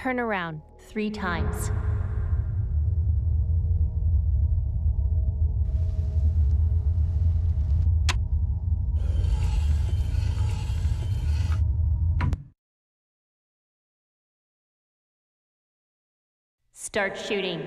Turn around 3 times. Start shooting.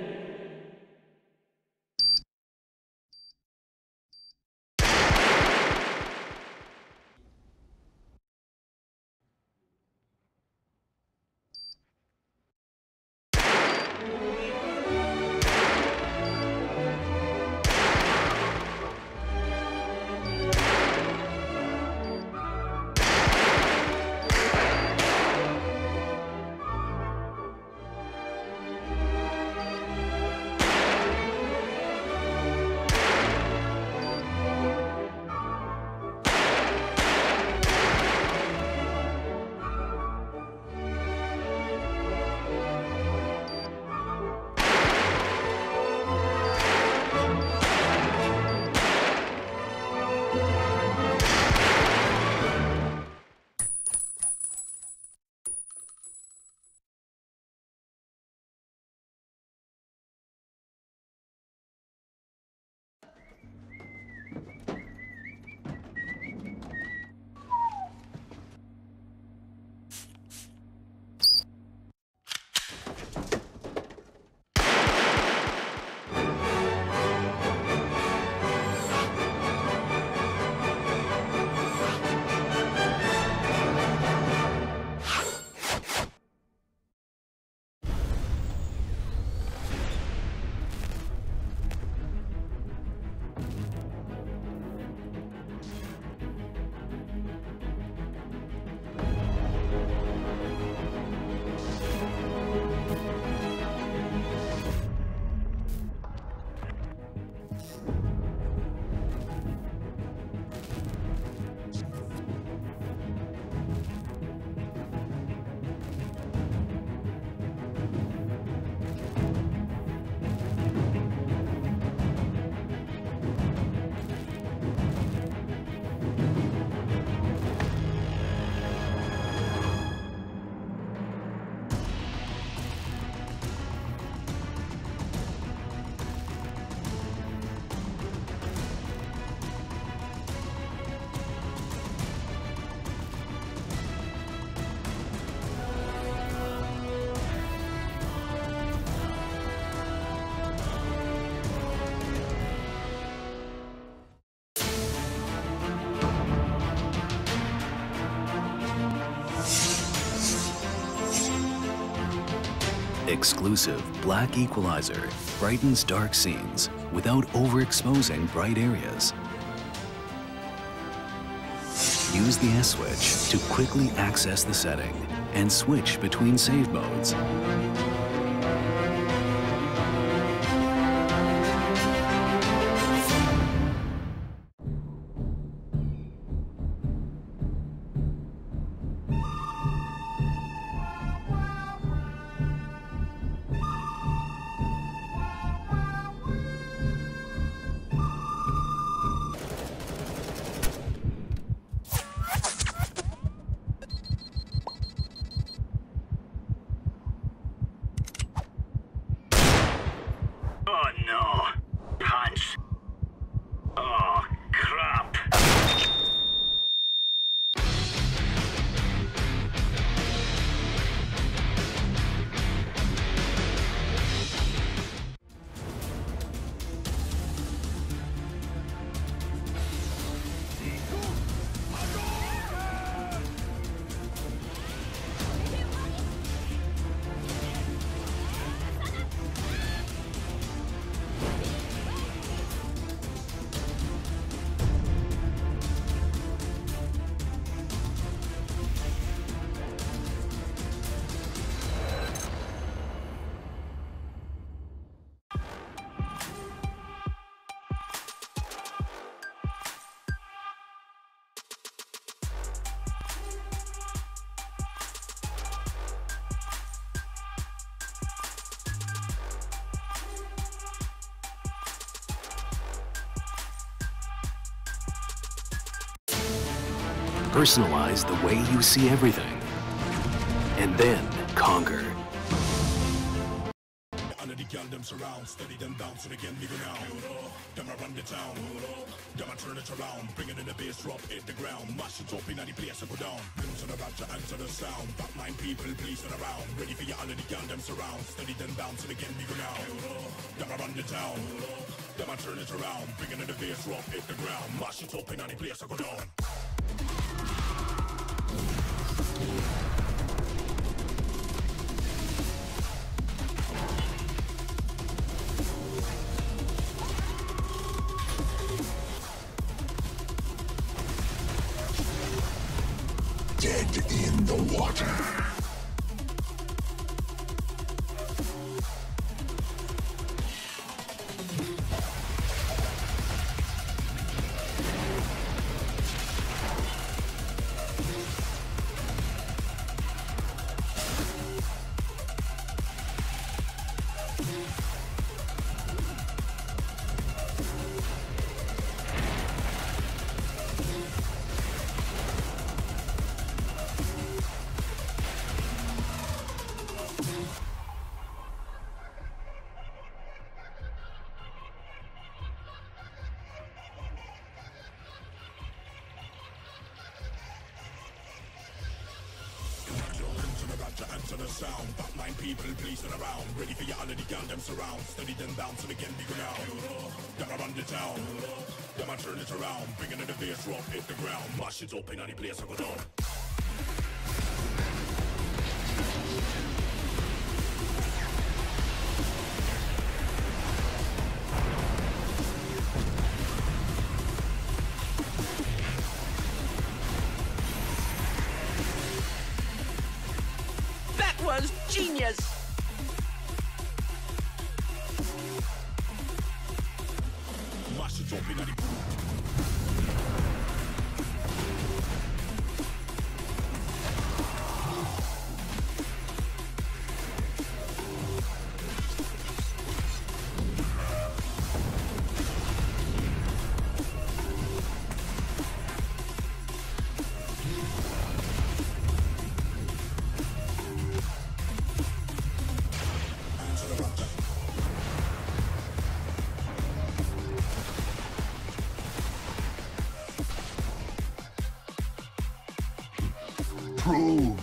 Exclusive black equalizer brightens dark scenes without overexposing bright areas. Use the S switch to quickly access the setting and switch between save modes. Personalize the way you see everything, and then conquer. Surround, steady them down, so they can leave it now. Them run the town, them turn it around, bring it in the bass, drop, hit the ground, mash it up in any place I go down. Into the rapture, answer the sound, back mind people, please turn around, ready for your already gun them surround, steady them down, so they can leave it now. Them run the town, them turn it around, bring it in the bass, drop, hit the ground, mash it up in any place I go down. Dead in the water. To the sound, back mind people, please turn around, ready for your already gun them surround, steady them down so they can be renowned. Them run the town, them turn it around, bring it in the bass, drop, hit the ground, mash it up in any place I go down. Was genius! Mash it up in any Prone.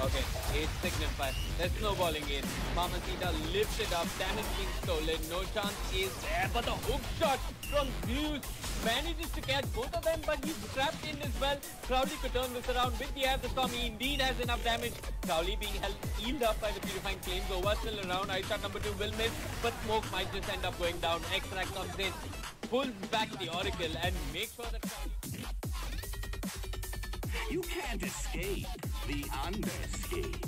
Okay, it's Signify. They're snowballing in. Mamacita lifted up. Damage being stolen. No chance is there. But the hook shot from Zeus manages to catch both of them, but he's trapped in as well. Crowley could turn this around with the Eye of the Storm. He indeed has enough damage. Crowley being healed up by the Purifying Flames. Over still around. Ice shot number 2 will miss, but Smoke might just end up going down. Extract comes in, pulls back the Oracle, and makes sure that Crowley... You can't escape the underscape.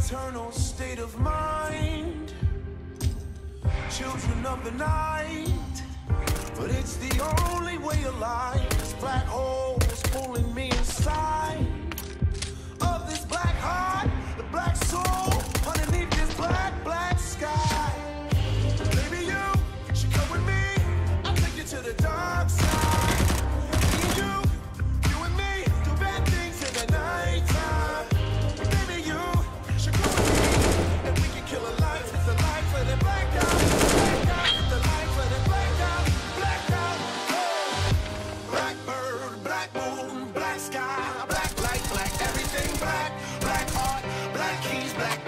Eternal state of mind, children of the night, but it's the only way of life. This black hole is pulling me inside of this black heart, the black soul underneath this black sky. Maybe you should come with me, I'll take you to the dark side. Me and you and me, do bad things in the nighttime. Maybe you should come with me, and we can kill a life with the life of the black out, with the life of the black out. Oh. Black bird, black moon, black sky, black light, black everything, black heart, black keys, black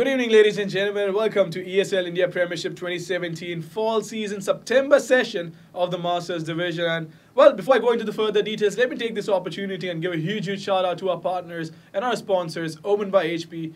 Good evening, ladies and gentlemen. Welcome to ESL India Premiership 2017 Fall Season September session of the Masters Division. And well, before I go into the further details, let me take this opportunity and give a huge shout out to our partners and our sponsors, Omen by HP,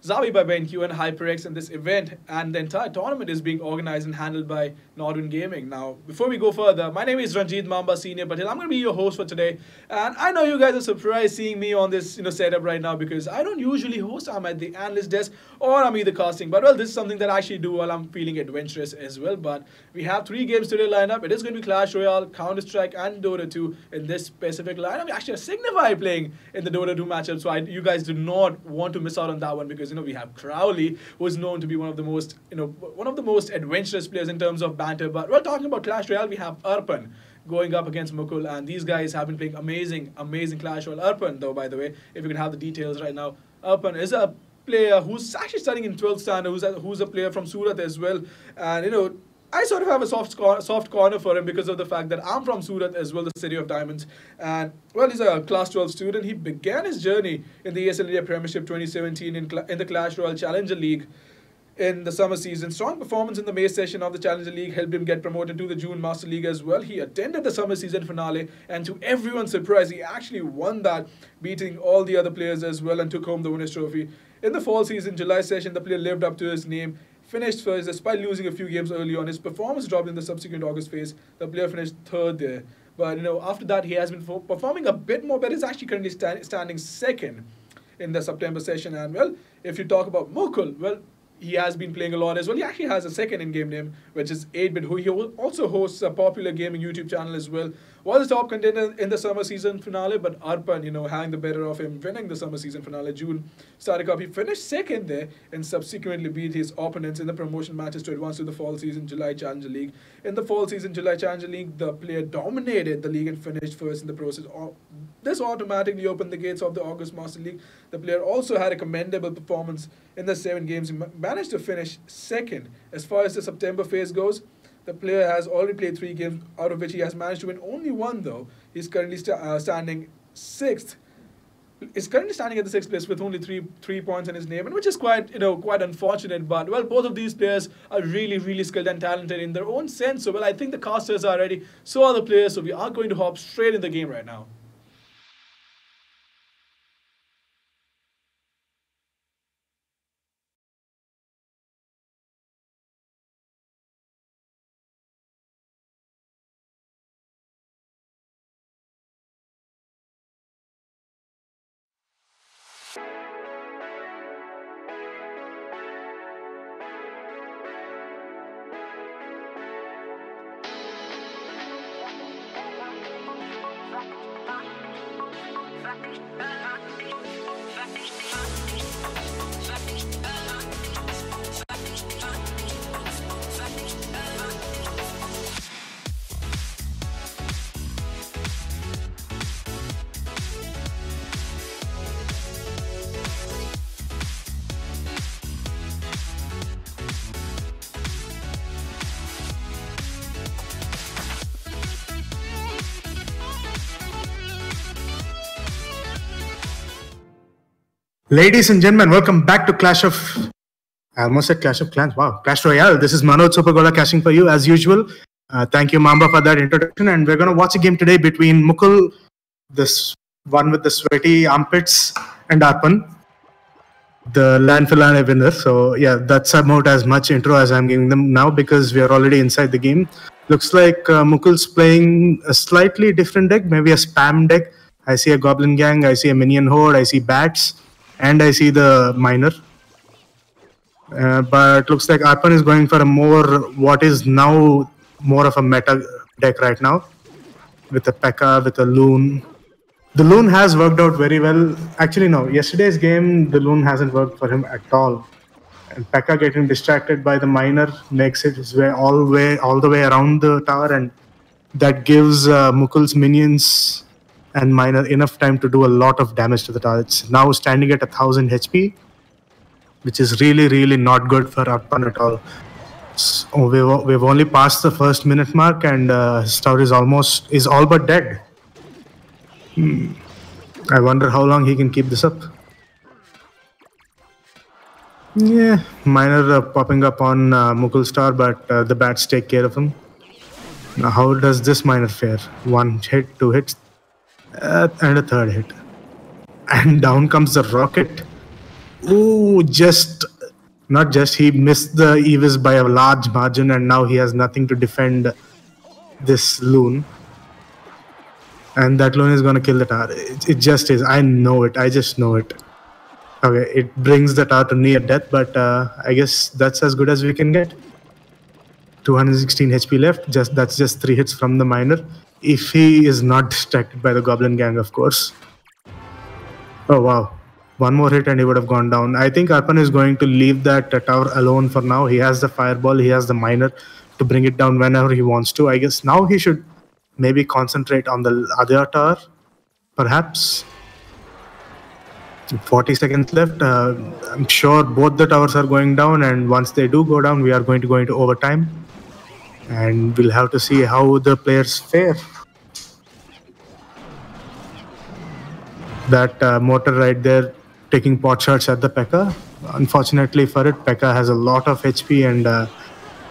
Zawi by BenQ, and HyperX. And this event and the entire tournament is being organized and handled by Nordwin Gaming. Now, before we go further, my name is Ranjit Mamba Senior Patel. I'm going to be your host for today. And I know you guys are surprised seeing me on this setup right now because I don't usually host. I'm at the analyst desk or I'm either casting. But well, this is something that I actually do while I'm feeling adventurous as well. But we have 3 games today lined up. It is going to be Clash Royale, Counter-Strike, and Dota 2 in this specific lineup. We actually have Signify playing in the Dota 2 matchup. So you guys do not want to miss out on that one because we have Crowley, who is known to be one of the most adventurous players in terms of banter. But we're talking about Clash Royale. We have Arpan going up against Mukul, and these guys have been playing amazing Clash Royale. Arpan, though, by the way, if you can have the details right now, Arpan is a player who's actually studying in 12th standard, who's a player from Surat as well, and I sort of have a soft corner for him because of the fact that I'm from Surat as well, the city of diamonds. And, well, he's a Class 12 student. He began his journey in the ESL India Premiership 2017 in the Clash Royale Challenger League in the summer season. Strong performance in the May session of the Challenger League helped him get promoted to the June Master League as well. He attended the summer season finale, and to everyone's surprise, he actually won that, beating all the other players as well and took home the winner's trophy. In the fall season July session, the player lived up to his name, finished first despite losing a few games early on. His performance dropped in the subsequent August phase. The player finished 3rd there. But after that, he has been performing a bit more better. He's actually currently standing 2nd in the September session. And well, if you talk about Mukul, well, he has been playing a lot as well. He actually has a 2nd in-game name, which is 8-Bit, who he also hosts a popular gaming YouTube channel as well. Was the top contender in the summer season finale, but Arpan, having the better of him, winning the summer season finale, June started up. He finished 2nd there and subsequently beat his opponents in the promotion matches to advance to the fall season July Challenger League. In the fall season July Challenger League, the player dominated the league and finished first in the process. This automatically opened the gates of the August Master League. The player also had a commendable performance in the 7 games. He managed to finish 2nd. As far as the September phase goes, the player has already played 3 games, out of which he has managed to win only 1, though. He's currently standing 6th. He's currently standing at the 6th place with only three points in his name, and which is quite unfortunate. But well, both of these players are really skilled and talented in their own sense. So well, I think the casters are ready. So are the players. So we are going to hop straight in the game right now. Ladies and gentlemen, welcome back to I almost said Clash of Clans. Wow, Clash Royale. This is Manoj Supergola cashing for you as usual. Thank you, Mamba, for that introduction. And we're going to watch a game today between Mukul, this one with the sweaty armpits, and Arpan, the Landfilane winner. So yeah, that's about as much intro as I'm giving them now because we are already inside the game. Looks like Mukul's playing a slightly different deck, maybe a spam deck. I see a Goblin Gang, I see a Minion Horde, I see Bats, and I see the Miner. But looks like Arpan is going for what is now more of a meta deck right now, with a P.E.K.K.A, with a Loon. The Loon has worked out very well. Actually, no, yesterday's game, the Loon hasn't worked for him at all. And P.E.K.K.A getting distracted by the Miner makes it his way all the way around the tower, and that gives Mukul's minions and Miner enough time to do a lot of damage to the tower. It's now standing at 1000 HP, which is really not good for Arpan at all. So we've only passed the first minute mark, and his tower is all but dead. I wonder how long he can keep this up. Yeah, minor popping up on Mukul Star, but the bats take care of him. Now, how does this minor fare? One hit, two hits, and a third hit. And down comes the rocket. Ooh, not just, he missed the Evis by a large margin, and now he has nothing to defend this loon. And that loon is going to kill the tower. It just is. I know it. I just know it. Okay, it brings the tower to near death, but I guess that's as good as we can get. 216 HP left. That's just 3 hits from the miner. If he is not distracted by the goblin gang, of course. Oh wow. One more hit and he would have gone down. I think Arpan is going to leave that tower alone for now. He has the fireball, he has the miner to bring it down whenever he wants to. I guess now he should maybe concentrate on the other tower, perhaps. 40 seconds left. I'm sure both the towers are going down, and once they do go down, we are going to go into overtime. And we'll have to see how the players fare. That mortar right there taking pot shots at the P.E.K.K.A. Unfortunately for it, P.E.K.K.A. has a lot of HP and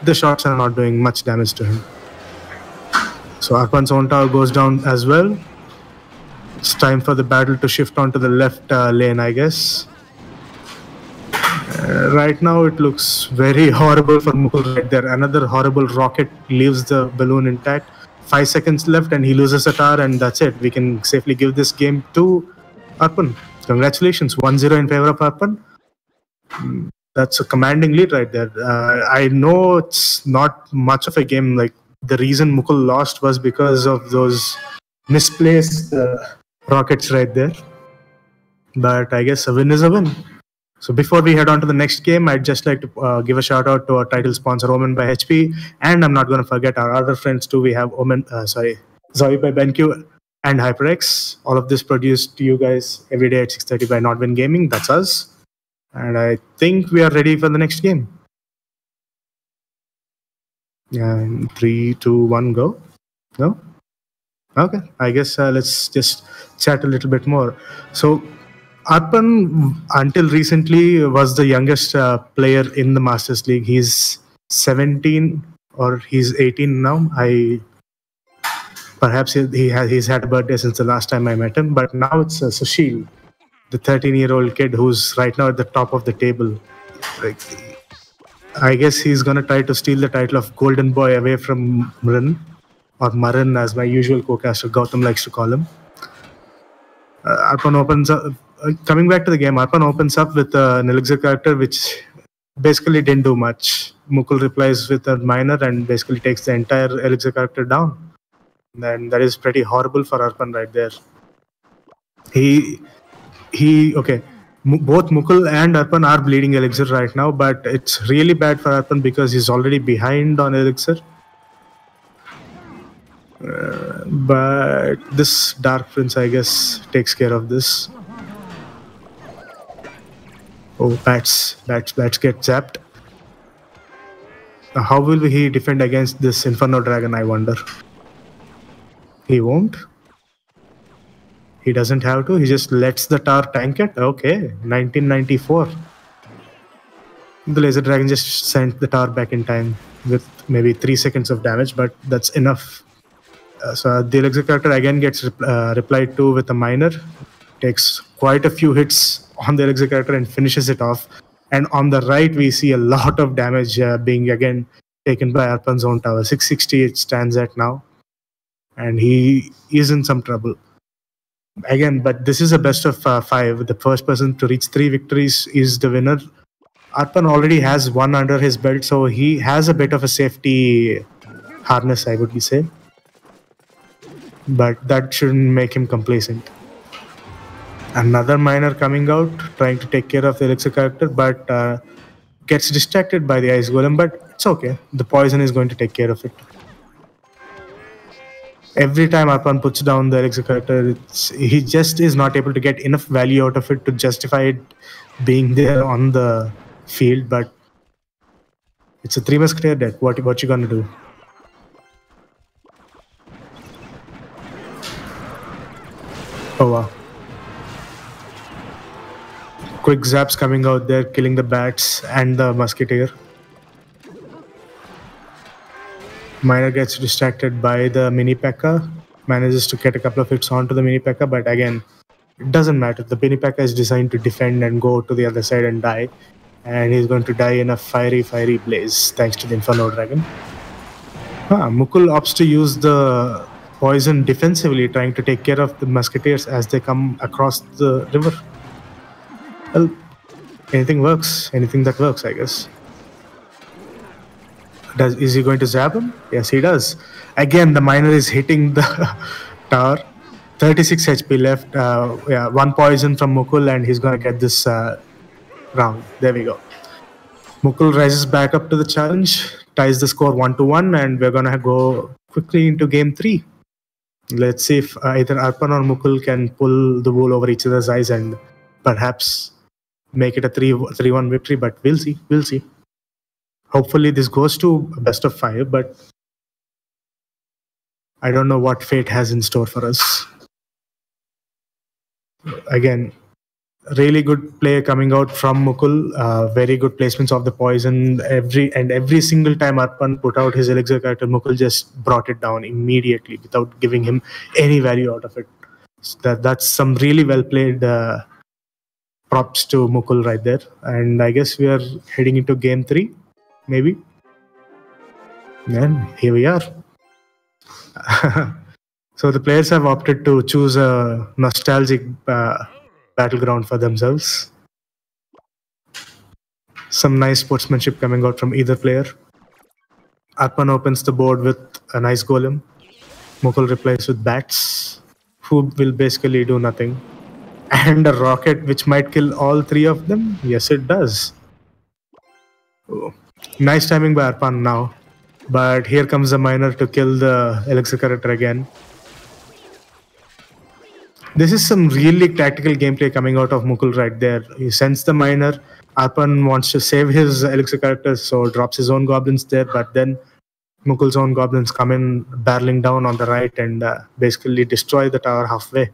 the shots are not doing much damage to him. So Arpan's own tower goes down as well. It's time for the battle to shift onto the left lane, I guess. Right now it looks very horrible for Mukul right there. Another horrible rocket leaves the balloon intact. 5 seconds left and he loses a tower, and that's it. We can safely give this game to Arpan. Congratulations, 1-0 in favor of Arpan. That's a commanding lead right there. I know it's not much of a game. Like, the reason Mukul lost was because of those misplaced rockets right there. But I guess a win is a win. So before we head on to the next game, I'd just like to give a shout out to our title sponsor, Omen by HP. And I'm not going to forget our other friends too. We have Zoe by BenQ and HyperX. All of this produced to you guys every day at 6:30 by Nodwin Gaming. That's us. And I think we are ready for the next game. Yeah, 3, 2, 1, go. No? Okay, I guess let's just chat a little bit more. So Arpan, until recently, was the youngest player in the Masters League. He's 17 or he's 18 now. Perhaps he's had a birthday since the last time I met him. But now it's Sushil, the 13-year-old kid who's right now at the top of the table. Like, I guess he's gonna try to steal the title of Golden Boy away from Marin, or Marin as my usual co-caster Gautam likes to call him. Arpan opens up. Coming back to the game, Arpan opens up with an Elixir character which basically didn't do much. Mukul replies with a miner and basically takes the entire Elixir character down. And that is pretty horrible for Arpan right there. Both Mukul and Arpan are bleeding Elixir right now, but it's really bad for Arpan because he's already behind on Elixir. But this Dark Prince, I guess, takes care of this. Oh, bats get zapped. Now, how will he defend against this Inferno Dragon, I wonder? He won't. He doesn't have to. He just lets the tower tank it. Okay, 1994. The Laser Dragon just sent the tower back in time with maybe 3 seconds of damage, but that's enough. So the Elixir character again gets replied to with a miner. Takes quite a few hits on the Elixir character and finishes it off. And on the right, we see a lot of damage being again taken by Arpan's own tower. 660 it stands at now. And he is in some trouble. Again, but this is a best of 5. The first person to reach 3 victories is the winner. Arpan already has 1 under his belt, so he has a bit of a safety harness, I would say. But that shouldn't make him complacent. Another miner coming out, trying to take care of the Elixir character, but gets distracted by the Ice Golem, but it's okay. The poison is going to take care of it. Every time Arpan puts down the Elixir character, he just is not able to get enough value out of it to justify it being there on the field, but it's a 3 Musketeer deck. What you gonna do? Oh wow. quick zaps coming out there, killing the bats and the musketeer. Miner gets distracted by the mini P.E.K.K.A. Manages to get a couple of hits onto the mini P.E.K.K.A. But again, it doesn't matter. The mini P.E.K.K.A. is designed to defend and go to the other side and die. And he's going to die in a fiery blaze thanks to the Inferno Dragon. Mukul opts to use the poison defensively, trying to take care of the musketeers as they come across the river. Well, anything works. Anything that works, I guess. Is he going to zap him? Yes, he does. Again, the miner is hitting the tower. 36 HP left. Yeah, one poison from Mukul, and he's going to get this round. There we go. Mukul rises back up to the challenge, ties the score 1-1, and we're going to go quickly into game 3. Let's see if either Arpan or Mukul can pull the wool over each other's eyes and perhaps make it a 3-1 victory, but we'll see. We'll see. Hopefully this goes to a best of 5, but I don't know what fate has in store for us. Again, really good play coming out from Mukul. Very good placements of the poison. Every single time Arpan put out his elixir character, Mukul just brought it down immediately without giving him any value out of it. So that's some really well played props to Mukul right there. And I guess we are heading into game 3, maybe. And here we are. So the players have opted to choose a nostalgic battleground for themselves. Some nice sportsmanship coming out from either player. Arpan opens the board with a nice golem. Mukul replies with bats, who will basically do nothing. And a rocket which might kill all 3 of them? Yes, it does. Oh. Nice timing by Arpan now. But here comes the miner to kill the elixir character again. This is some really tactical gameplay coming out of Mukul right there. He sends the miner. Arpan wants to save his elixir character, so drops his own goblins there. But then Mukul's own goblins come in, barreling down on the right and basically destroy the tower halfway.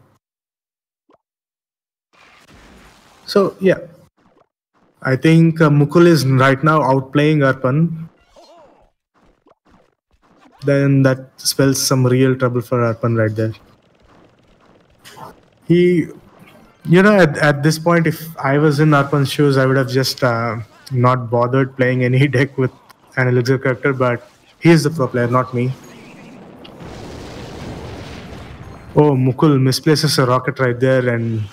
So, yeah. I think Mukul is right now outplaying Arpan. Then that spells some real trouble for Arpan right there. He, at this point, if I was in Arpan's shoes, I would have just not bothered playing any deck with an elixir character, but he is the pro player, not me. Oh, Mukul misplaces a rocket right there and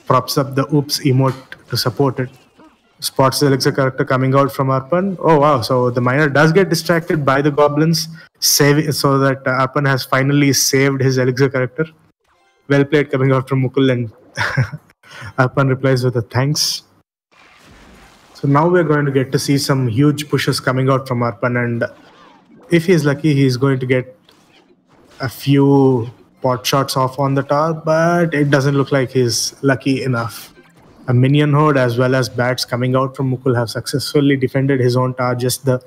props up the oops emote to support it. Spots the elixir character coming out from Arpan. Oh wow, so the miner does get distracted by the goblins, so that Arpan has finally saved his elixir character. Well played coming out from Mukul, and Arpan replies with a thanks. So now we're going to get to see some huge pushes coming out from Arpan, and if he's lucky, he's going to get a few pot shots off on the tower, but it doesn't look like he's lucky enough. A minion horde as well as bats coming out from Mukul have successfully defended his own tower. Just the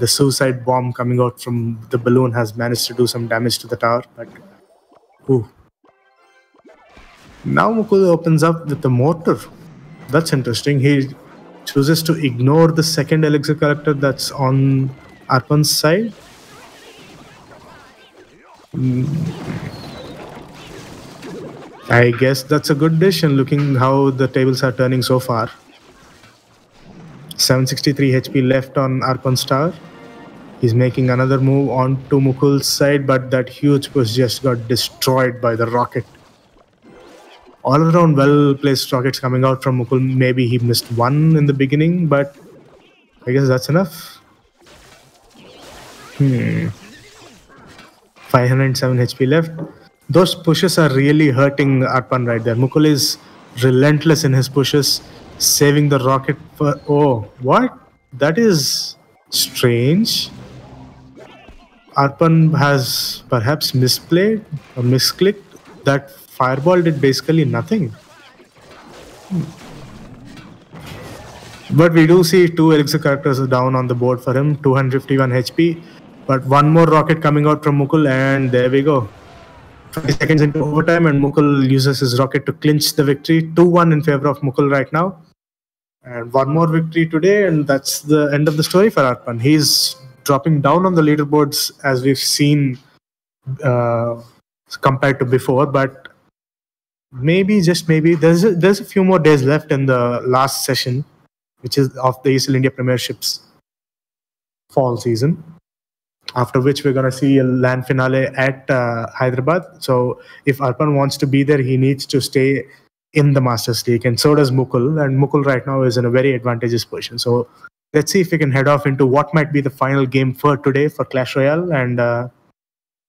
suicide bomb coming out from the balloon has managed to do some damage to the tower. But now Mukul opens up with the mortar. That's interesting. He chooses to ignore the second elixir character that's on Arpan's side. I guess that's a good decision looking how the tables are turning so far. 763 HP left on Arpan's tower. He's making another move onto Mukul's side, but that huge push just got destroyed by the rocket. All around well-placed rockets coming out from Mukul. Maybe he missed one in the beginning, but I guess that's enough. 507 HP left. Those pushes are really hurting Arpan right there. Mukul is relentless in his pushes, saving the rocket for... Oh, what? That is strange. Arpan has perhaps misplayed or misclicked. That fireball did basically nothing. But we do see 2 elixir characters down on the board for him, 251 HP. But one more rocket coming out from Mukul, and there we go. 20 seconds into overtime, and Mukul uses his rocket to clinch the victory. 2-1 in favor of Mukul right now. And one more victory today, and that's the end of the story for Arpan. He's dropping down on the leaderboards as we've seen compared to before, but maybe, just maybe, there's a few more days left in the last session, which is of the ESL India Premiership's fall season. After which we're going to see a LAN finale at Hyderabad. So if Arpan wants to be there, he needs to stay in the Masters League, and so does Mukul. And Mukul right now is in a very advantageous position. So let's see if we can head off into what might be the final game for today for Clash Royale, and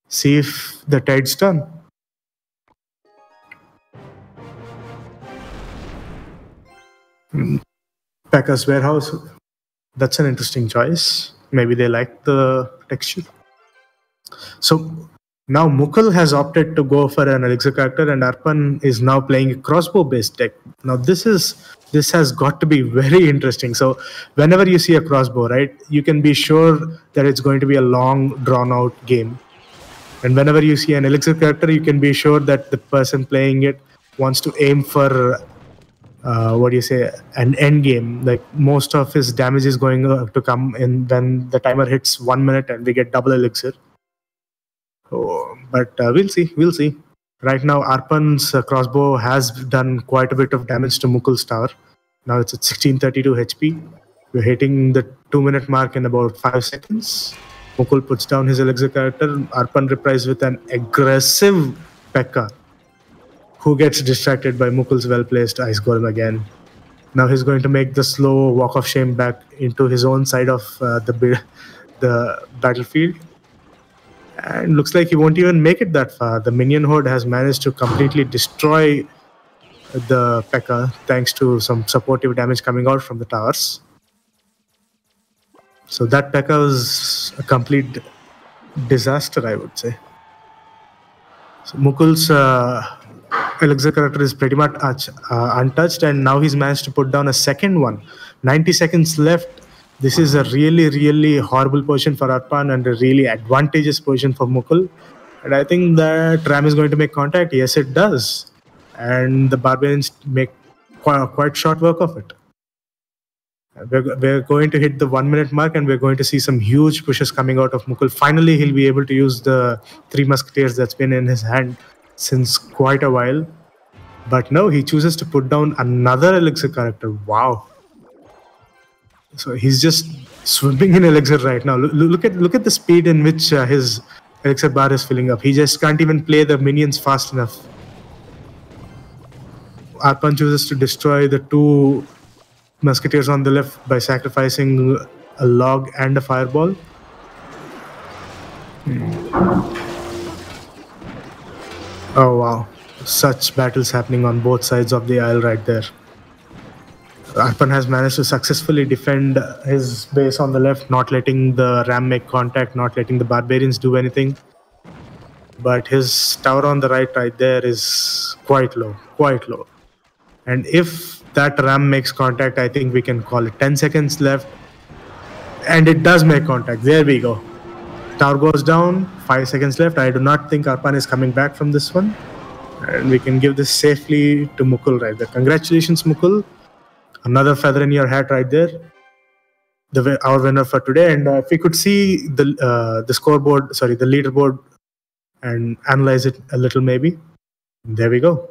see if the tide's turn. Pekka's Warehouse. That's an interesting choice. Maybe they like the texture. So now Mukul has opted to go for an Elixir character, and Arpan is now playing a crossbow-based deck. Now this has got to be very interesting. So whenever you see a crossbow, right, you can be sure that it's going to be a long, drawn-out game. And whenever you see an Elixir character, you can be sure that the person playing it wants to aim for an end game. Like most of his damage is going to come in when the timer hits 1 minute and we get double elixir. But we'll see. Right now, Arpan's crossbow has done quite a bit of damage to Mukul's tower. Now it's at 1632 HP. We're hitting the 2-minute mark in about 5 seconds. Mukul puts down his elixir character. Arpan replies with an aggressive Pekka, who gets distracted by Mukul's well-placed Ice Golem again. Now he's going to make the slow walk of shame back into his own side of the battlefield. And looks like he won't even make it that far. The minion horde has managed to completely destroy the Pekka thanks to some supportive damage coming out from the towers. So that Pekka was a complete disaster, I would say. So Mukul's Elixir character is pretty much untouched, and now he's managed to put down a second one. 90 seconds left. This is a really, really horrible position for Arpan and a really advantageous position for Mukul. And I think that Ram is going to make contact. Yes, it does. And the Barbarians make quite short work of it. We're going to hit the 1 minute mark, and we're going to see some huge pushes coming out of Mukul. Finally, he'll be able to use the 3 Musketeers that's been in his hand since quite a while. But no, he chooses to put down another Elixir character. Wow. So he's just swimming in Elixir right now. Look at the speed in which his Elixir bar is filling up. He just can't even play the minions fast enough. Arpan chooses to destroy the 2 Musketeers on the left by sacrificing a log and a fireball. Oh wow, such battles happening on both sides of the aisle right there. Arpan has managed to successfully defend his base on the left, not letting the Ram make contact, not letting the Barbarians do anything. But his tower on the right there is quite low. And if that Ram makes contact, I think we can call it 10 seconds left. And it does make contact. There we go. Tower goes down, 5 seconds left. I do not think Arpan is coming back from this one. And we can give this safely to Mukul right there. Congratulations, Mukul. Another feather in your hat right there. Our winner for today. And if we could see the scoreboard, sorry, the leaderboard, and analyze it a little maybe. There we go.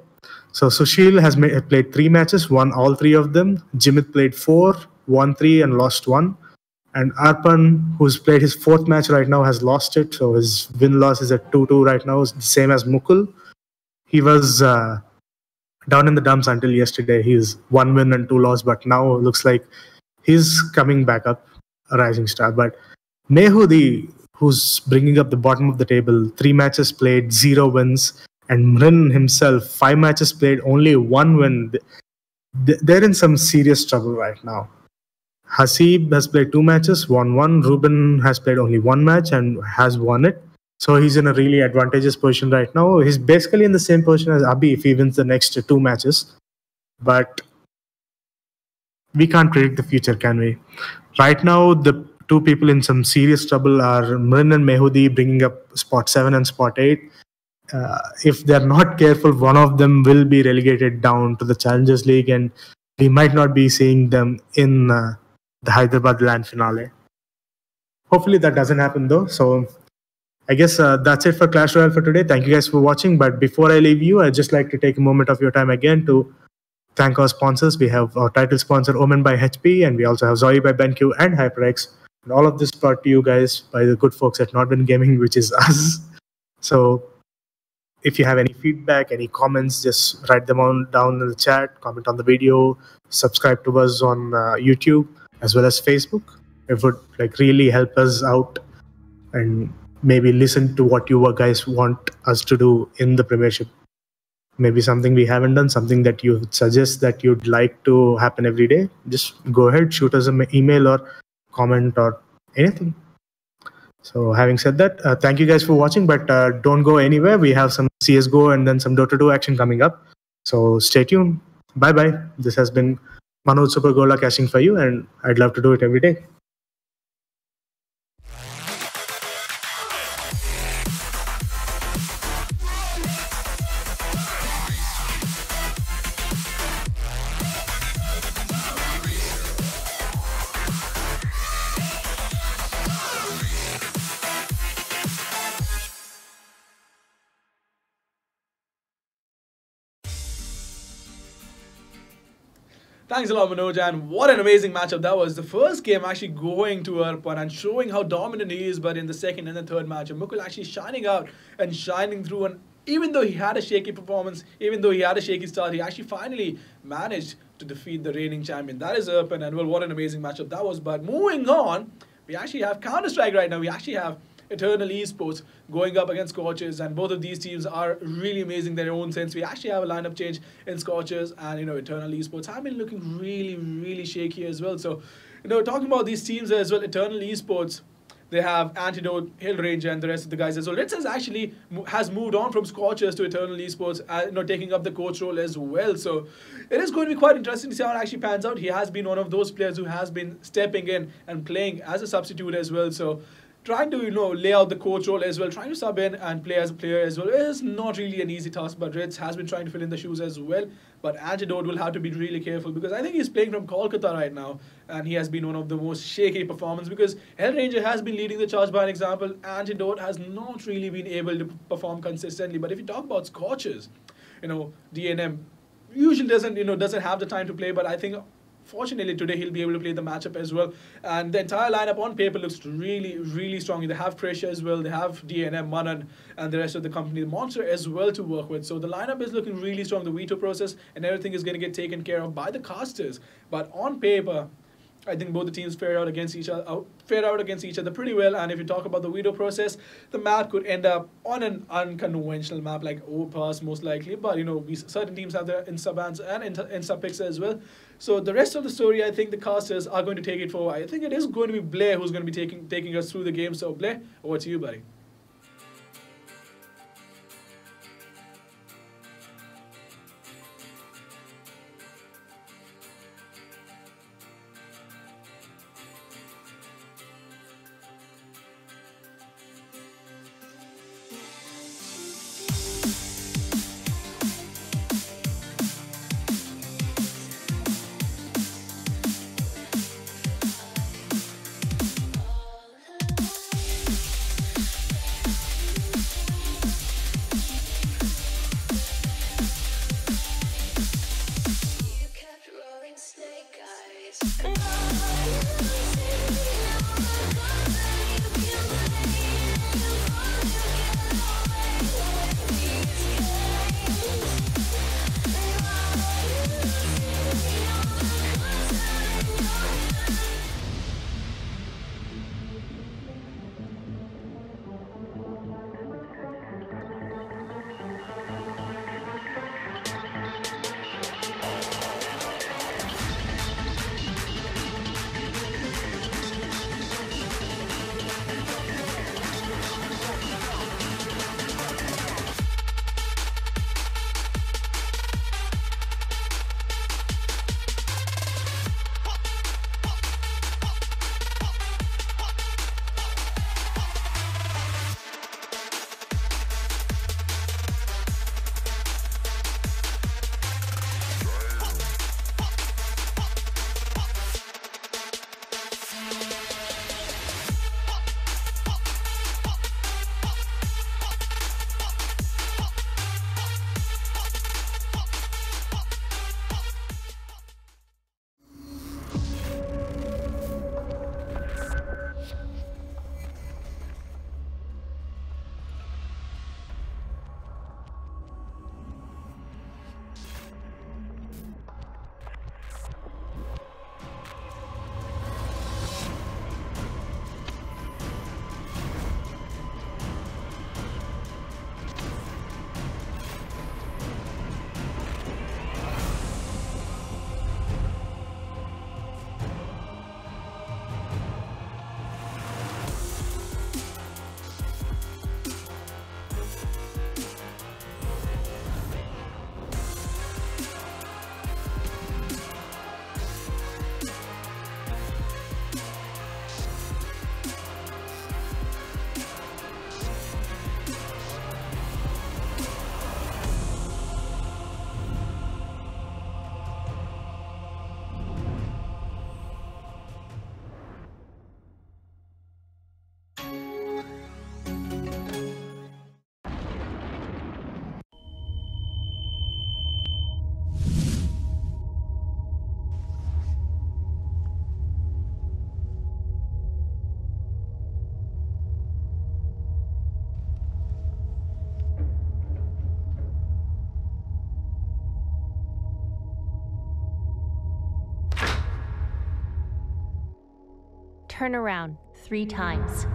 So Sushil has played 3 matches, won all 3 of them. Jimit played 4, won 3 and lost 1. And Arpan, who's played his 4th match right now, has lost it. So his win-loss is at 2-2 right now, it's the same as Mukul. He was down in the dumps until yesterday. He's 1 win and 2 loss, but now it looks like he's coming back up, a rising star. But Mehudi, who's bringing up the bottom of the table, 3 matches played, 0 wins. And Mrin himself, 5 matches played, only 1 win. They're in some serious trouble right now. Hasib has played 2 matches, won 1. Ruben has played only 1 match and has won it. So he's in a really advantageous position right now. He's basically in the same position as Abhi if he wins the next 2 matches. But we can't predict the future, can we? Right now, the 2 people in some serious trouble are Mrin and Mehudi, bringing up spot 7 and spot 8. if they're not careful, one of them will be relegated down to the Challengers League, and we might not be seeing them in the Hyderabad Land finale. Hopefully that doesn't happen though. So I guess that's it for Clash Royale for today. Thank you guys for watching. But before I leave you, I'd just like to take a moment of your time again to thank our sponsors. We have our title sponsor Omen by HP, and we also have Zoe by BenQ and HyperX. And all of this brought to you guys by the good folks at Nordin Gaming, which is us. So if you have any feedback, any comments, just write them on down in the chat, comment on the video, subscribe to us on YouTube as well as Facebook. It would really help us out, and maybe listen to what you guys want us to do in the Premiership. Maybe something we haven't done, something that you suggest that you'd like to happen every day. Just go ahead, shoot us an email or comment or anything. So having said that, thank you guys for watching, but don't go anywhere. We have some CSGO and then some Dota 2 action coming up. So stay tuned. Bye-bye. This has been Manoj Supergola caching for you, and I'd love to do it every day. Thanks a lot, Manoj, and what an amazing matchup that was. The first game actually going to Arpan and showing how dominant he is, but in the second and the third matchup, Mukul actually shining out and shining through. And even though he had a shaky performance, even though he had a shaky start, he actually finally managed to defeat the reigning champion. That is Arpan, and well, what an amazing matchup that was. But moving on, we actually have Counter-Strike right now. We actually have Eternal Esports going up against Scorchers, and both of these teams are really amazing in their own sense. We actually have a lineup change in Scorchers, and Eternal Esports have been looking really shaky as well. So talking about these teams as well, Eternal Esports, they have Antidote, Hill Ranger, and the rest of the guys as well. Ritz has moved on from Scorchers to Eternal Esports, taking up the coach role as well. So it is going to be quite interesting to see how it actually pans out. He has been one of those players who has been stepping in and playing as a substitute as well. So trying to lay out the coach role as well, trying to sub in and play as a player as well is not really an easy task, but Ritz has been trying to fill in the shoes as well. But Antidote will have to be really careful, because I think he's playing from Kolkata right now, and he has been one of the most shaky performances, because Hellranger has been leading the charge by an example. Antidote has not really been able to perform consistently. But if you talk about Scorchers, DNM usually doesn't have the time to play, but I think fortunately today he'll be able to play the matchup as well. And the entire lineup on paper looks really strong. They have Pressure as well, they have DNM, Manan, and the rest of the company, the Monster as well to work with. So the lineup is looking really strong. The veto process and everything is going to get taken care of by the casters. But on paper, I think both the teams fare out against each other pretty well. And if you talk about the veto process, the map could end up on an unconventional map like Overpass most likely. But certain teams have their insta-bans and insta-picks as well. So the rest of the story, I think the casters are going to take it forward. I think it is going to be Blair who's going to be taking us through the game. So Blair, over to you, buddy. Turn around 3 times.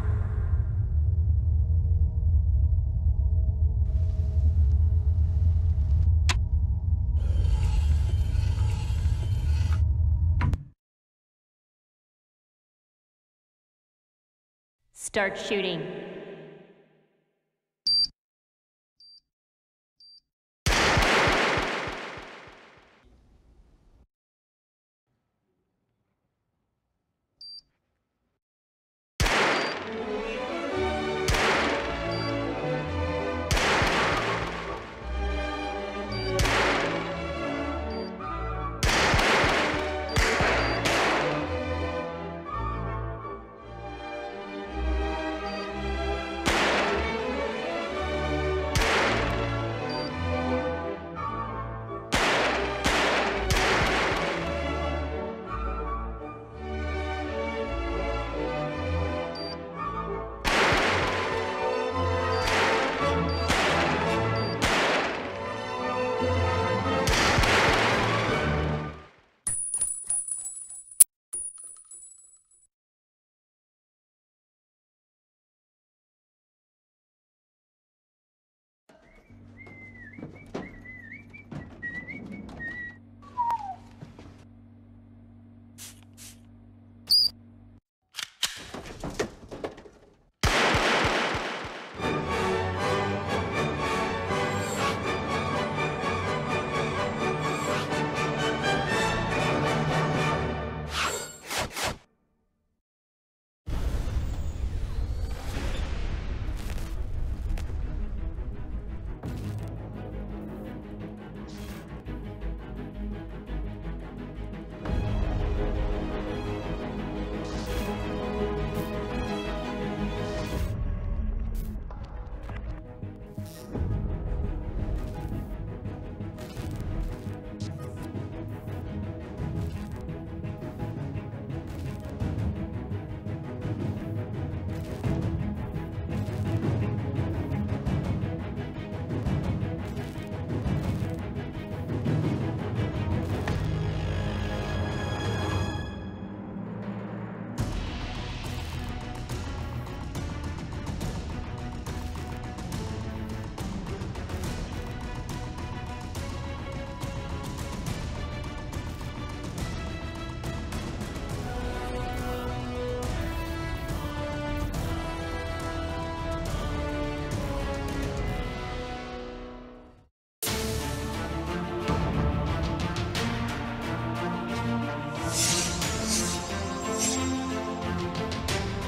Start shooting.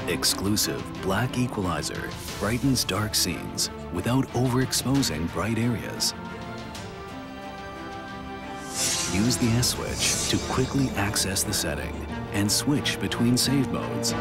Exclusive black equalizer brightens dark scenes without overexposing bright areas. Use the S switch to quickly access the setting and switch between save modes.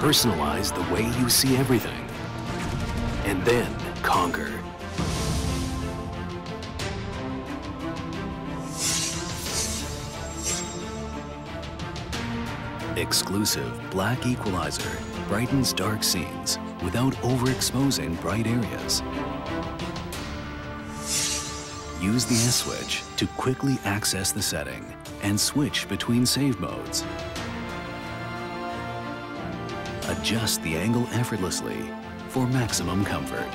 Personalize the way you see everything. And then conquer Exclusive black equalizer brightens dark scenes without overexposing bright areas. Use the S switch to quickly access the setting and switch between save modes. Adjust the angle effortlessly for maximum comfort.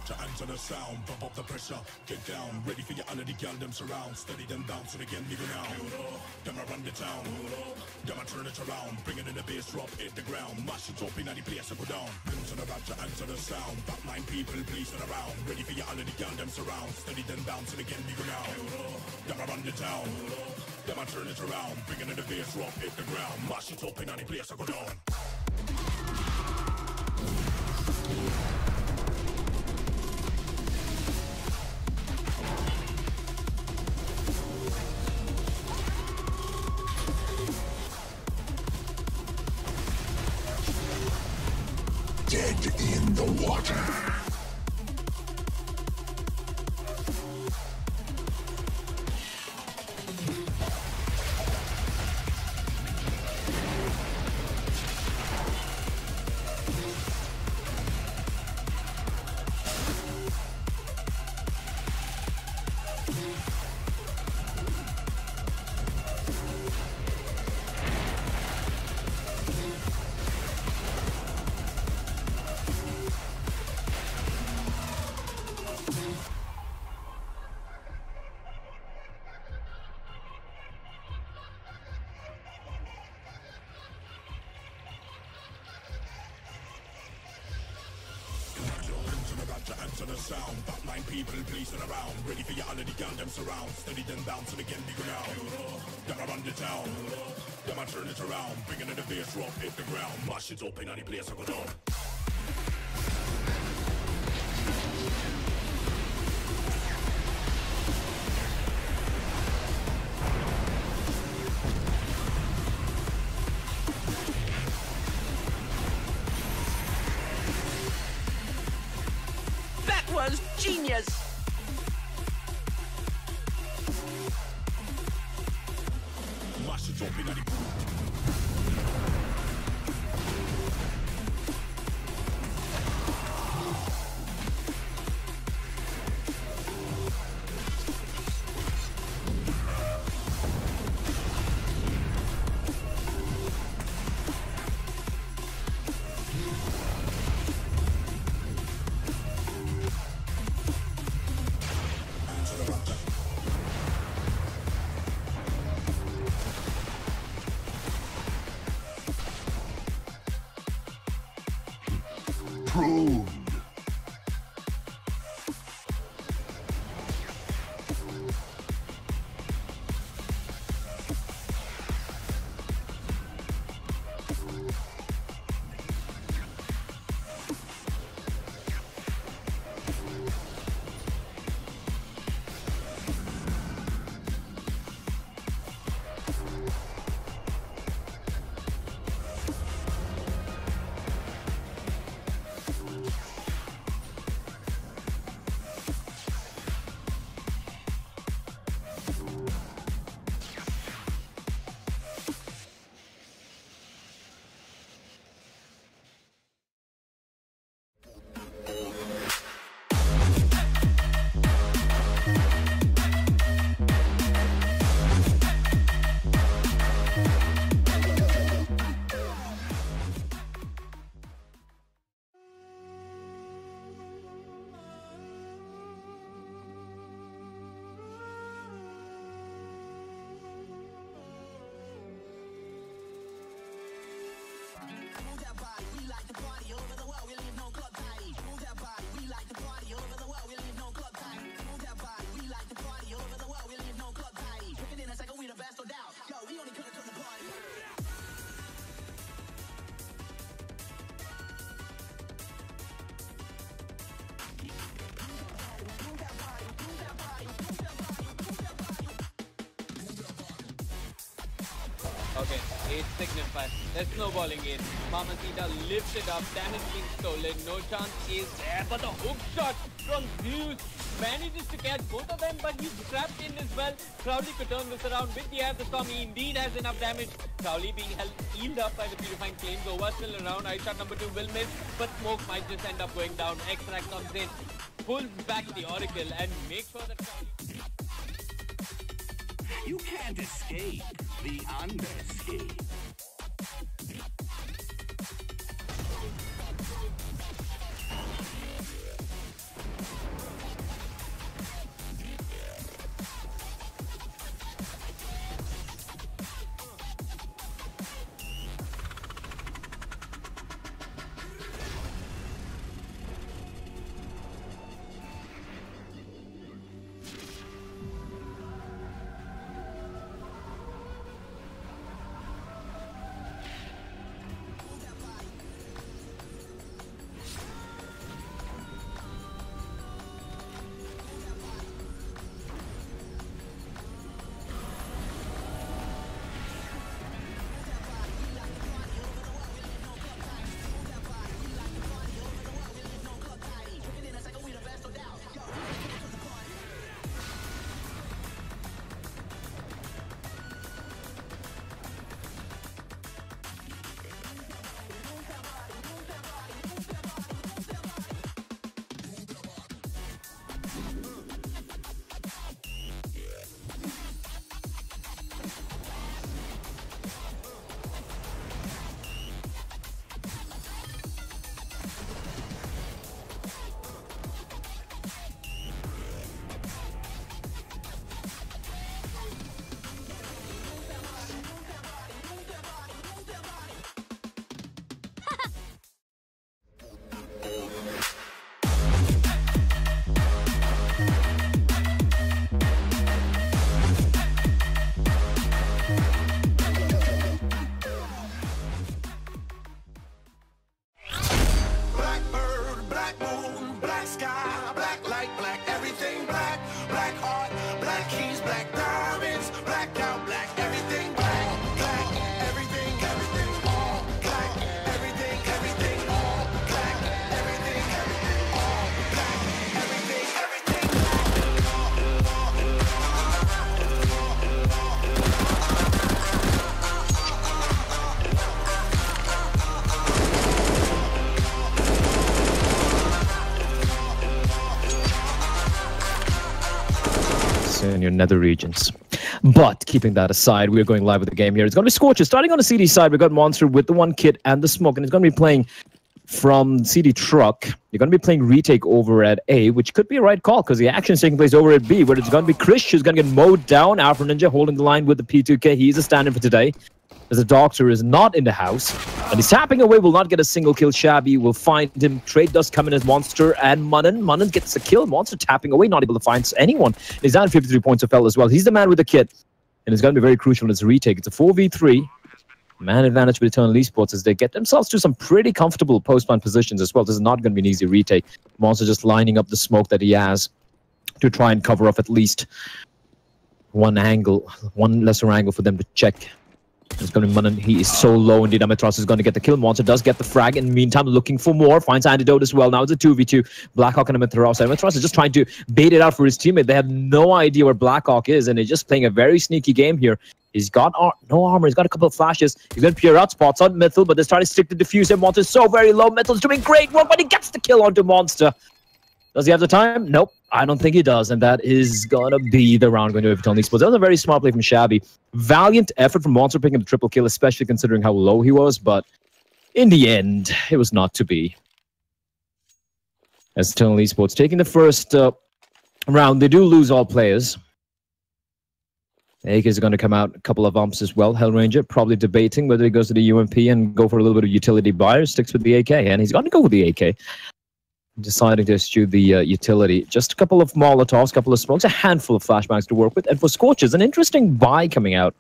Answer the sound, pump up the pressure, get down, ready for your already girl, them surround, steady them down, so they get me go now. Them I run the town, them I turn it around, bring it in the bass drop, hit the ground, mash it up in the place I go down. Answer the rapture, answer the sound, back mind people, please turn around, ready for your already girl, them surround, steady them down, so they get me go now. Them I run the town, them I turn it around, bring it in the bass drop, hit the ground, mash it up in the place I go down. Dead in the water. Answer the sound, back mind people, please turn around, ready for your already girl, them surround, steady them down, so they get me go now. Them I run the town, them I turn it around, bring it in the bass drop, hit the ground, mash it up in any place I go down. Was genius. Mash it up in the Prone. Okay, it's Signify. They're snowballing in. Mamacita lifted up. Damage being stolen. No chance is there. But the hook shot from Zeus manages to catch both of them, but he's trapped in as well. Crowley could turn this around with the Eye of the Storm. He indeed has enough damage. Crowley being healed up by the Purifying Flames. Over still around. Eye shot number 2 will miss, but Smoke might just end up going down. Extract comes in, pulls back the Oracle, and makes sure that Crowley... You can't escape the underscape. In your nether regions. But keeping that aside, we're going live with the game here. It's going to be Scorchers. Starting on the CD side, we've got Monster with the one kit and the smoke, and it's going to be playing from CD Truck. You're going to be playing retake over at A, which could be a right call because the action is taking place over at B, where it's going to be Krish who's going to get mowed down. Arpan Ninja holding the line with the P2K. He's a stand-in for today, as the Doctor is not in the house. And he's tapping away, will not get a single kill. Shabby will find him. Trade does come in as Monster and Munnan. Munnan gets a kill. Monster tapping away, not able to find anyone. He's down 53 points of L as well. He's the man with the kit. And it's going to be very crucial in his retake. It's a 4v3. Man advantage with Eternal Esports as they get themselves to some pretty comfortable post-plant positions as well. This is not going to be an easy retake. Monster just lining up the smoke that he has to try and cover off at least one angle, one lesser angle for them to check. It's going to be Munnan. He is so low indeed. Amatras is going to get the kill. Monster does get the frag. In the meantime, looking for more. Finds Antidote as well. Now it's a 2v2. Blackhawk and Amatras. Amatras is just trying to bait it out for his teammate. They have no idea where Blackhawk is, and he's just playing a very sneaky game here. He's got no armor. He's got a couple of flashes. He's going to peer out spots on Mythil, but they're trying to stick the diffuse. And Monster's so very low. Mythil's doing great work, but he gets the kill onto Monster. Does he have the time? Nope. I don't think he does, and that is going to be the round going to Eternal Esports. That was a very smart play from Shabby. Valiant effort from Monster picking the triple kill, especially considering how low he was, but in the end, it was not to be. As Eternal Esports taking the first round, they do lose all players. AK is going to come out a couple of umps as well. Hellranger probably debating whether he goes to the UMP and go for a little bit of utility buyer, sticks with the AK, and he's going to go with the AK. Deciding to eschew the utility. Just a couple of Molotovs, a couple of smokes, a handful of flashbangs to work with. And for Scorchers, an interesting buy coming out.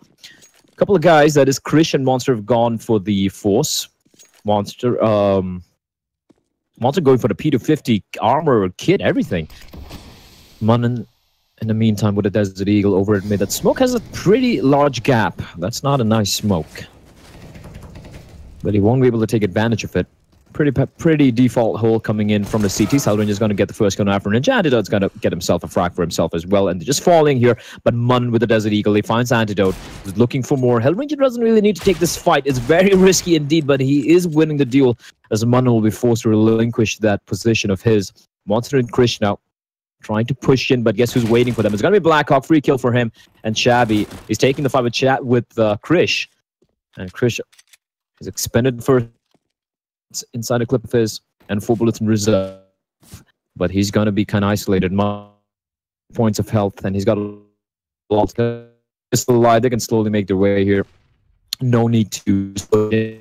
A couple of guys, that is Krish and Monster, have gone for the Force. Monster going for the P250 armor, kit, everything. Munnan in the meantime with the Desert Eagle over at mid. That smoke has a pretty large gap. That's not a nice smoke. But he won't be able to take advantage of it. Pretty default hole coming in from the CT. Hellranger is going to get the first gun after Ninja. Antidote's going to get himself a frag for himself as well. And they're just falling here. But Mun with the Desert Eagle, he finds Antidote. He's looking for more. Hellranger doesn't really need to take this fight. It's very risky indeed, but he is winning the duel as Mun will be forced to relinquish that position of his. Monster and Krish now trying to push in, but guess who's waiting for them? It's going to be Blackhawk, free kill for him. And Shabby is taking the fight with Krish. And Krish is expended first inside a clip of his and 4 bullets in reserve, but he's going to be kind of isolated. Points of health, and he's got a lot. Still alive. They can slowly make their way here. No need to.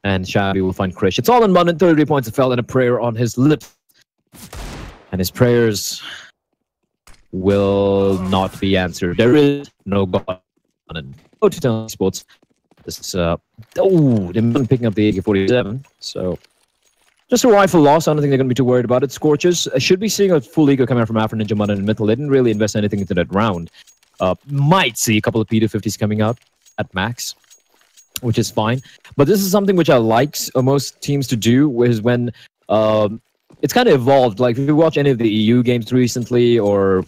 And Shabby will find Krish. It's all in Mun, 33 points of health and a prayer on his lips, and his prayers will not be answered. There is no God. Go to Esports. This they're picking up the AK-47, so just a rifle loss. I don't think they're going to be too worried about it. Scorchers should be seeing a full ego coming out from Afro Ninja, Mun, and Mythal. They didn't really invest anything into that round. Might see a couple of P250s coming out at max, which is fine. But this is something which I like most teams to do, is when it's kind of evolved. Like if you watch any of the EU games recently, or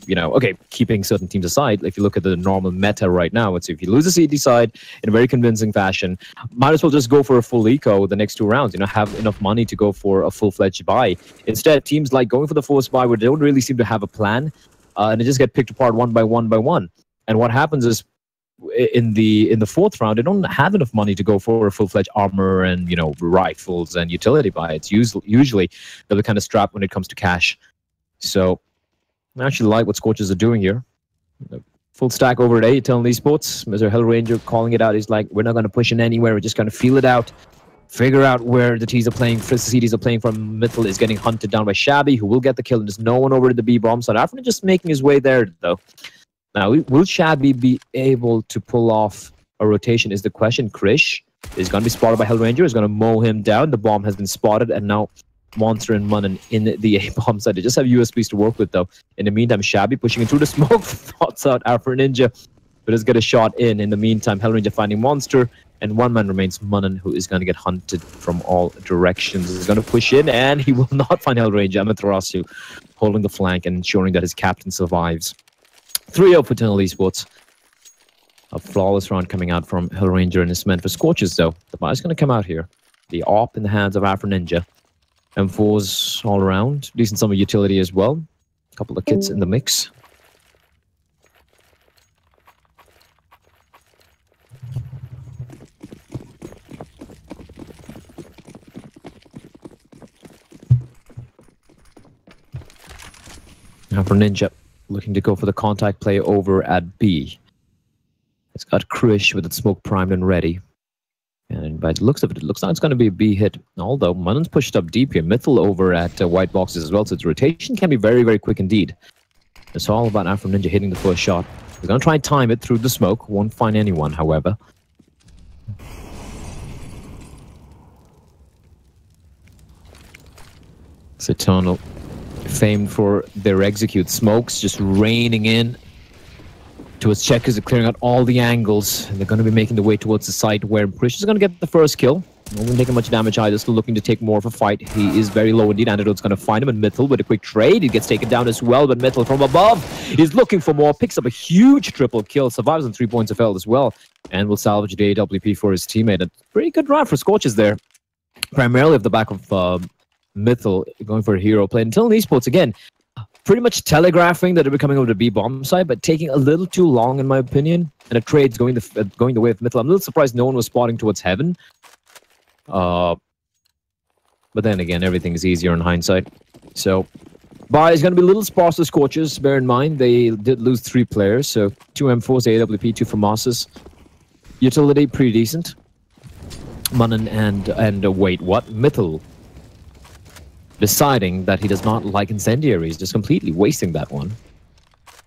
keeping certain teams aside, if you look at the normal meta right now, it's if you lose a CD side in a very convincing fashion, might as well just go for a full eco the next 2 rounds. Have enough money to go for a full-fledged buy. Instead, teams like going for the forced buy where they don't really seem to have a plan, and they just get picked apart one by one. And what happens is, in the 4th round, they don't have enough money to go for a full-fledged armor and rifles and utility buy. It's usually they'll be kind of strapped when it comes to cash. So I actually like what Scorchers are doing here. Full stack over at Eternal Esports. Mr. Hellranger calling it out. He's like, we're not going to push in anywhere. We're just going to feel it out, figure out where the T's are playing. CDs are playing from. Mythal is getting hunted down by Shabby, who will get the kill. And there's no one over at the B bomb side. After just making his way there, though. Now, will Shabby be able to pull off a rotation is the question. Krish is going to be spotted by Hellranger, is going to mow him down. The bomb has been spotted, and now Monster and Mun in the A-bomb side. They just have USBs to work with, though. In the meantime, Shabby pushing into the smoke, spots out Afro Ninja, but does get a shot in. In the meantime, Hellranger finding Monster, and one man remains, Munnan, who is going to get hunted from all directions. He's going to push in, and he will not find Hellranger. Amaterasu holding the flank and ensuring that his captain survives. 3-0 for Eternal Esports. A flawless round coming out from Hellranger and his men. For Scorchers, though, the buy's going to come out here. The AWP in the hands of Afro Ninja. M4s all around. Decent sum of utility as well. A couple of kits in the mix. Afro Ninja looking to go for the contact play over at B. It's got Krish with its smoke primed and ready. And by the looks of it, it looks like it's going to be a B hit. Although Munnan's pushed up deep here. Mythal over at white boxes as well, so its rotation can be very, very quick indeed. It's all about Afro Ninja hitting the first shot. He's going to try and time it through the smoke. Won't find anyone, however. It's Eternal, famed for their execute smokes, just raining in towards checkers. Are clearing out all the angles, and they're going to be making the way towards the site where Krish is going to get the first kill. Not going to take much damage either, still looking to take more of a fight. He is very low indeed. Antidote's going to find him, and Mythal with a quick trade. He gets taken down as well, but Mythal from above is looking for more, picks up a huge triple kill, survives on 3 points of health as well, and will salvage the AWP for his teammate. A pretty good round for Scorchers there, primarily off the back of Mythal going for a hero play. Until Esports again, pretty much telegraphing that they're coming over to B bomb side, but taking a little too long in my opinion. And a trade's going the way of Mythal. I'm a little surprised no one was spotting towards heaven. But then again, everything is easier in hindsight. So buy is going to be a little sparse to Scorchers. Bear in mind they did lose 3 players, so 2 M4s, AWP, 2 FAMASas. Utility pretty decent. Munnan and wait, what? Mythal deciding that he does not like incendiaries, just completely wasting that one.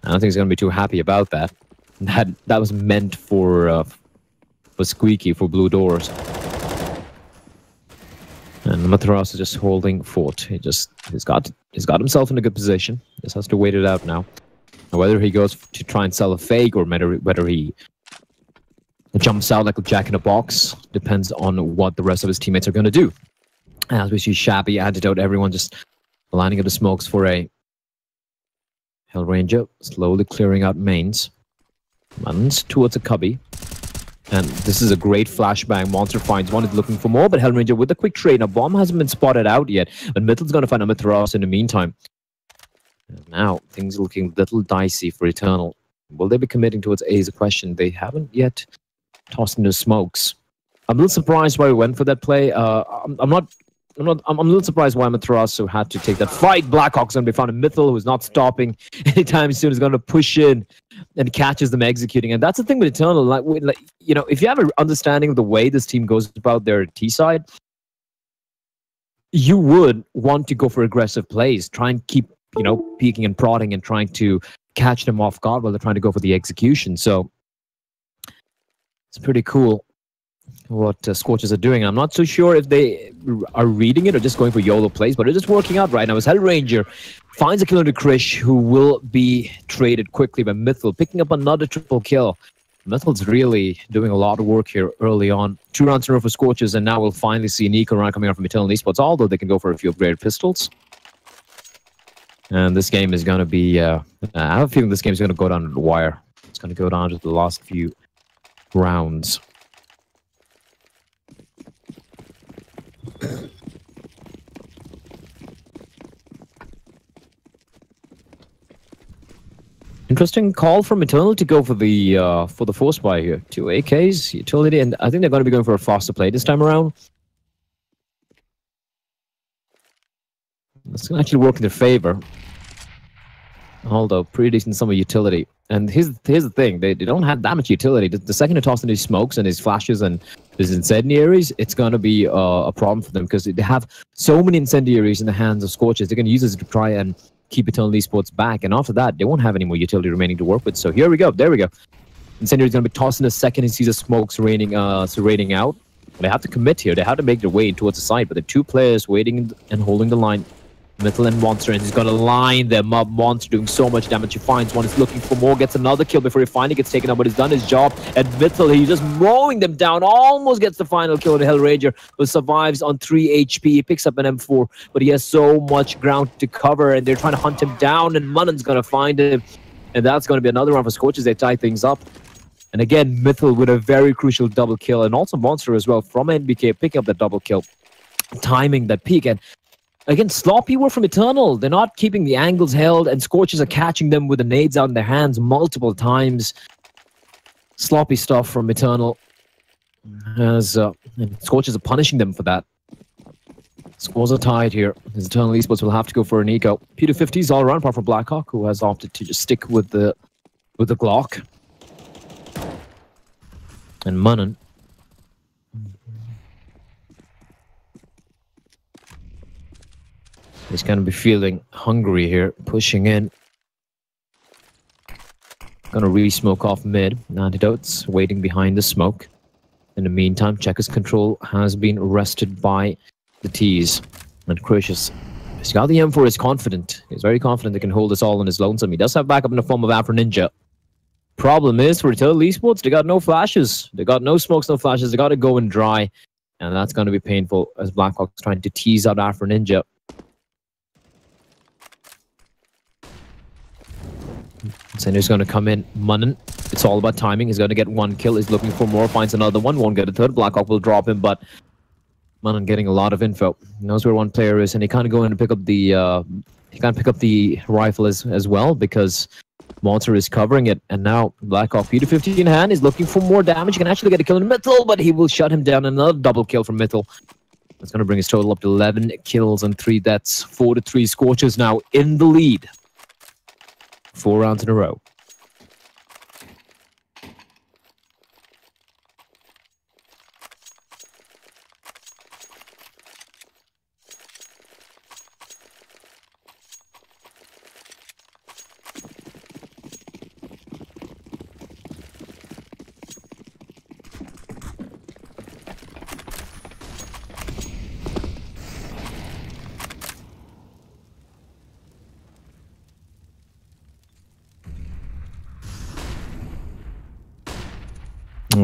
I don't think he's going to be too happy about that. That was meant for Squeaky, for blue doors. And Matras is just holding fort. He's got himself in a good position. Just has to wait it out now. Whether he goes to try and sell a fake or whether he jumps out like a jack in a box depends on what the rest of his teammates are going to do. As we see Shabby, Antidote, everyone just lining up the smokes for a Hellranger, slowly clearing out mains. Runs towards a cubby. And this is a great flashbang. Monster finds one, is looking for more, but Hellranger with a quick trade. Now, Bomb hasn't been spotted out yet, but Mittel's going to find Amitharas in the meantime. And now, things are looking a little dicey for Eternal. Will they be committing towards A is a question. They haven't yet tossed into smokes. I'm a little surprised why we went for that play. I'm a little surprised why Amaterasu had to take that fight. Blackhawk's going to be found in Mythil, who's not stopping anytime soon. Is going to push in and catches them executing. And that's the thing with Eternal. Like, you know, if you have an understanding of the way this team goes about their T side, you would want to go for aggressive plays. Try and keep, you know, peeking and prodding and trying to catch them off guard while they're trying to go for the execution. So it's pretty cool what Scorchers are doing. I'm not so sure if they are reading it or just going for YOLO plays, but it's just working out right now as Hellranger finds a kill into Krish, who will be traded quickly by Mythil, picking up another triple kill. Mythil's really doing a lot of work here early on. 2 rounds in a row for Scorchers, and now we'll finally see an eco round coming out from Eternal Esports, although they can go for a few upgraded pistols. And this game is going to be... I have a feeling this game is going to go down to the wire. It's going to go down to the last few rounds. Interesting call from Eternal to go for the force buy here. 2 AKs, utility, and I think they're going to be going for a faster play this time around. It's going to actually work in their favor. Although, pretty decent sum of utility. And here's the thing, they don't have that much utility. The second they toss in these smokes and these flashes and these incendiaries, it's going to be a problem for them because they have so many incendiaries in the hands of Scorchers. They're going to use this to try and keep Eternal Esports back. And after that, they won't have any more utility remaining to work with. So here we go. There we go. Incendiary's going to be tossed in a second. He sees the smokes raining out. They have to commit here. They have to make their way towards the side. But the 2 players waiting and holding the line. Mythil and Monster, and he's got to line them up. Monster doing so much damage. He finds one, he's looking for more, gets another kill before he finally gets taken out, but he's done his job. And Mythil, he's just mowing them down, almost gets the final kill to Hellranger, who survives on 3 HP. He picks up an M4, but he has so much ground to cover, and they're trying to hunt him down, and Munnan's going to find him. And that's going to be another round for Scorchers. They tie things up. And again, Mythil with a very crucial double kill, and also Monster as well from NBK, picking up that double kill, timing that peak. And again, sloppy work from Eternal. They're not keeping the angles held, and Scorchers are catching them with the nades out in their hands multiple times. Sloppy stuff from Eternal. As Scorchers are punishing them for that. Scores are tied here. As Eternal Esports will have to go for an eco. P250s all around, apart from Blackhawk, who has opted to just stick with the Glock. And Munnan. He's going to be feeling hungry here, pushing in. Going to re-smoke off mid. Antidotes waiting behind the smoke. In the meantime, Checker's control has been arrested by the T's. And Crucius, he's got the M4, he's confident. He's very confident they can hold this all on his lonesome. He does have backup in the form of Afro Ninja. Problem is, for Eternal Esports, they got no flashes. They got no smokes, no flashes. They got to go and dry. And that's going to be painful as Blackhawk's trying to tease out Afro Ninja. Sender's going to come in. Munnan, it's all about timing. He's going to get 1 kill. He's looking for more. Finds another one. Won't get a third. Blackhawk will drop him, but Munnan getting a lot of info. He knows where one player is, and he can't go in and pick up the rifle as well because Monster is covering it. And now Blackhawk, P250 in hand, is looking for more damage. He can actually get a kill in Mythil, but he will shut him down. Another double kill from Mythil. That's going to bring his total up to 11 kills and 3 deaths. 4-3. Scorchers now in the lead. 4 rounds in a row.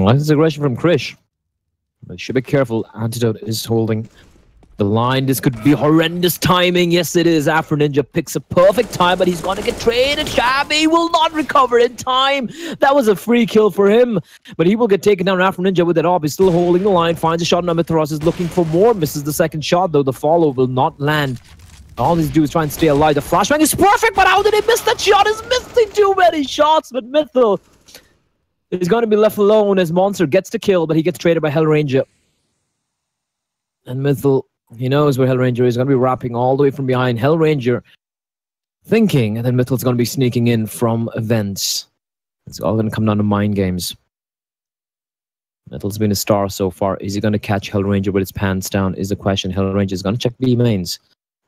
Nice aggression from Krish. But should be careful. Antidote is holding the line. This could be horrendous timing. Yes, it is. Afro Ninja picks a perfect time, but he's going to get traded. Shabby will not recover in time. That was a free kill for him, but he will get taken down. Afro Ninja with it up. He's still holding the line. Finds a shot. Amitharos is looking for more. Misses the second shot, though. The follow will not land. All he's do is try and stay alive. The flashbang is perfect, but how did he miss that shot? He's missing too many shots, but Mythil is going to be left alone as Monster gets the kill, but he gets traded by Hellranger. And Mythil, he knows where Hellranger is. Going to be wrapping all the way from behind. Hellranger thinking, and then Mythil's going to be sneaking in from events. It's all going to come down to mind games. Mythil's been a star so far. Is he going to catch Hellranger with his pants down? Is the question. Hellranger is going to check B mains.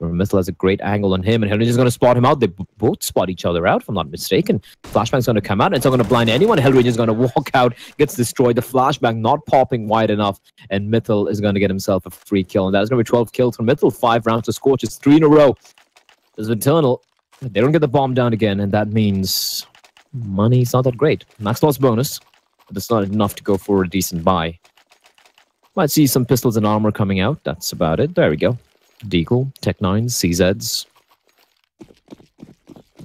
Mythil has a great angle on him, and Hellranger's going to spot him out. They both spot each other out, if I'm not mistaken. Flashbang's going to come out, and it's not going to blind anyone. Hellranger's going to walk out, gets destroyed. The flashbang not popping wide enough, and Mythil is going to get himself a free kill. And that's going to be 12 kills from Mythil. 5 rounds to Scorchers, 3 in a row. There's Eternal. They don't get the bomb down again, and that means money's not that great. Max loss bonus, but it's not enough to go for a decent buy. Might see some pistols and armor coming out. That's about it. There we go. Deagle, Tech 9, CZs.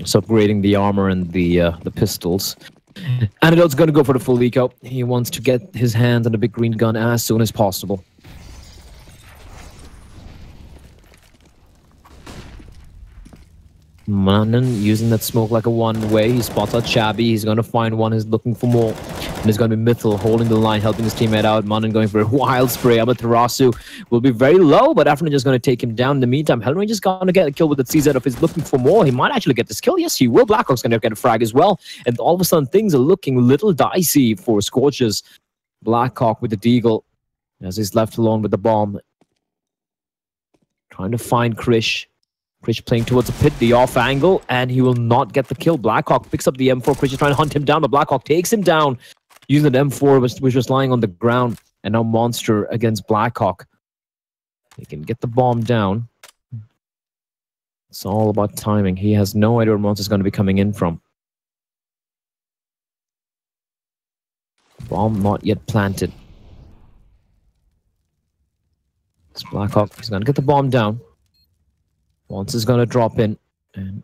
So upgrading the armor and the pistols. Antidote's going to go for the full eco. He wants to get his hands on the big green gun as soon as possible. Manan using that smoke like a one-way. He spots out Shabby. He's going to find one. He's looking for more. And there's going to be Mythil holding the line, helping his teammate out. Manan going for a wild spray. Amaterasu will be very low, but Afro Ninja's going to take him down. In the meantime, Hellranger's going to get a kill with the CZ. If he's looking for more, he might actually get this kill. Yes, he will. Blackhawk's going to get a frag as well. And all of a sudden, things are looking a little dicey for Scorchers. Blackhawk with the Deagle as he's left alone with the bomb. Trying to find Krish. Krish playing towards the pit, the off angle, and he will not get the kill. Blackhawk picks up the M4. Krish is trying to hunt him down, but Blackhawk takes him down using the M4, which was lying on the ground. And now Monster against Blackhawk. He can get the bomb down. It's all about timing. He has no idea where Monster's going to be coming in from. Bomb not yet planted. It's Blackhawk. He's going to get the bomb down. Once is going to drop in. And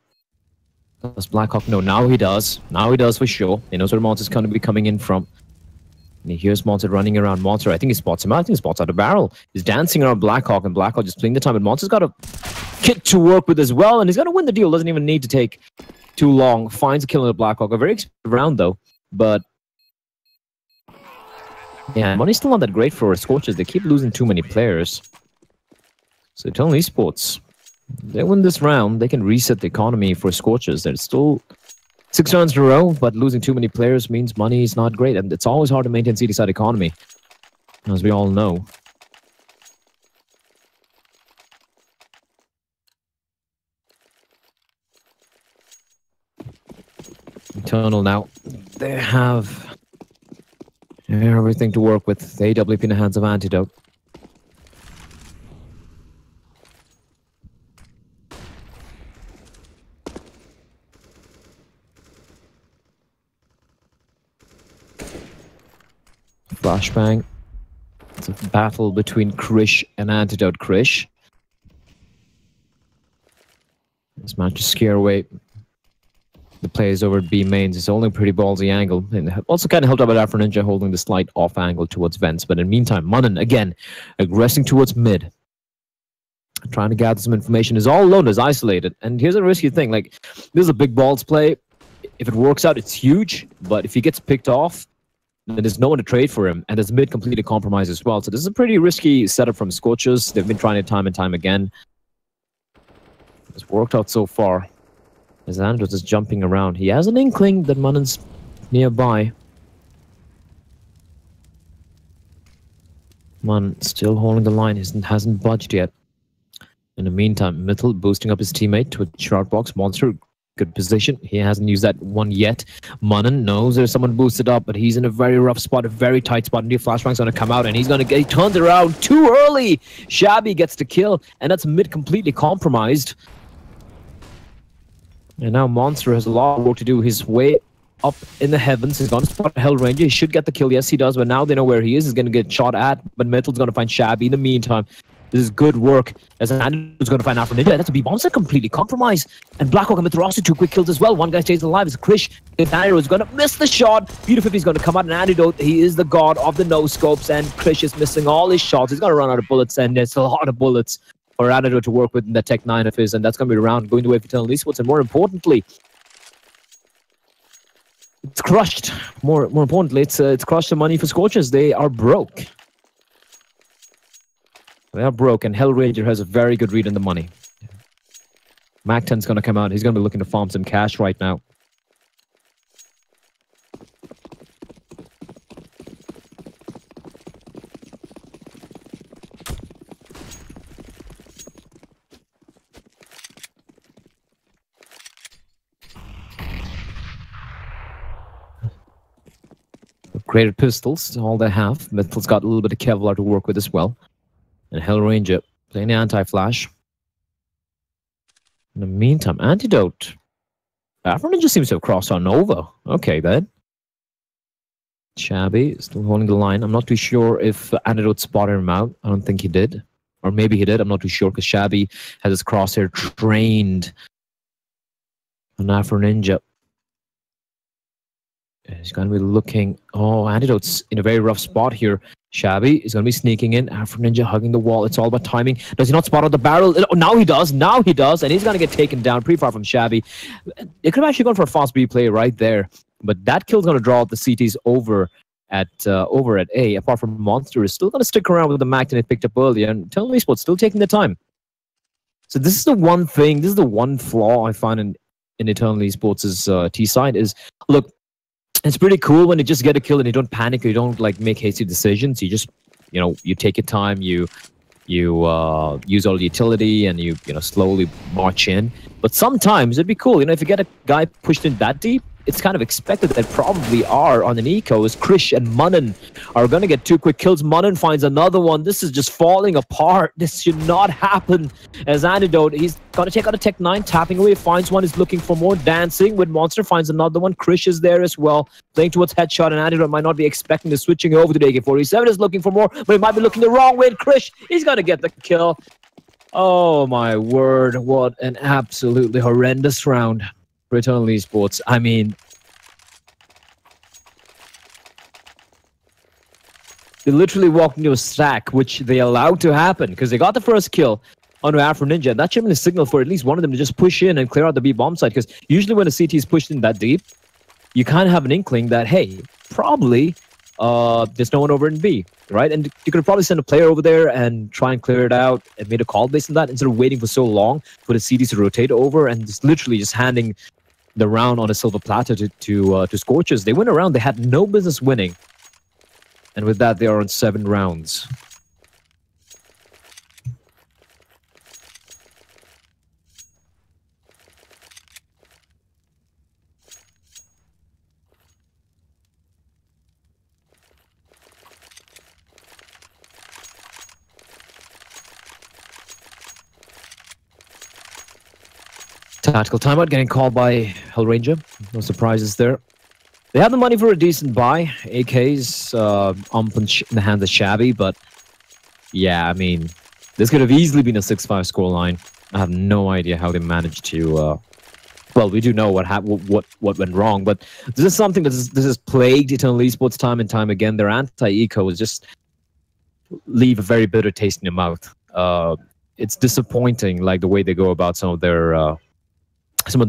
does Blackhawk know? Now he does. Now he does for sure. He knows where Monster's going to be coming in from. And he hears Monster running around. Monster, I think he spots him out. I think he spots out a barrel. He's dancing around Blackhawk, and Blackhawk just playing the time. And Monster's got a kit to work with as well. And he's going to win the deal. Doesn't even need to take too long. Finds a kill on the Blackhawk. A very expensive round, though. But yeah, money's still not that great for Scorchers. They keep losing too many players. So Eternal Esports, they win this round, they can reset the economy for Scorchers. There's still 6 rounds in a row, but losing too many players means money is not great. And it's always hard to maintain CD side economy, as we all know. Eternal now, they have everything to work with. The AWP in the hands of Antidote. Flashbang. It's a battle between Krish and Antidote. Krish. This match to scare away the players over at B mains. It's only a pretty ballsy angle. And also kind of helped out by Afro Ninja holding the slight off angle towards vents. But in the meantime, Manan again aggressing towards mid. Trying to gather some information. Is all alone, is isolated. And here's a risky thing. Like, this is a big balls play. If it works out, it's huge. But if he gets picked off, then there's no one to trade for him. And there's mid completely compromised as well. So this is a pretty risky setup from Scorchers. They've been trying it time and time again. It's worked out so far. As Andros is jumping around. He has an inkling that Manan's nearby. Manan still holding the line. He hasn't budged yet. In the meantime, Mythil boosting up his teammate to a short box. Monster, good position. He hasn't used that one yet. Manan knows there's someone boosted up, but he's in a very rough spot, a very tight spot. And the flashbang's going to come out, and he turns it around too early. Shabby gets the kill, and that's mid completely compromised. And now Monster has a lot of work to do his way. up in the heavens. He's going to spot Hell Ranger. He should get the kill. Yes, he does. But now they know where he is. He's going to get shot at. But Metal's going to find Shabby. In the meantime, this is good work. As Antidote's going to find out from Ninja. That's a B-bomb set completely compromised. And Blackhawk and Mithrossi, 2 quick kills as well. One guy stays alive. It's Krish. Antidote is going to miss the shot. Beautiful is going to come out. And Antidote, he is the god of the no-scopes. And Krish is missing all his shots. He's going to run out of bullets. And there's a lot of bullets for Antidote to work with in the Tech 9 of his. And that's going to be around going the way for Eternal Esports. And more importantly, it's crushed. More importantly, it's crushed the money for Scorchers. They are broke. They are broke, and Hellranger has a very good read on the money. Mac-10's going to come out. He's going to be looking to farm some cash right now. Upgraded pistols, all they have. Metal's got a little bit of Kevlar to work with as well. And Hellranger playing the anti-flash. In the meantime, Antidote. Arpan just seems to have crossed on Nova. Okay, then. Shabby still holding the line. I'm not too sure if Antidote spotted him out. I don't think he did. Or maybe he did. I'm not too sure because Shabby has his crosshair trained on Afro He's going to be looking. Oh, Antidote's in a very rough spot here. Shabby is going to be sneaking in. Afro Ninja hugging the wall. It's all about timing. Does he not spot out the barrel? Oh, now he does. Now he does. And he's going to get taken down pretty far from Shabby. They could have actually gone for a fast B play right there. But that kill's going to draw out the CTs over at A. Apart from Monster is still going to stick around with the Mac that they picked up earlier. And Eternal Esports still taking the time. So this is the one thing. This is the one flaw I find in Eternal Esports' T side is, look, it's pretty cool when you just get a kill and you don't panic or you don't like make hasty decisions. You just, you take your time, you use all the utility and you slowly march in. But sometimes it'd be cool, if you get a guy pushed in that deep, it's kind of expected that probably are on an eco as Krish and Munnan are going to get 2 quick kills. Munnan finds another one. This is just falling apart. This should not happen. As Antidote, he's going to take out a Tech 9, tapping away, finds one, is looking for more, dancing with Monster, finds another one. Krish is there as well, playing towards headshot, and Antidote might not be expecting this, switching over to the AK-47, is looking for more, but he might be looking the wrong way. And Krish, he's going to get the kill. Oh my word, what an absolutely horrendous round for Eternal Esports. I mean, they literally walked into a stack, which they allowed to happen because they got the first kill onto Afro Ninja. That should have been a signal for at least one of them to just push in and clear out the B bomb site, because usually when a CT is pushed in that deep, you kind of have an inkling that, hey, probably there's no one over in B, right? And you could probably send a player over there and try and clear it out and made a call based on that instead of waiting for so long for the CTs to rotate over and just literally just handing the round on a silver platter to Scorchers. They win a round they had no business winning. And with that, they are on 7 rounds. Tactical timeout getting called by Hellranger. No surprises there. They have the money for a decent buy. AK's in the hands of Shabby, but yeah, I mean, this could have easily been a 6-5 scoreline. I have no idea how they managed to. Well, we do know what went wrong, but this is something this has plagued Eternal Esports time and time again. Their anti-eco is just leave a very bitter taste in your mouth. It's disappointing, like the way they go about some of the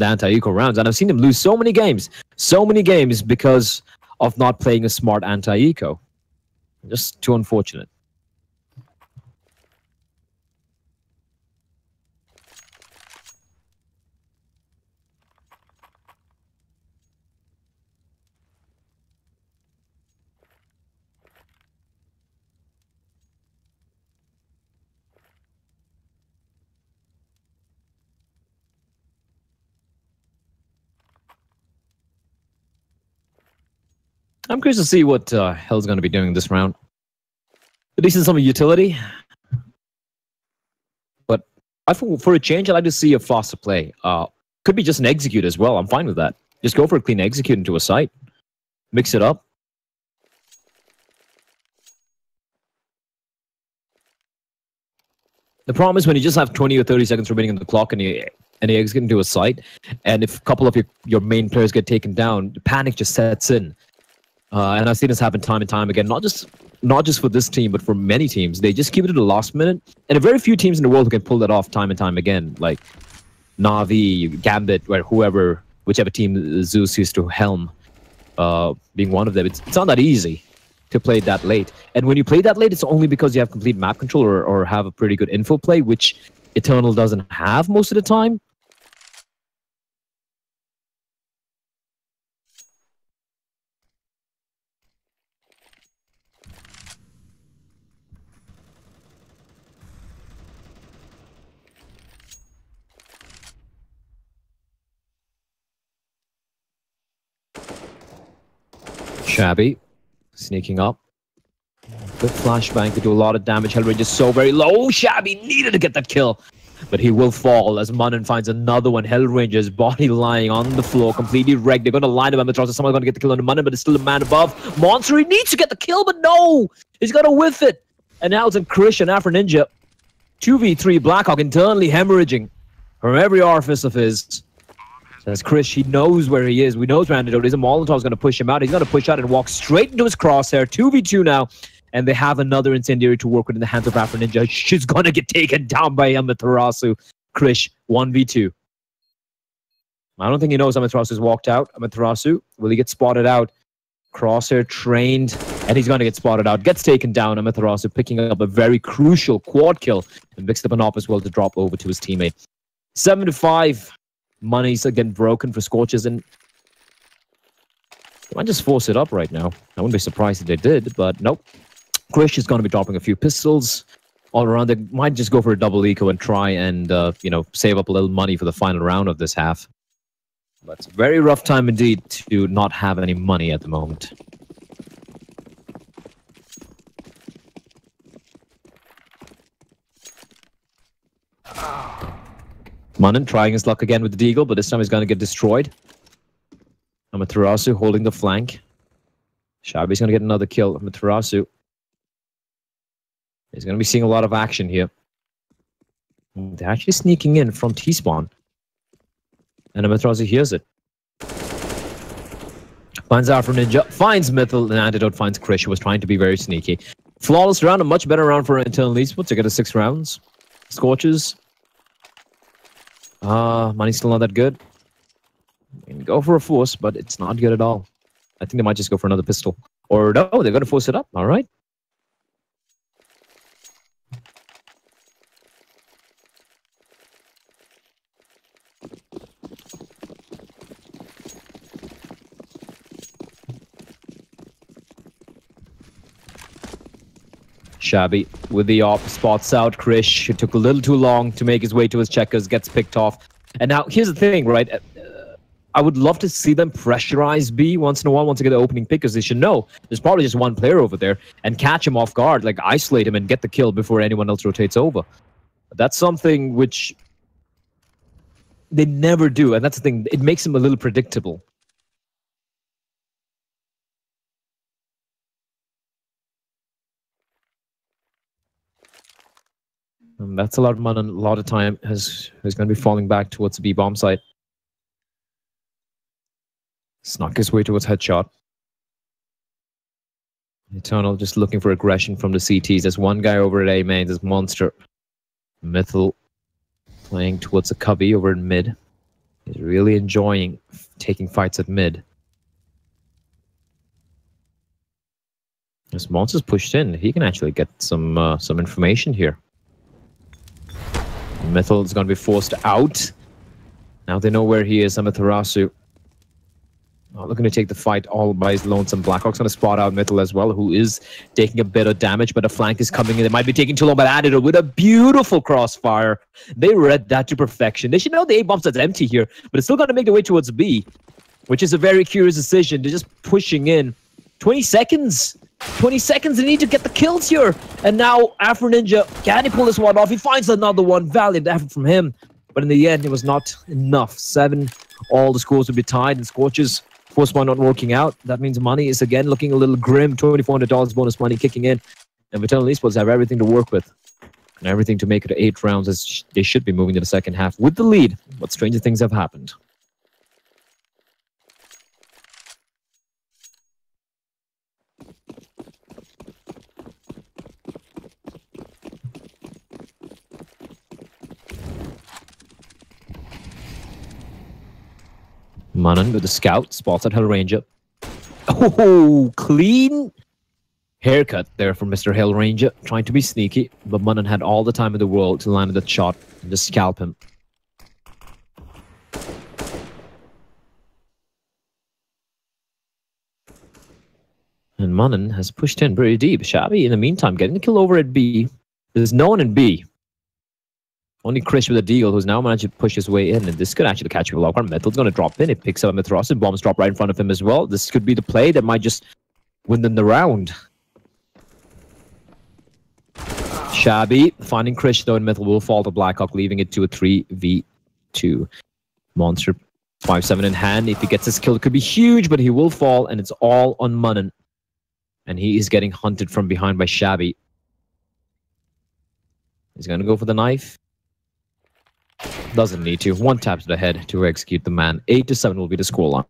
anti-eco rounds, and I've seen them lose so many games because of not playing a smart anti-eco. Just too unfortunate. I'm curious to see what Hell's going to be doing this round. At least in some utility. But for a change, I'd like to see a faster play. Could be just an execute as well. I'm fine with that. Just go for a clean execute into a site. Mix it up. The problem is when you just have 20 or 30 seconds remaining on the clock and you execute into a site, and if a couple of your main players get taken down, the panic just sets in. And I've seen this happen time and time again, not just for this team, but for many teams. They just keep it to the last minute, and there are very few teams in the world who can pull that off time and time again, like Na'Vi, Gambit, or whichever team Zeus used to helm, being one of them. It's not that easy to play that late. And when you play that late, it's only because you have complete map control or have a pretty good info play, which Eternal doesn't have most of the time. Shabby, sneaking up. Good flashbang to do a lot of damage. Hellrange is so very low. Shabby needed to get that kill, but he will fall as Manan finds another one. Hellranger's body lying on the floor, completely wrecked. They're going to line up Amatros. Someone's going to get the kill on the Manan, but it's still a man above. Monster, he needs to get the kill, but no! He's going to whiff it. And now it's in Krish and Afro Ninja. 2v3 Blackhawk internally hemorrhaging from every orifice of his. As Krish, he knows where he is. We know where Antidote is. Molotov's going to push him out. He's going to push out and walk straight into his crosshair. 2v2 now. And they have another incendiary to work with in the hands of Afro Ninja. She's going to get taken down by Amaterasu. Krish, 1v2. I don't think he knows Amaterasu's walked out. Amaterasu, will he get spotted out? Crosshair trained, and he's going to get spotted out. Gets taken down. Amaterasu picking up a very crucial quad kill and mixed up an op as well to drop over to his teammate. 7-5. Money's again broken for Scorchers, and they might just force it up right now. I wouldn't be surprised if they did, but nope. Krish is going to be dropping a few pistols all around. They might just go for a double eco and try and save up a little money for the final round of this half. But it's a very rough time indeed to not have any money at the moment. Manan trying his luck again with the Deagle, but this time he's going to get destroyed. Amaterasu holding the flank. Shabby's going to get another kill. Amaterasu. He's going to be seeing a lot of action here. They're actually sneaking in from T-spawn. And Amaterasu hears it. Finds Afro Ninja, finds Mythil, and Antidote finds Krish, who was trying to be very sneaky. Flawless round, a much better round for Internal Esports. They get a 6 rounds. Scorchers. Money's still not that good. Go for a force, but it's not good at all. I think they might just go for another pistol. Or no, they're going to force it up. All right. Shabby with the op, spots out Krish. It took a little too long to make his way to his checkers, gets picked off. And now, here's the thing, right? I would love to see them pressurize B once in a while, once they get the opening pick, because they should know there's probably just one player over there, and catch him off guard, like isolate him and get the kill before anyone else rotates over. That's something which they never do, and that's the thing, it makes them a little predictable. That's a lot of money, and a lot of time is going to be falling back towards the B-bomb site. Snuck his way towards headshot. Eternal just looking for aggression from the CTs. There's one guy over at A main. There's Monster. Mythil playing towards the cubby over in mid. He's really enjoying taking fights at mid. As Monster's pushed in, he can actually get some information here. Mythil is going to be forced out. Now they know where he is. Amaterasu. Not looking to take the fight all by his lonesome. Blackhawk's going to spot out Mythil as well, who is taking a bit of damage, but a flank is coming in. They might be taking too long, but Antidote with a beautiful crossfire. They read that to perfection. They should know the A-bomb set's empty here, but it's still going to make their way towards B, which is a very curious decision. They're just pushing in. 20 seconds. 20 seconds, they need to get the kills here. And now, Afro Ninja, can he pull this one off? He finds another one. Valiant effort from him. But in the end, it was not enough. 7, all the scores would be tied, and Scorchers force one not working out. That means money is again looking a little grim. $2,400 bonus money kicking in. And Untitled Esports have everything to work with. And everything to make it 8 rounds, as they should be moving to the second half with the lead. But stranger things have happened. Manan with the scout, spots at Hellranger. Oh, clean haircut there from Mr. Hellranger, trying to be sneaky, but Manan had all the time in the world to land that shot and just scalp him. And Manan has pushed in pretty deep. Shabby, in the meantime, getting the kill over at B. There's no one in B. Only Krish with a deal, who's now managed to push his way in, and this could actually catch people off guard. Metal's going to drop in. He picks up a Mithras, and bombs drop right in front of him as well. This could be the play that might just win them the round. Shabby finding Krish, though, and Metal will fall to Blackhawk, leaving it to a 3v2. Monster 5-7 in hand. If he gets his kill, it could be huge, but he will fall, and it's all on Manan. And he is getting hunted from behind by Shabby. He's going to go for the knife. Doesn't need to. 1 tap to the head to execute the man. 8-7 will be the scoreline.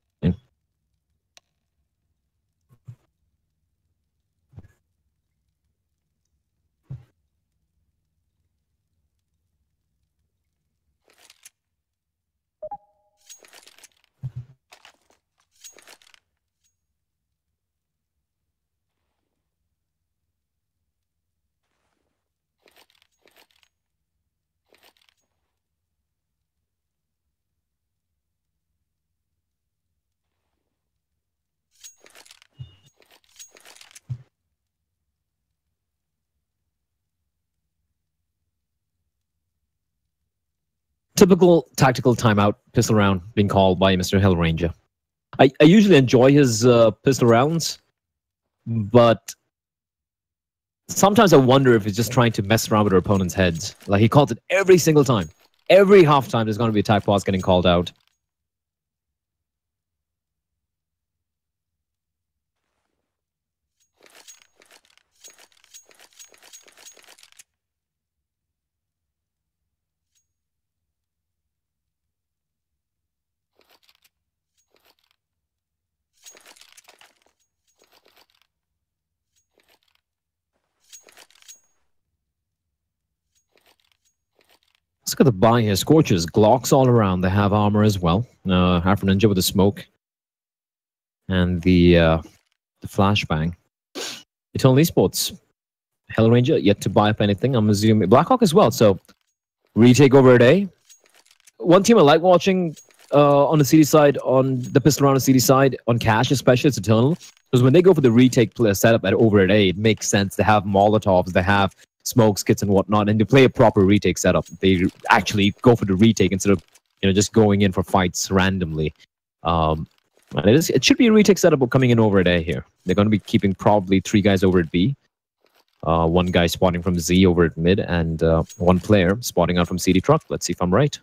Typical tactical timeout pistol round being called by Mr. Hellranger. I usually enjoy his pistol rounds, but sometimes I wonder if he's just trying to mess around with our opponent's heads. Like, he calls it every single time. Every half time there's going to be attack pause getting called out. Let's look at the buy here. Scorchers, Glocks all around. They have armor as well. Arpan Ninja with the smoke. And the flashbang. Untitled Esports. Hellranger yet to buy up anything. I'm assuming Blackhawk as well. So retake over at A. One team I like watching on the CD side, on the pistol round on the CD side, on Cash especially, it's Eternal. Because when they go for the retake setup over at A, it makes sense. They have Molotovs, they have smoke skits and whatnot, and to play a proper retake setup, they actually go for the retake instead of just going in for fights randomly. And it should be a retake setup coming in over at A here. They're going to be keeping probably 3 guys over at B, 1 guy spotting from Z over at mid, and 1 player spotting out from CD truck. Let's see if I'm right.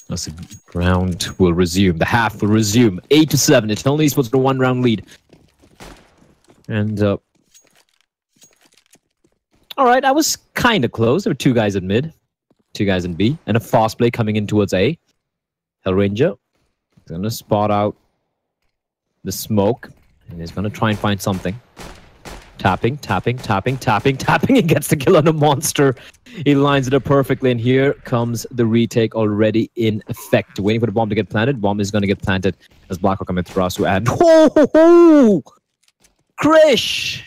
The round will resume. The half will resume. 8-7. It's only supposed to be a 1-round lead. And all right, I was kind of close. There were 2 guys in mid, 2 guys in B, and a fast play coming in towards A. Hellranger is going to spot out the smoke, and he's going to try and find something. Tapping, tapping, tapping, tapping, tapping. He gets the kill on the monster. He lines it up perfectly, and here comes the retake already in effect. Waiting for the bomb to get planted. Bomb is going to get planted as Blackhawk come in thrust to add. Ho! Krish!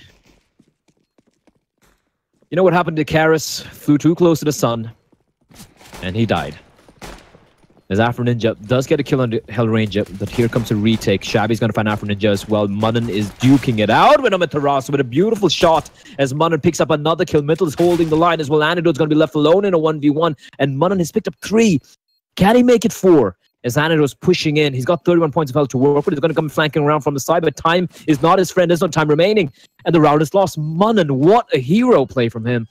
You know what happened to Karis? Flew too close to the sun, and he died. As Afro Ninja does get a kill on the Hell Ranger, but here comes a retake. Shabby's going to find Afro Ninja as well. Munnan is duking it out with Amaterasu with a beautiful shot as Munnan picks up another kill. Mittel is holding the line as well. Antidote's going to be left alone in a 1v1, and Munnan has picked up 3. Can he make it 4? As Antidote's pushing in, he's got 31 points of health to work with. He's going to come flanking around from the side, but time is not his friend. There's no time remaining, and the round is lost. Munnan, what a hero play from him.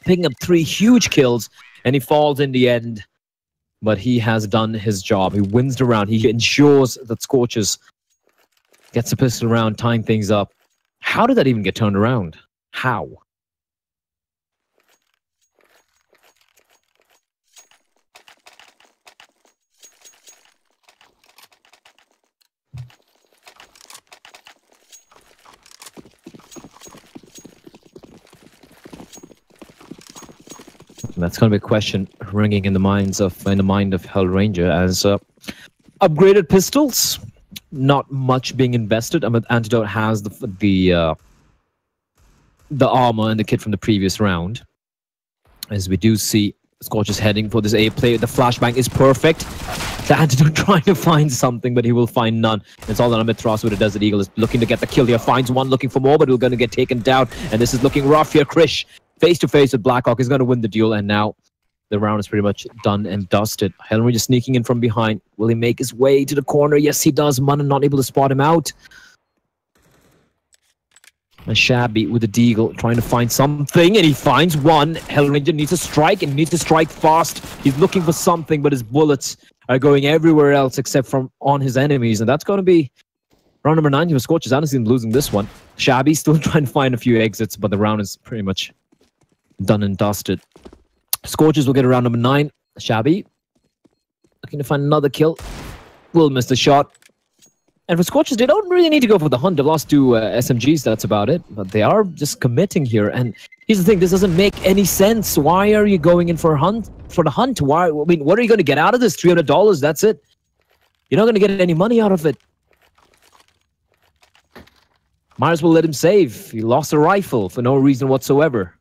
Picking up 3 huge kills, and he falls in the end. But he has done his job. He wins the round. He ensures that Scorchers gets the pistol round, tying things up. How did that even get turned around? How? That's going to be a question ringing in the mind of Hell Ranger as upgraded pistols. Not much being invested. Antidote has the armor and the kit from the previous round. As we do see Scorchers heading for this A play. The flashbang is perfect. The Antidote trying to find something, but he will find none. It's all on Amaterasu with the Desert Eagle is looking to get the kill here. Finds one, looking for more, but we're going to get taken down. And this is looking rough here. Krish face to face with Blackhawk is going to win the duel, and now the round is pretty much done and dusted. Hellranger just sneaking in from behind. Will he make his way to the corner? Yes, he does. Munnan not able to spot him out. And Shabby with the Deagle trying to find something, and he finds one. Hellranger needs to strike, and needs to strike fast. He's looking for something, but his bullets are going everywhere else except from on his enemies, and that's going to be round number 9 for Scorchers. Honestly, losing this one. Shabby still trying to find a few exits, but the round is pretty much done and dusted. Scorchers will get around number 9. Shabby looking to find another kill. Will miss the shot. And for Scorchers, they don't really need to go for the hunt. They've lost 2 SMGs, that's about it. But they are just committing here. And here's the thing, this doesn't make any sense. Why are you going in for a hunt? For the hunt? Why? I mean, what are you going to get out of this? $300, that's it. You're not going to get any money out of it. Might as well let him save. He lost a rifle for no reason whatsoever.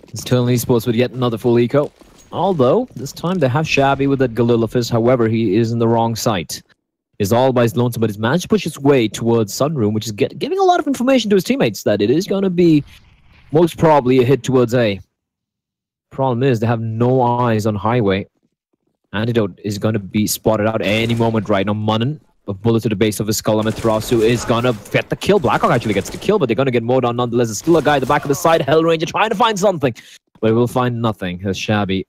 It's Eternal Esports with yet another full eco. Although, this time they have Shabby with that Galila Fist. However, he is in the wrong site. Is all by his lonesome, but he's managed to push his way towards Sunroom, which is giving a lot of information to his teammates that it is going to be most probably a hit towards A. Problem is, they have no eyes on Highway. Antidote is going to be spotted out any moment right now. Munnan, a bullet to the base of his skull. Amaterasu is going to get the kill. Blackhawk actually gets the kill, but they're going to get mowed on nonetheless. There's still a guy at the back of the side. Hellranger trying to find something, but he will find nothing. As Shabby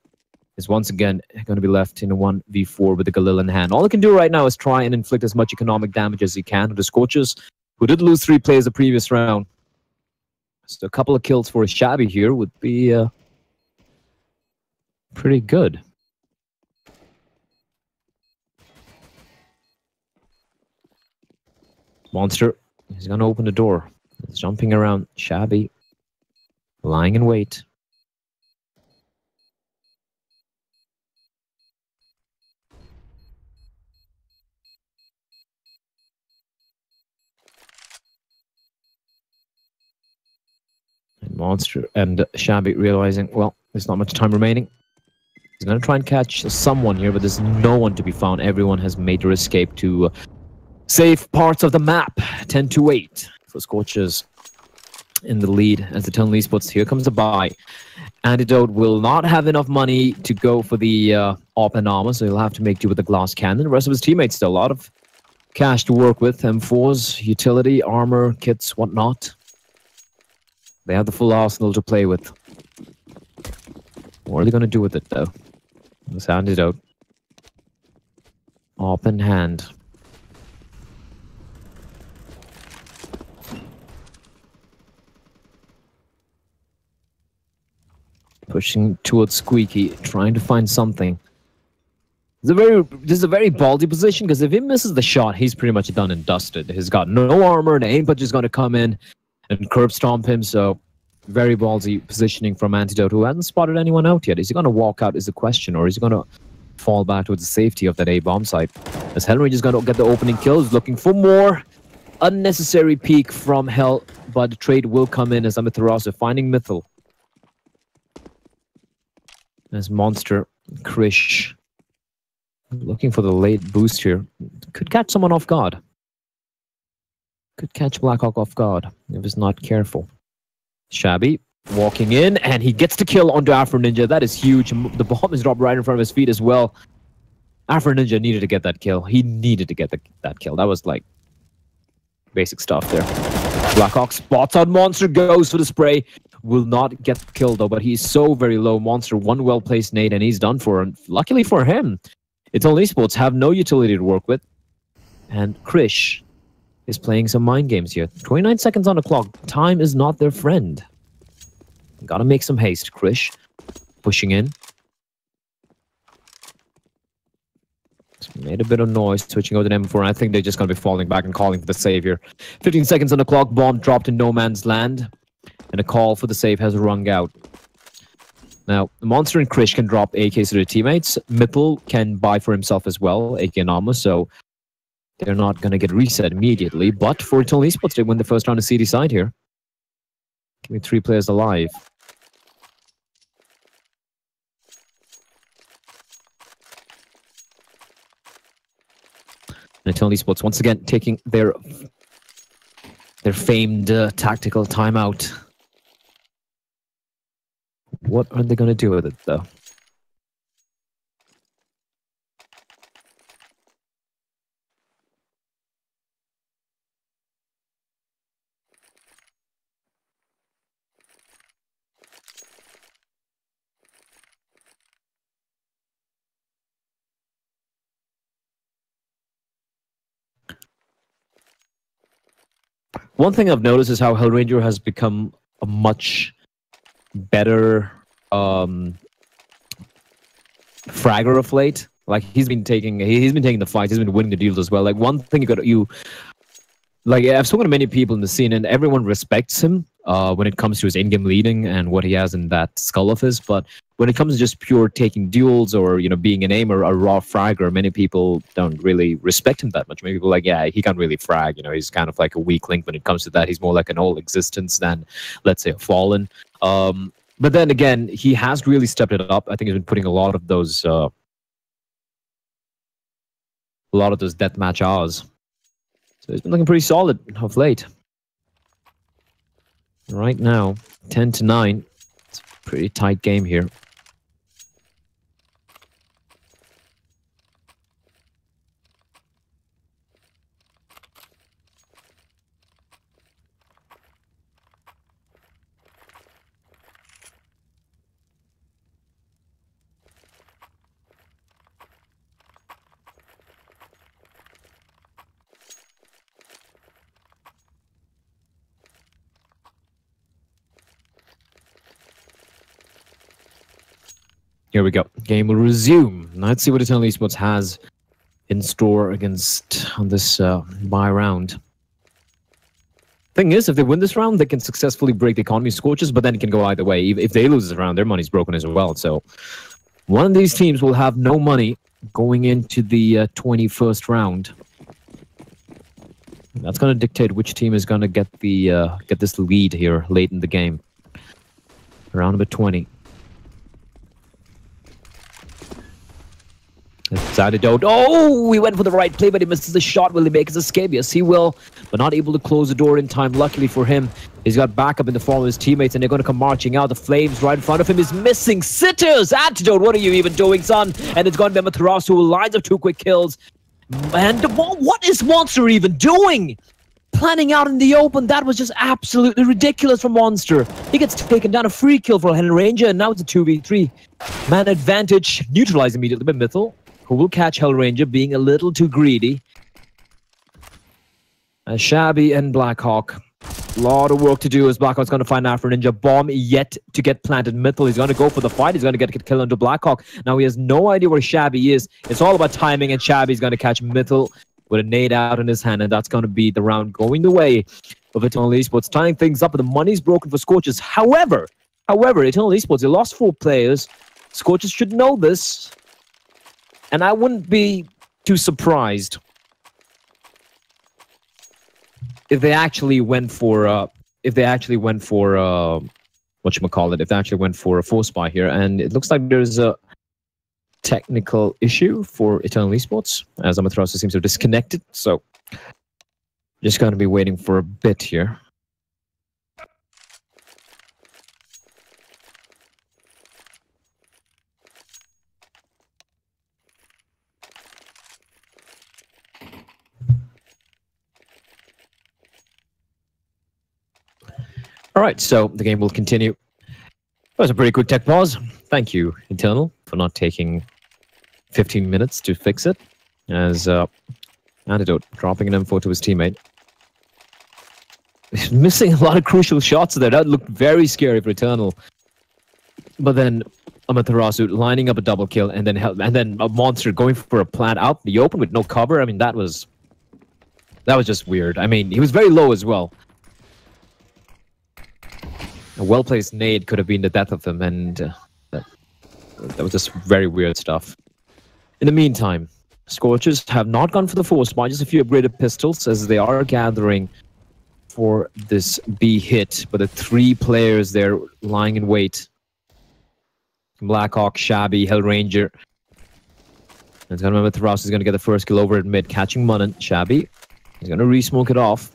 is once again going to be left in a 1v4 with the Galil in hand. All he can do right now is try and inflict as much economic damage as he can to the Scorchers, who did lose 3 players the previous round. So a couple of kills for Shabby here would be pretty good. Monster, he's going to open the door. He's jumping around. Shabby, lying in wait. And Monster and Shabby realizing, well, there's not much time remaining. He's going to try and catch someone here, but there's no one to be found. Everyone has made their escape to save parts of the map. 10-8 for Scorchers in the lead as the Eternal Esports. Here comes the buy. Antidote will not have enough money to go for the Arpan armor, so he'll have to make do with the glass cannon. The rest of his teammates still a lot of cash to work with. M4s, utility, armor, kits, whatnot. They have the full arsenal to play with. What are they going to do with it, though? This Antidote. Arp in hand. Pushing towards Squeaky, trying to find something. This is a very ballsy position, because if he misses the shot, he's pretty much done and dusted. He's got no armor, and aim punch is going to come in and curb stomp him, so very ballsy positioning from Antidote, who hasn't spotted anyone out yet. Is he going to walk out is the question, or is he going to fall back towards the safety of that A-bomb site. As Hellranger is going to get the opening kills, looking for more. Unnecessary peek from Hell, but the trade will come in as Amaterasu finding Mythil. As Monster, Krish, looking for the late boost here. Could catch someone off guard. Could catch Blackhawk off guard if he's not careful. Shabby walking in, and he gets the kill onto Afro Ninja. That is huge. The bomb is dropped right in front of his feet as well. Afro Ninja needed to get that kill. He needed to get that kill. That was like basic stuff there. Blackhawk spots out Monster, goes for the spray. Will not get killed though, but he's so very low. Monster, one well-placed nade, and he's done for. And luckily for him, Eternal Esports have no utility to work with. And Krish is playing some mind games here. 29 seconds on the clock. Time is not their friend. Gotta make some haste. Krish pushing in. Made a bit of noise, switching over to M4. I think they're just going to be falling back and calling for the save here. 15 seconds on the clock. Bomb dropped in no man's land. And a call for the save has rung out. Now, Monster and Krish can drop AKs to their teammates. Mythil can buy for himself as well, AK and armor, so they're not going to get reset immediately. But for Eternal Esports, they win the first round of CD side here. Give me 3 players alive. And Eternal Esports once again taking their famed tactical timeout. What are they going to do with it, though? One thing I've noticed is how Hellranger has become a much better fragger of late. Like he's been taking the fights, he's been winning the deals as well. Like one thing I've spoken to many people in the scene, and everyone respects him when it comes to his in-game leading and what he has in that skull of his. But when it comes to just pure taking duels or being an aimer, a raw fragger, many people don't really respect him that much. Many people are like, yeah, he can't really frag. He's kind of like a weak link when it comes to that. He's more like an old existence than, let's say, a fallen. But then again, he has really stepped it up. I think he's been putting a lot of those deathmatch hours. So he's been looking pretty solid of late. Right now, 10-9. It's a pretty tight game here. Here we go. Game will resume. Let's see what Eternal Esports has in store on this bye round. Thing is, if they win this round, they can successfully break the economy Scorchers, but then it can go either way. If they lose this round, their money's broken as well. So one of these teams will have no money going into the 21st round. That's going to dictate which team is going to get this lead here late in the game. Round number 20. Antidote. Oh, he went for the right play, but he misses the shot. Will he make his escape? Yes, he will, but not able to close the door in time. Luckily for him, he's got backup in the form of his teammates, and they're going to come marching out. The flames right in front of him is missing. Sitters! Antidote, what are you even doing, son? And it's going to be Amaterasu who lines up 2 quick kills. And what is Monster even doing? Planning out in the open, that was just absolutely ridiculous from Monster. He gets taken down, a free kill for Hellranger, and now it's a 2v3. Man advantage, neutralized immediately by Mythil, who will catch Hellranger being a little too greedy. Shabby and Blackhawk. A lot of work to do as Blackhawk's going to find Afro Ninja. Bomb yet to get planted. Mythil, he's going to go for the fight. He's going to get a kill into Blackhawk. Now he has no idea where Shabby is. It's all about timing, and Shabby's going to catch Mythil with a nade out in his hand, and that's going to be the round going the way of Eternal Esports, tying things up, but the money's broken for Scorchers. However, Eternal Esports, they lost 4 players. Scorchers should know this. And I wouldn't be too surprised if they actually went for whatchamacallit, if they actually went for a force buy here. And it looks like there's a technical issue for Eternal Esports, as Amaterasu seems to have disconnected. So just going to be waiting for a bit here. All right, so the game will continue. That was a pretty quick tech pause. Thank you, Eternal, for not taking 15 minutes to fix it. As Antidote dropping an M4 to his teammate. He's missing a lot of crucial shots there. That looked very scary for Eternal. But then Amaterasu lining up a double kill, and then a monster going for a plant out in the open with no cover. I mean, that was just weird. I mean, he was very low as well. A well-placed nade could have been the death of him, and that was just very weird stuff. In the meantime, Scorchers have not gone for the force buy, just a few upgraded pistols, as they are gathering for this B hit. But the 3 players there lying in wait. Blackhawk, Shabby, Hellranger. And remember, Tharas is going to get the first kill over at mid, catching Munnan. Shabby, he's going to re-smoke it off.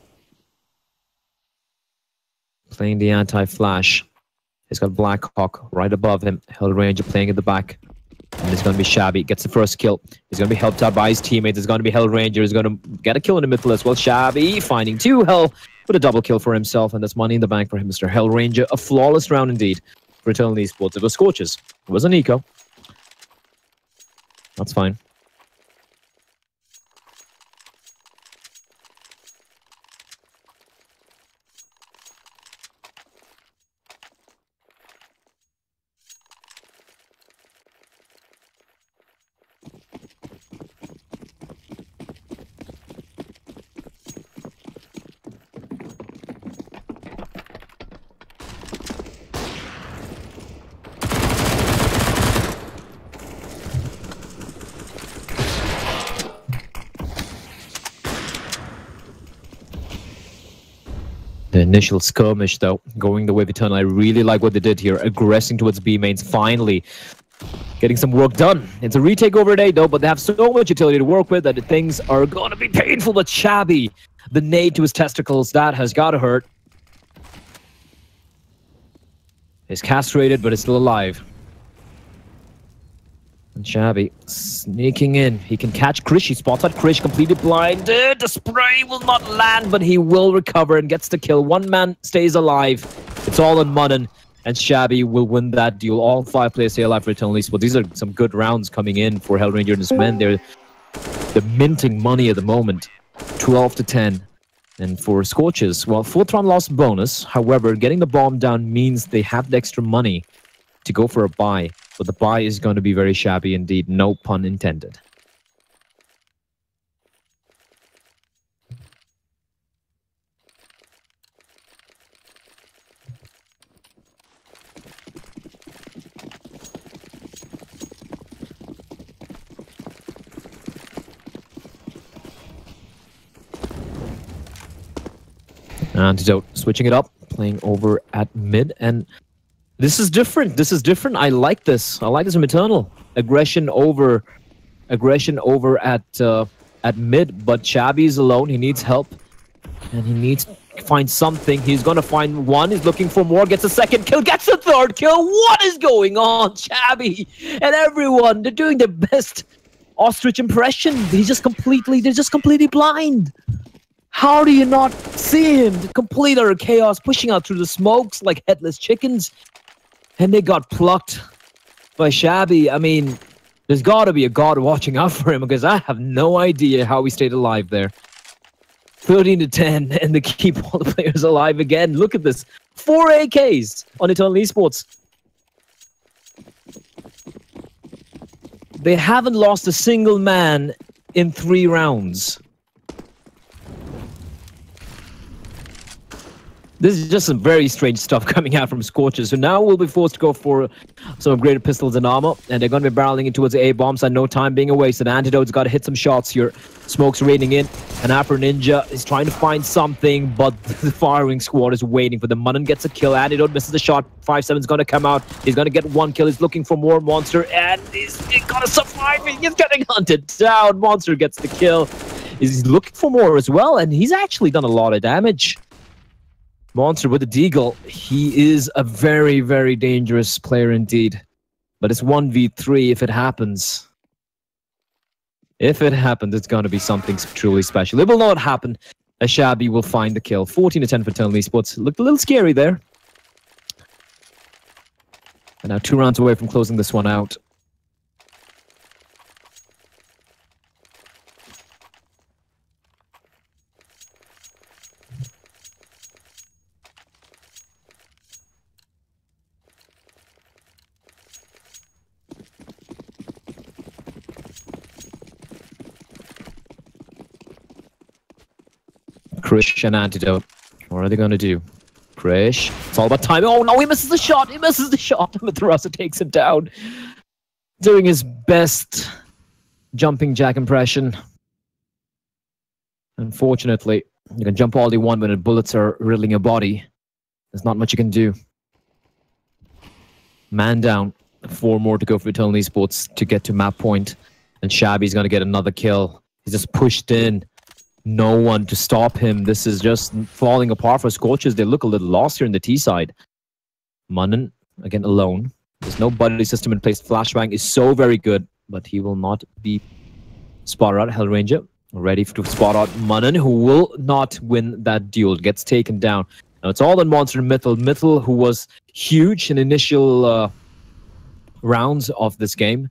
Playing the anti-flash. He's got Blackhawk right above him. Hellranger playing at the back. And it's going to be Shabby. Gets the first kill. He's going to be helped out by his teammates. It's going to be Hellranger. He's going to get a kill in the middle as well. Shabby finding 2 Hell with a double kill for himself. And that's money in the bank for him, Mr. Hellranger. A flawless round indeed for Eternal Esports. It was Scorchers. It was an eco. That's fine. The initial skirmish, though, going the way of Eternal. I really like what they did here, aggressing towards B mains, finally getting some work done. It's a retake over today, though, but they have so much utility to work with that things are going to be painful. But Shabby, the nade to his testicles, that has got to hurt. He's castrated, but is still alive. And Shabby sneaking in. He can catch Krish. He spots out Krish, completely blind. The spray will not land, but he will recover and gets the kill. One man stays alive. It's all on Munnan, and Shabby will win that duel. All 5 players stay alive for Eternal Esports. These are some good rounds coming in for Hellranger and his men. They're minting money at the moment. 12-10. And for Scorchers, well, 4th round loss bonus. However, getting the bomb down means they have the extra money to go for a buy. But the buy is going to be very shabby indeed, no pun intended. Antidote switching it up, playing over at mid, and this is different. This is different. I like this. I like this from Eternal. Aggression over at mid, but Shabby's alone. He needs help, and he needs to find something. He's gonna find one. He's looking for more. Gets a second kill. Gets a third kill. What is going on, Shabby and everyone? They're doing their best ostrich impression. They're just completely blind. How do you not see him? The complete utter chaos, pushing out through the smokes like headless chickens. And they got plucked by Shabby. I mean, there's got to be a god watching out for him, because I have no idea how he stayed alive there. 13-10, and they keep all the players alive again. Look at this. 4 AKs on Eternal Esports. They haven't lost a single man in 3 rounds. This is just some very strange stuff coming out from Scorchers. So now we'll be forced to go for some upgraded pistols and armor. And they're going to be barreling in towards the A-bombs and no time being wasted. Antidote's got to hit some shots here. Smoke's raining in. And Afro Ninja is trying to find something, but the firing squad is waiting for them. Munnan gets a kill. Antidote misses the shot. 5-7's going to come out. He's going to get one kill. He's looking for more Monster. And he's going to survive. He's getting hunted down. Monster gets the kill. He's looking for more as well. And he's actually done a lot of damage. Monster with the deagle. He is a very, very dangerous player indeed. But it's 1v3 if it happens. If it happens, it's going to be something truly special. It will not happen. As Shabby will find the kill. 14-10 for Eternal Esports. Looked a little scary there. And now 2 rounds away from closing this one out. Krish and Antidote. What are they going to do? Krish. It's all about time. Oh no, he misses the shot. He misses the shot. Matharasa takes him down. Doing his best jumping jack impression. Unfortunately, you can jump all you want when the bullets are riddling your body. There's not much you can do. Man down. 4 more to go for Eternal Esports to get to map point. And Shabby's going to get another kill. He's just pushed in. No one to stop him. This is just falling apart for Scorchers. They look a little lost here in the T side. Munnan, again, alone. There's no buddy system in place. Flashbang is so very good, but he will not be spotted out. Hellranger, ready to spot out Munnan, who will not win that duel. Gets taken down. Now, it's all on Monster and Mythil. Mythil, who was huge in initial rounds of this game.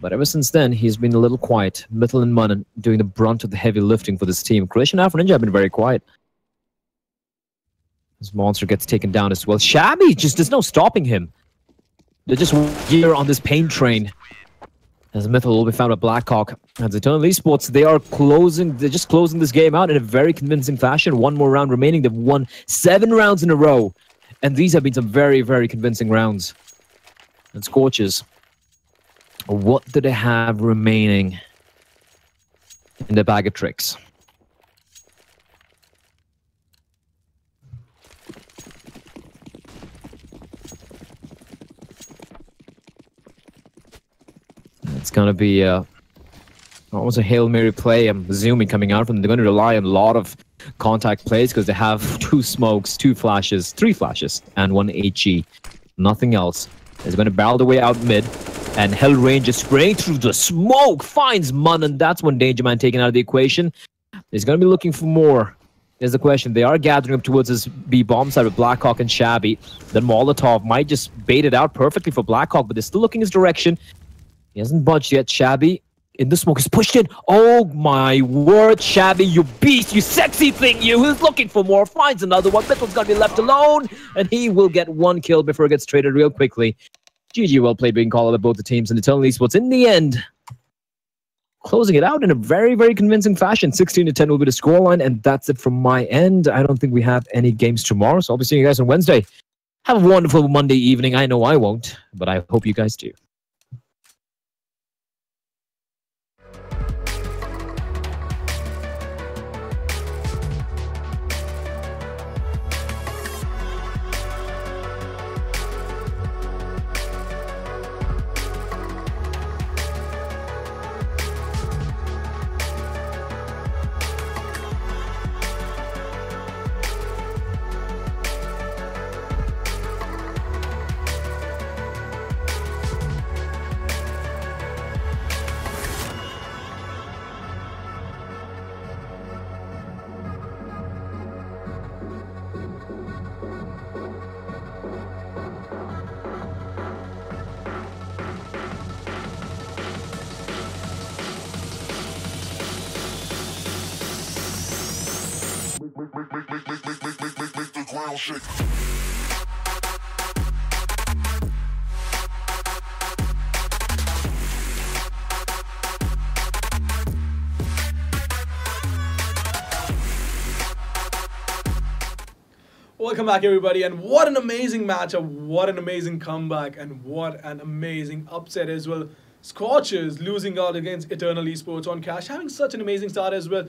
But ever since then, he's been a little quiet. Mythil and Munnan doing the brunt of the heavy lifting for this team. Krish and Afro Ninja have been very quiet. This Monster gets taken down as well. Shabby, there's no stopping him. They're just here on this pain train. As Mythil will be found by Blackhawk. As Eternal Esports, they're just closing this game out in a very convincing fashion. 1 more round remaining. They've won 7 rounds in a row. And these have been some very, very convincing rounds. And Scorchers. What do they have remaining in the bag of tricks? It's going to be almost a Hail Mary play, I'm assuming, coming out from them. They're going to rely on a lot of contact plays because they have 2 smokes, 2 flashes, 3 flashes, and 1 HE. Nothing else. They're going to barrel the way out mid. And Hellranger spraying through the smoke finds Munnan. That's one Danger Man taken out of the equation. He's going to be looking for more. There's the question. They are gathering up towards this B-bomb side with Blackhawk and Shabby. Then Molotov might just bait it out perfectly for Blackhawk, but they're still looking his direction. He hasn't budged yet. Shabby in the smoke is pushed in. Oh my word, Shabby, you beast, you sexy thing, you. Who's looking for more? Finds another one. Mythil's going to be left alone, and he will get 1 kill before it gets traded real quickly. GG, well played being called out by both the teams, and Eternal Esports in the end closing it out in a very, very convincing fashion. 16-10 will be the scoreline, and that's it from my end. I don't think we have any games tomorrow, so I'll be seeing you guys on Wednesday. Have a wonderful Monday evening. I know I won't, but I hope you guys do. Make the ground shake. Welcome back, everybody, and what an amazing matchup, what an amazing comeback, and what an amazing upset as well. Scorchers losing out against Eternal Esports on Cash, having such an amazing start as well.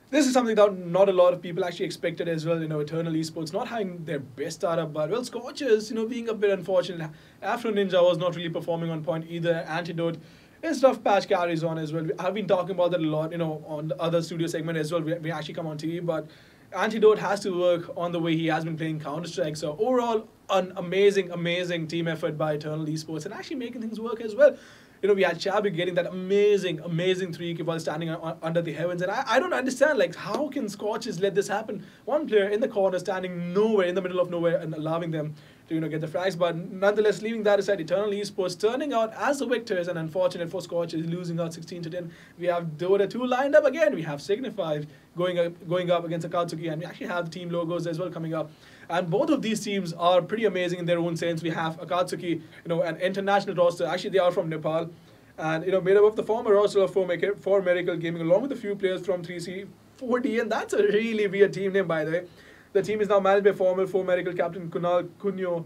This is something that not a lot of people actually expected as well, Eternal Esports not having their best startup, but well, Scorchers, being a bit unfortunate. Afro Ninja was not really performing on point either. Antidote, his rough patch carries on as well. I've been talking about that a lot, on the other studio segment as well. We actually come on TV, but Antidote has to work on the way he has been playing Counter-Strike. So overall, an amazing team effort by Eternal Esports and actually making things work as well. We had Chabi getting that amazing 3 while standing under the heavens. And I don't understand, how can Scorchers let this happen? One player in the corner standing nowhere, in the middle of nowhere, and allowing them to, get the frags. But nonetheless, leaving that aside, Eternal Esports turning out as the victors, and unfortunate for Scorchers, losing out 16-10. We have Dota 2 lined up again. We have Signify going up against Akatsuki, and we actually have the team logos as well coming up. And both of these teams are pretty amazing in their own sense. We have Akatsuki, an international roster. Actually, they are from Nepal. And, made up of the former roster of 4 Miracle Gaming, along with a few players from 3C, 4D. And that's a really weird team name, by the way. The team is now managed by former 4 Miracle captain Kunal Kunyo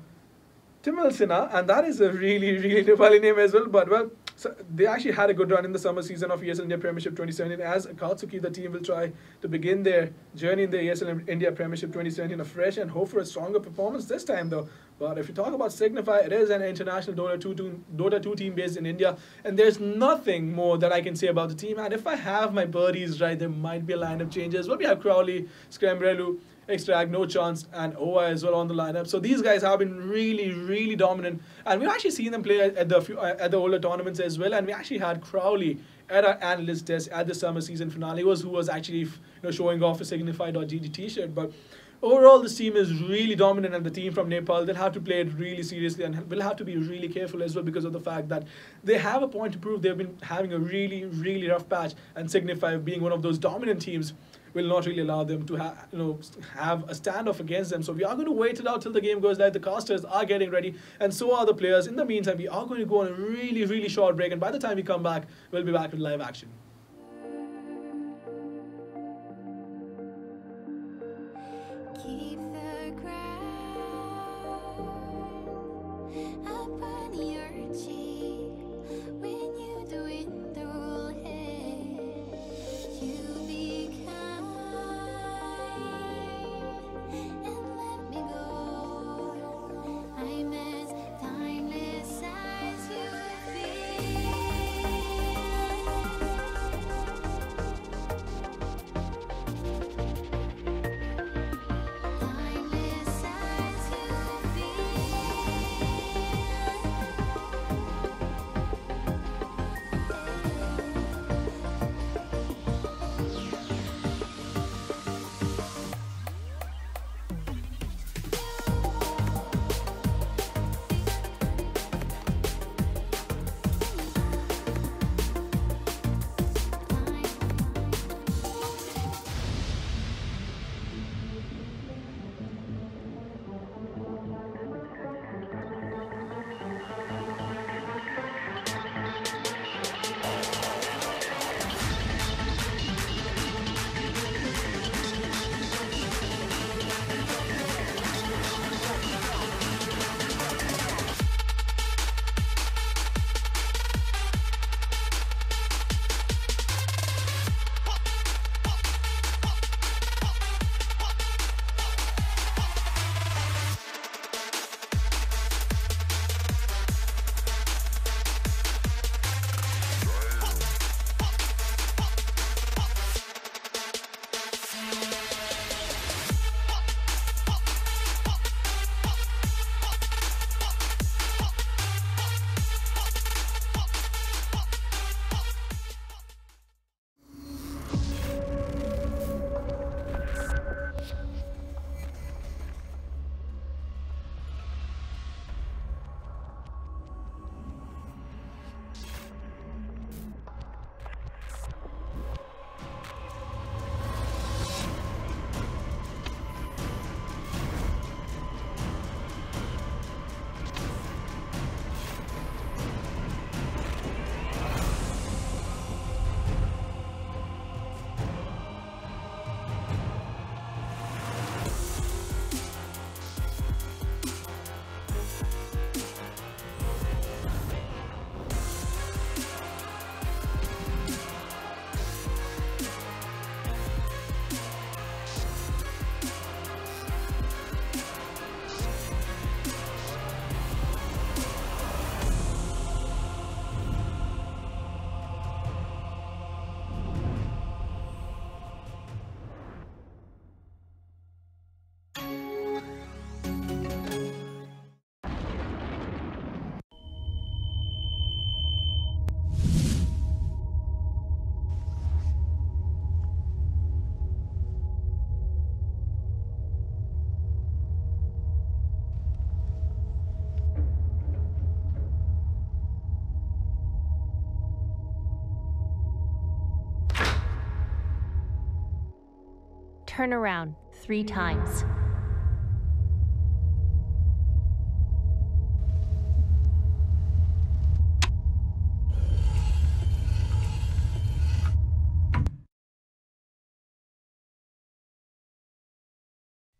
Timalsina. And that is a really Nepali name as well. But, well, so they actually had a good run in the summer season of ESL India Premiership 2017. As Akatsuki, the team will try to begin their journey in the ESL India Premiership 2017 afresh and hope for a stronger performance this time, though. But if you talk about Signify, it is an international Dota 2 team based in India, and there's nothing more that I can say about the team. And if I have my birdies right, there might be a lineup changes. Well, we have Crowley, Scrambrelu, Extract, No Chance, and Oa as well on the lineup. So these guys have been really dominant, and we've actually seen them play at the older tournaments as well. And we actually had Crowley at our analyst desk at the summer season finale, who was actually showing off a Signify.gg t-shirt. But overall, this team is really dominant, and the team from Nepal, they'll have to play it really seriously and will have to be really careful as well because of the fact that they have a point to prove. They've been having a really rough patch, and Signify, being one of those dominant teams, will not really allow them to have a standoff against them. So we are going to wait it out till the game goes live. The casters are getting ready, and so are the players. In the meantime, we are going to go on a really short break, and by the time we come back, we'll be back with live action. Keep the ground upon your cheek when you dwindle it. You be kind and let me go. I'm as timeless as you feel. Turn around 3 times.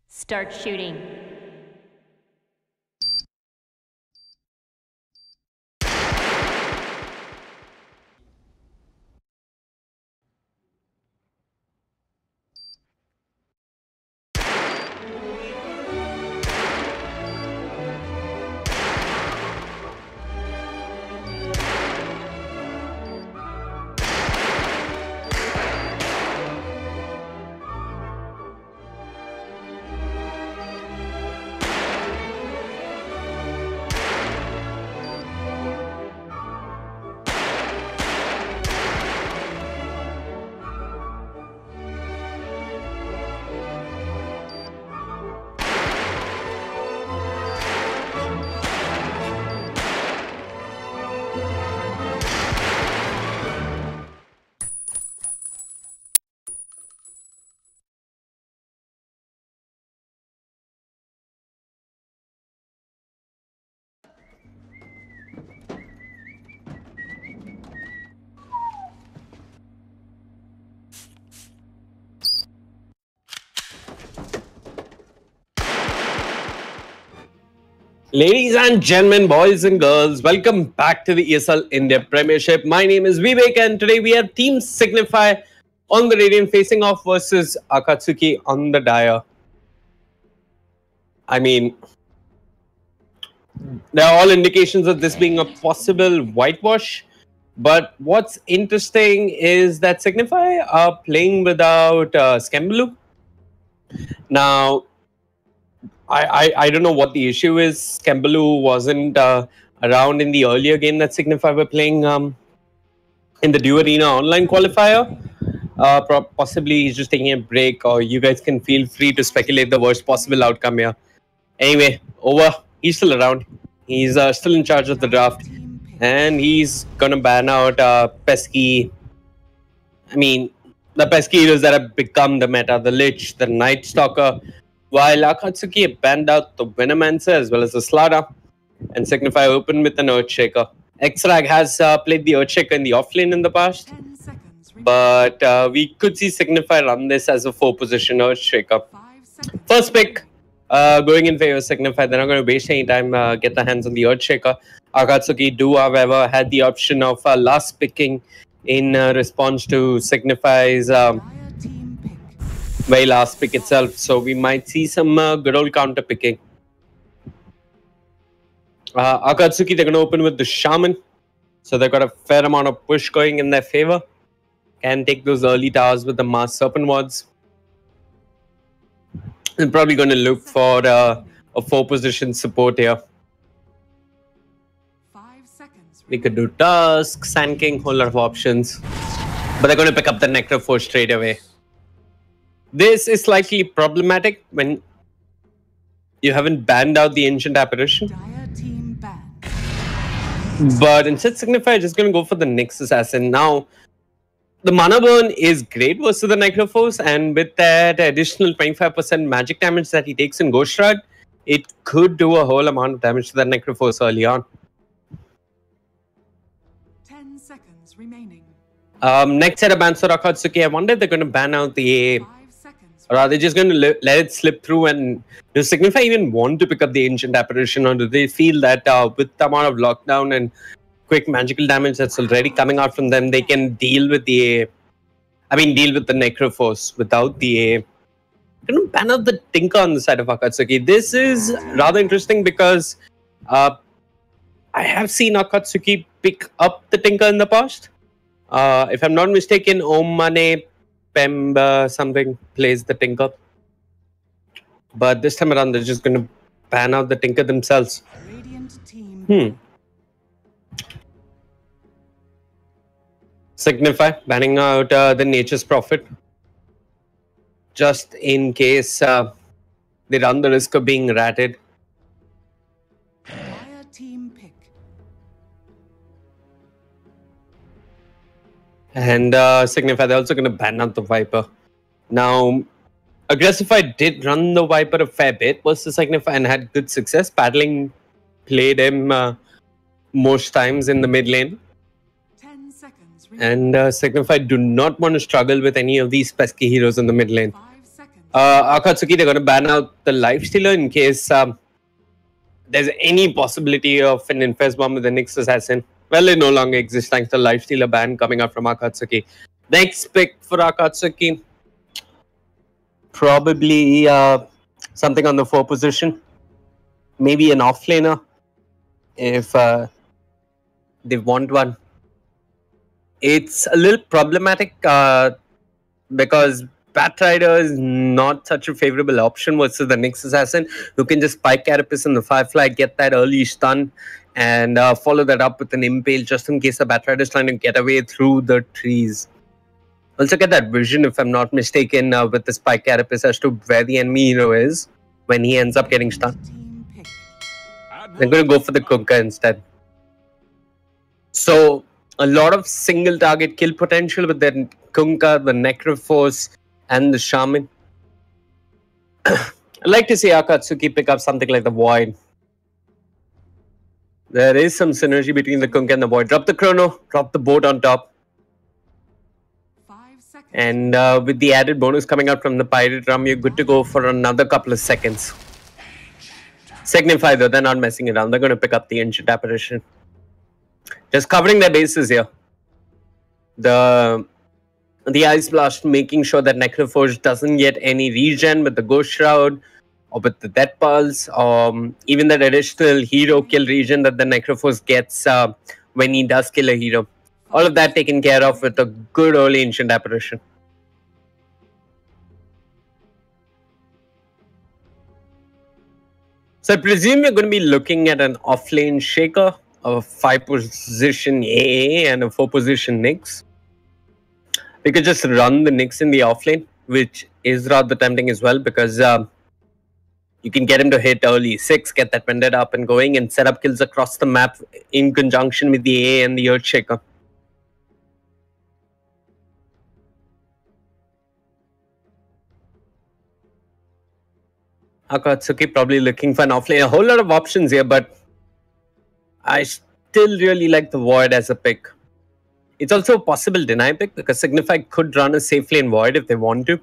Start shooting. Ladies and gentlemen, boys and girls, welcome back to the ESL India Premiership. My name is Vivek and today we have Team Signify on the Radiant facing off versus Akatsuki on the Dire. I mean, there are all indications of this being a possible whitewash. But what's interesting is that Signify are playing without Skemblu. Now, I don't know what the issue is. Skemblu wasn't around in the earlier game that Signify were playing in the Duo Arena online qualifier. Possibly he's just taking a break, or you guys can feel free to speculate the worst possible outcome here. Anyway, over. He's still around. He's still in charge of the draft. And he's gonna ban out pesky. I mean, the pesky heroes that have become the meta, the Lich, the Night Stalker. While Akatsuki banned out the Venomancer as well as the Slaughter, and Signify opened with an Earthshaker. Xrag has played the Earthshaker in the offlane in the past, but we could see Signify run this as a 4-position Earthshaker. First pick, going in favor of Signify. They're not going to waste any time, get their hands on the Earthshaker. Akatsuki do, however, had the option of last picking in response to Signify's very last pick itself, so we might see some good old counter picking. Akatsuki, they're going to open with the Shaman, so they've got a fair amount of push going in their favor. Can take those early towers with the Mass Serpent Wards. They're probably going to look for a 4-position support here. We could do Tusk, Sand King, whole lot of options, but they're going to pick up the Nectar Force straight away. This is slightly problematic when you haven't banned out the Ancient Apparition. But instead, Signify just going to go for the Nyx Assassin. Now, the mana burn is great versus the Nectar Force, and with that additional 25% magic damage that he takes in Ghost Shroud, it could do a whole amount of damage to that Nectar Force early on. 10 seconds remaining. Next set of bans for Akatsuki. I wonder if they're going to ban out the AA. Or are they just going to let it slip through? And does Signify even want to pick up the Ancient Apparition, or do they feel that with the amount of lockdown and quick magical damage that's already coming out from them, they can deal with the deal with the Necroforce without the AA? Going to ban out the Tinker on the side of Akatsuki. This is rather interesting because I have seen Akatsuki pick up the Tinker in the past. If I'm not mistaken, Om Mane Pemba something plays the Tinker. But this time around, they're just going to ban out the Tinker themselves. Signify banning out the Nature's Prophet. Just in case they run the risk of being ratted. And Signify, they're also going to ban out the Viper. Now, Aggressify did run the Viper a fair bit versus Signify and had good success. Paddling played him most times in the mid lane. 10 seconds. And Signify do not want to struggle with any of these pesky heroes in the mid lane. Akatsuki, they're going to ban out the Lifestealer in case there's any possibility of an Infest Bomb with the next Assassin. Well, it no longer exists thanks to the Lifestealer ban coming out from Akatsuki. Next pick for Akatsuki, probably something on the 4 position. Maybe an offlaner if they want one. It's a little problematic because Batrider is not such a favorable option versus the Nyx Assassin, who can just spike Carapace in the Firefly, get that early stun, and follow that up with an Impale just in case the Batrider is trying to get away through the trees. Also get that vision, if I'm not mistaken, with the spike Carapace as to where the enemy hero is when he ends up getting stunned. They're going to go for the Kunkka instead. So, a lot of single target kill potential with the Kunkka, the Necroforce, and the Shaman. I'd like to see Akatsuki pick up something like the Void. There is some synergy between the Kunkka and the Void. Drop the Chrono, drop the boat on top. 5 seconds. And with the added bonus coming out from the Pirate Drum, you're good to go for another couple of seconds. Signify though, they're not messing around. They're going to pick up the Ancient Apparition. Just covering their bases here. The Ice Blast, making sure that Necroforce doesn't get any regen with the Ghost Shroud or with the Death Pulse, or even that additional hero kill regen that the Necroforce gets when he does kill a hero. All of that taken care of with a good early Ancient Apparition. So I presume you're going to be looking at an offlane Shaker, a 5-position AA, and a 4-position Nyx. We could just run the Nyx in the offlane, which is rather tempting as well, because you can get him to hit early 6, get that Vendetta up and going, and set up kills across the map in conjunction with the AA and the Earthshaker. Akatsuki probably looking for an offlane. A whole lot of options here, but I still really like the Void as a pick. It's also a possible deny pick because Signify could run a safe lane Void if they want to.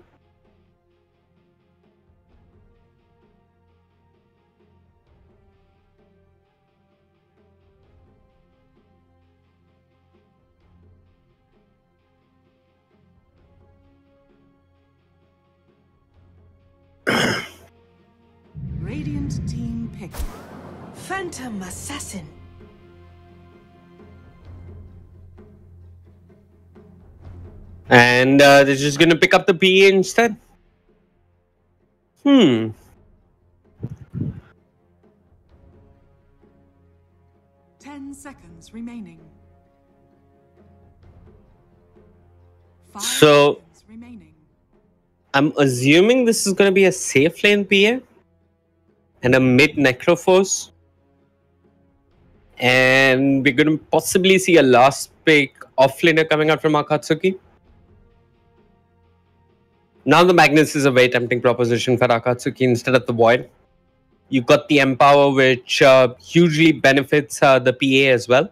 Radiant team pick. Phantom Assassin. And they're just going to pick up the PA instead. 10 seconds remaining. 5 So, seconds remaining. I'm assuming this is going to be a safe lane PA and a mid Necroforce. And we're going to possibly see a last pick offlaner coming out from Akatsuki. Now the Magnus is a very tempting proposition for Akatsuki instead of the Void. You got the Empower, which hugely benefits the PA as well.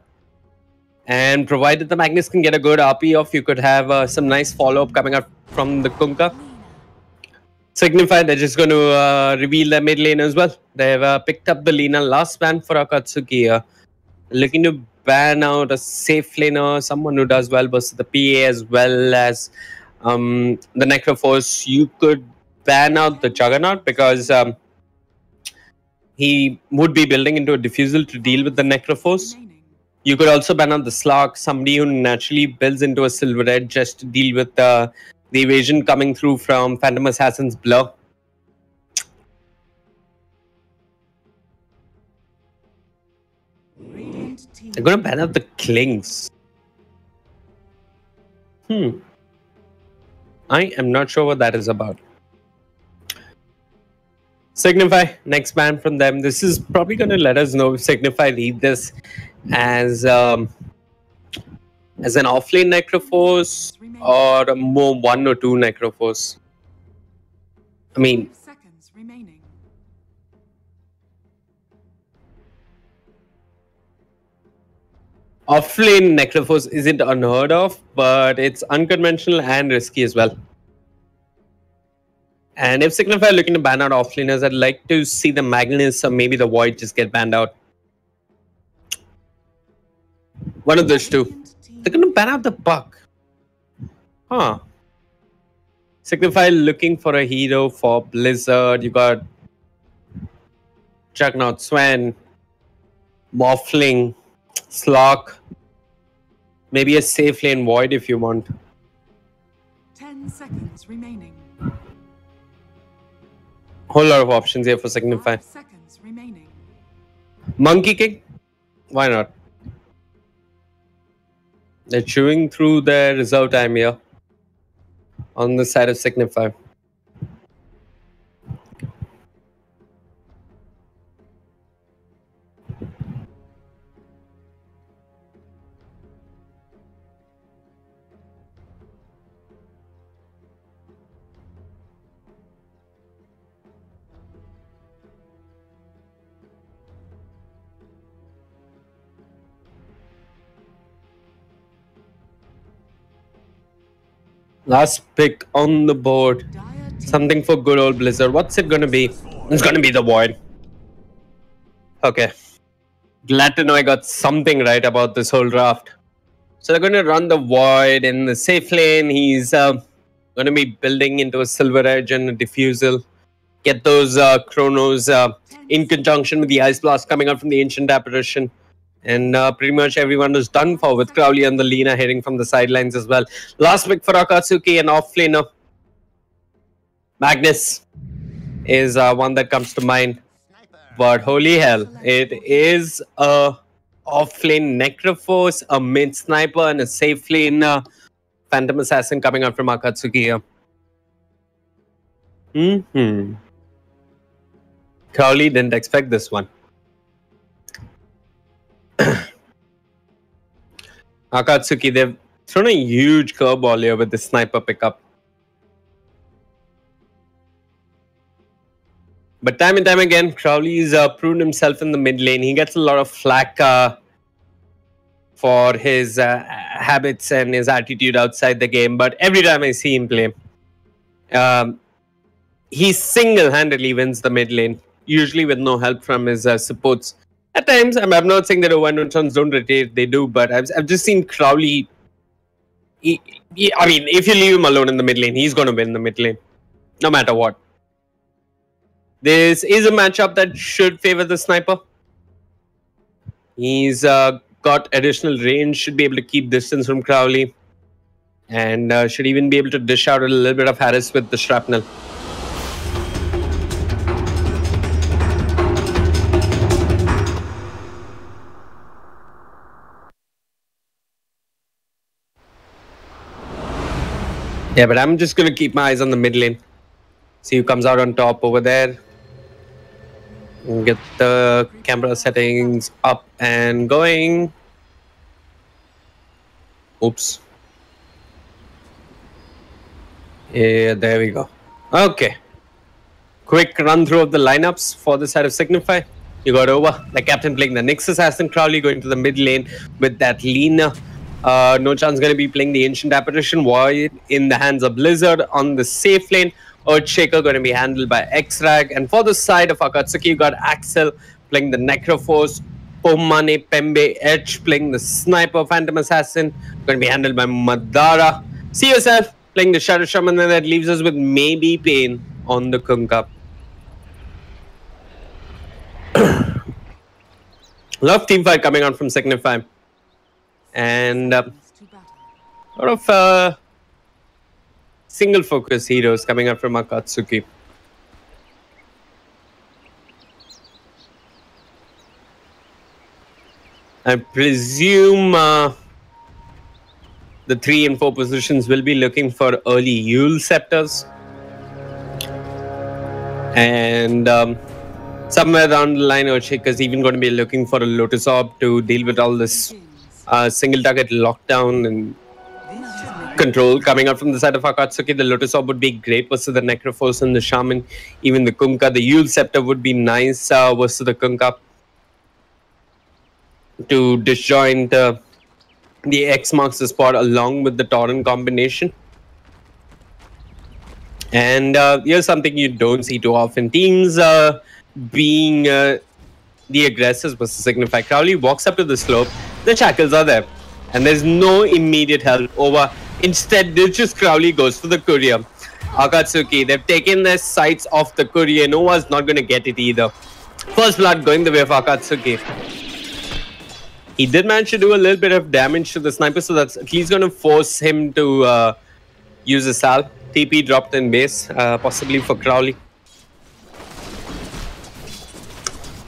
And provided the Magnus can get a good RP off, you could have some nice follow-up coming out from the Kunkka. Signify, they're just going to reveal their mid lane as well. They've picked up the Lina last ban for Akatsuki. Looking to ban out a safe laner, someone who does well versus the PA as well as the Necroforce. You could ban out the Juggernaut because he would be building into a Diffusal to deal with the Necroforce. You could also ban out the Slark, somebody who naturally builds into a Silver Edge just to deal with the evasion coming through from Phantom Assassin's Blur. They're going to ban out the Klings. I am not sure what that is about. Signify, next ban from them. This is probably going to let us know if Signify lead this as an offlane Necroforce or a more 1 or 2 Necroforce. I mean, 5 seconds remaining. offlane Necrophos isn't unheard of, but it's unconventional and risky as well. And if Signify are looking to ban out offlaners, I'd like to see the Magnus or maybe the Void just get banned out. One of those two. They're going to ban out the Buck. Huh. Signify looking for a hero for Blizzard. You got Juggernaut Sven, Morphling, Slock. Maybe a safe lane Void if you want. 10 seconds remaining. Whole lot of options here for Signify. 5 seconds remaining. Monkey King? Why not? They're chewing through their reserve time here on the side of Signify. Last pick on the board. Something for good old Blizzard. What's it going to be? It's going to be the Void. Okay. Glad to know I got something right about this whole draft. So they're going to run the Void in the safe lane. He's going to be building into a Silver Edge and a Diffusal. Get those Chronos in conjunction with the Ice Blast coming out from the Ancient Apparition. And pretty much everyone is done for with Crowley and the Lina hitting from the sidelines as well. Last pick for Akatsuki and offlaner. Magnus is one that comes to mind. But holy hell, it is a offlane Necrophos, a mid sniper, and a safe lane Phantom Assassin coming out from Akatsuki here. Crowley didn't expect this one. Akatsuki, they've thrown a huge curveball here with the sniper pickup. But time and time again, Crowley's proven himself in the mid lane. He gets a lot of flack for his habits and his attitude outside the game. But every time I see him play, he single-handedly wins the mid lane, usually with no help from his supports. At times, I'm not saying that One-on-ones don't rotate, they do, but I've just seen Crowley. I mean, if you leave him alone in the mid lane, he's going to win the mid lane, no matter what. This is a matchup that should favor the sniper. He's got additional range, should be able to keep distance from Crowley, and should even be able to dish out a little bit of Harris with the shrapnel. Yeah, but I'm just going to keep my eyes on the mid lane. See who comes out on top over there. And get the camera settings up and going. Oops. Yeah, there we go. Okay. Quick run through of the lineups for the side of Signify. You got over the captain playing the Nyx Assassin, Crowley going to the mid lane with that Lina. No Chance going to be playing the Ancient Apparition, Void in the hands of Blizzard on the safe lane. Earthshaker going to be handled by X-Rag. And for the side of Akatsuki, you got Axel playing the Necrophos, Pomane Pembe Edge playing the Sniper Phantom Assassin, going to be handled by Madara. See yourself playing the Shadow Shaman, and that leaves us with maybe Pain on the Kunkka. A lot of team fight coming out from Signify. And a lot of single focus heroes coming out from Akatsuki. I presume the 3 and 4 positions will be looking for early Yule Scepters. And somewhere down the line, Earthshaker is even going to be looking for a Lotus Orb to deal with all this single target lockdown and control coming out from the side of Akatsuki. The Lotus Orb would be great versus the Necroforce and the Shaman. Even the Kunkka. The Yule Scepter would be nice versus the Kunkka. To disjoint the X marks the spot along with the Torrent combination. And here's something you don't see too often. Teams being the aggressors versus Signify. Crowley walks up to the slope. The shackles are there. And there's no immediate help over. Instead, just Crowley goes for the courier. Akatsuki, they've taken their sights off the courier. Nova's not going to get it either. First blood going the way of Akatsuki. He did manage to do a little bit of damage to the sniper, so that's at least going to force him to use a sal. TP dropped in base, possibly for Crowley.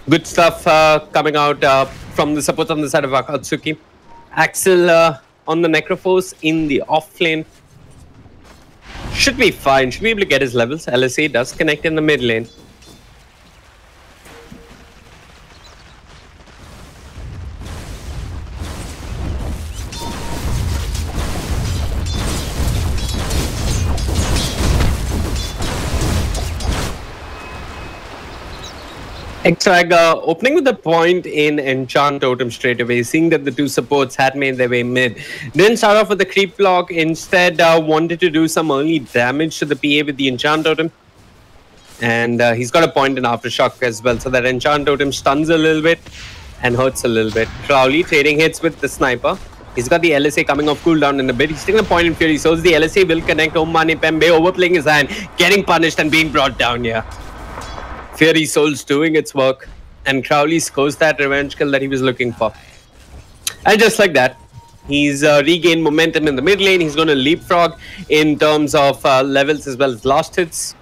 Good stuff coming out from the support on the side of Akatsuki. Axel on the Necroforce in the off lane. Should be fine, should be able to get his levels. LSA does connect in the mid lane. Extrag opening with a point in Enchant Totem straight away, seeing that the two supports had made their way mid. Didn't start off with the creep block, instead wanted to do some early damage to the PA with the Enchant Totem. And he's got a point in Aftershock as well, so that Enchant Totem stuns a little bit and hurts a little bit. Crowley trading hits with the sniper. He's got the LSA coming off cooldown in a bit. He's taking a point in Fury Souls. The LSA will connect. Omani Pembe overplaying his hand, getting punished and being brought down here. Fury Souls doing its work, and Crowley scores that revenge kill that he was looking for. And just like that, he's regained momentum in the mid lane. He's going to leapfrog in terms of levels as well as last hits.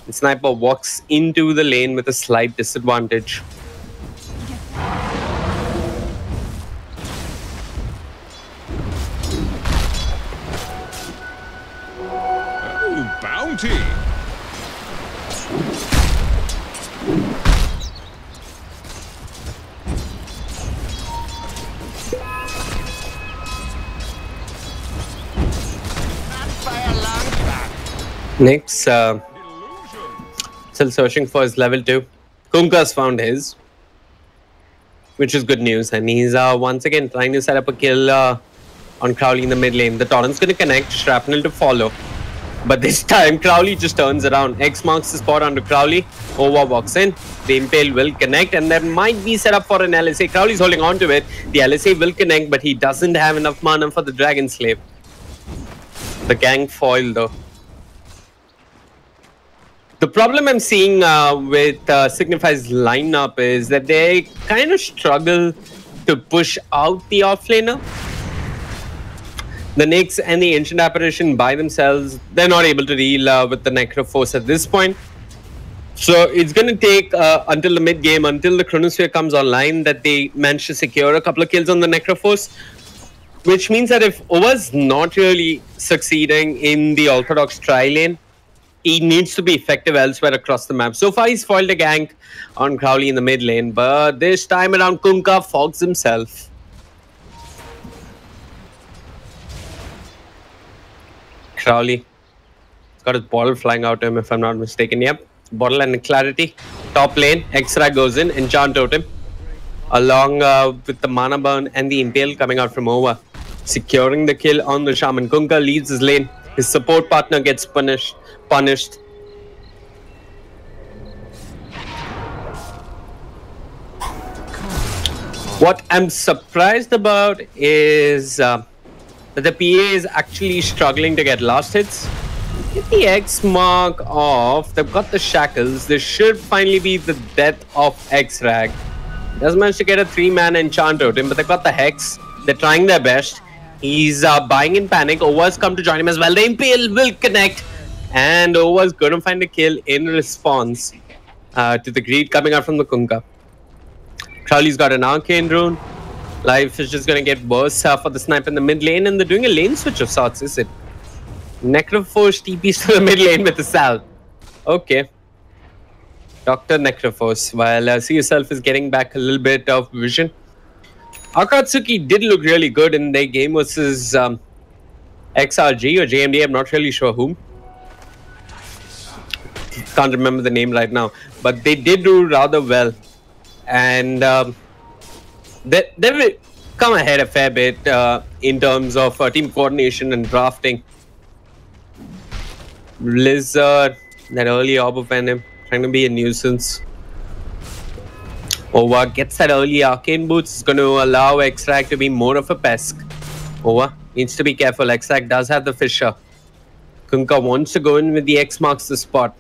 The sniper walks into the lane with a slight disadvantage. Oh, bounty! Next, still searching for his level 2. Kunkka's found his, which is good news, and he's once again trying to set up a kill on Crowley in the mid lane. The Torrent's going to connect, Shrapnel to follow. But this time, Crowley just turns around. X marks the spot onto Crowley. Ova walks in. The Impale will connect, and that might be set up for an LSA. Crowley's holding on to it. The LSA will connect, but he doesn't have enough mana for the Dragon Slave. The gang foil, though. The problem I'm seeing with Signify's lineup is that they kind of struggle to push out the offlaner. The Nyx and the Ancient Apparition by themselves, they're not able to deal with the Necroforce at this point. So it's going to take until the mid game, until the Chronosphere comes online, that they manage to secure a couple of kills on the Necroforce. Which means that if Ova's not really succeeding in the Orthodox tri-lane, he needs to be effective elsewhere across the map. So far, he's foiled a gank on Crowley in the mid lane, but this time around, Kunkka fogs himself. Crowley, he's got his bottle flying out to him, if I'm not mistaken. Yep, bottle and clarity. Top lane, X-Ray goes in, Enchant Totem, along with the Mana Burn and the Impale coming out from Ova. Securing the kill on the Shaman. Kunkka leads his lane. His support partner gets punished. What I'm surprised about is that the PA is actually struggling to get last hits. Get the X mark off. They've got the shackles. This should finally be the death of X-Rag. Does manage to get a 3-man Enchant Totem, but they've got the Hex. They're trying their best. He's buying in panic. Ova's come to join him as well. The Impale will connect. And Ova's going to find a kill in response to the greed coming out from the Kunkka. Crowley's got an Arcane Rune. Life is just going to get worse for the sniper in the mid lane. And they're doing a lane switch of sorts, is it? Necroforce TPs to the mid lane with the Sal. Okay. Dr. Necroforce, while See Yourself is getting back a little bit of vision. Akatsuki did look really good in their game versus XRG or JMD, I'm not really sure whom. Can't remember the name right now. But they did do rather well. And they will come ahead a fair bit in terms of team coordination and drafting. Blizzard, that early orb of venom, trying to be a nuisance. Ova gets that early arcane boots. It's going to allow Xrag to be more of a pest. Ova needs to be careful. Xrag does have the Fisher. Kunkka wants to go in with the X marks the spot.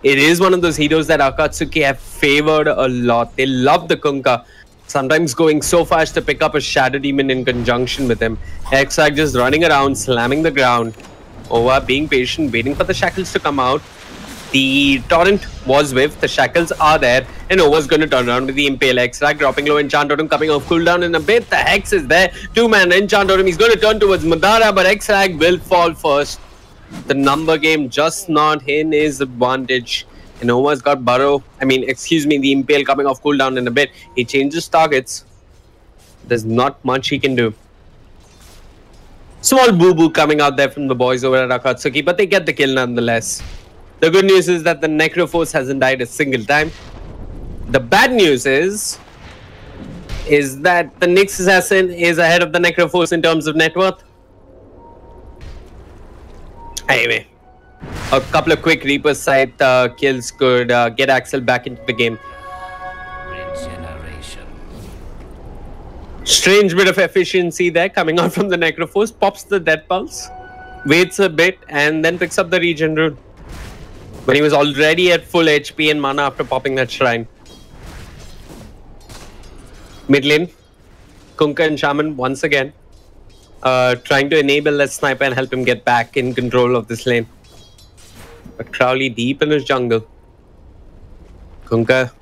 It is one of those heroes that Akatsuki have favored a lot. They love the Kunkka. Sometimes going so far as to pick up a Shadow Demon in conjunction with him. Xrag just running around, slamming the ground. Ova being patient, waiting for the shackles to come out. The torrent was whiffed, the shackles are there, and Ova's going to turn around with the Impale. Xrag dropping low, Enchant Totem coming off cooldown in a bit. The Hex is there, 2-man Enchant Totem. He's going to turn towards Madara, but Xrag will fall first. The number game just not in his advantage. And Ova's got the Impale coming off cooldown in a bit. He changes targets. There's not much he can do. Small boo-boo coming out there from the boys over at Akatsuki, but they get the kill nonetheless. The good news is that the Necroforce hasn't died a single time. The bad news is that the Nyx Assassin is ahead of the Necroforce in terms of net worth. Anyway, a couple of quick Reaper side kills could get Axel back into the game. Strange bit of efficiency there coming out from the Necroforce. Pops the Death Pulse, waits a bit, and then picks up the Regen Rune. But he was already at full HP and mana after popping that Shrine. Mid lane, Kunkka and Shaman once again trying to enable that sniper and help him get back in control of this lane. But Crowley deep in his jungle. Kunkka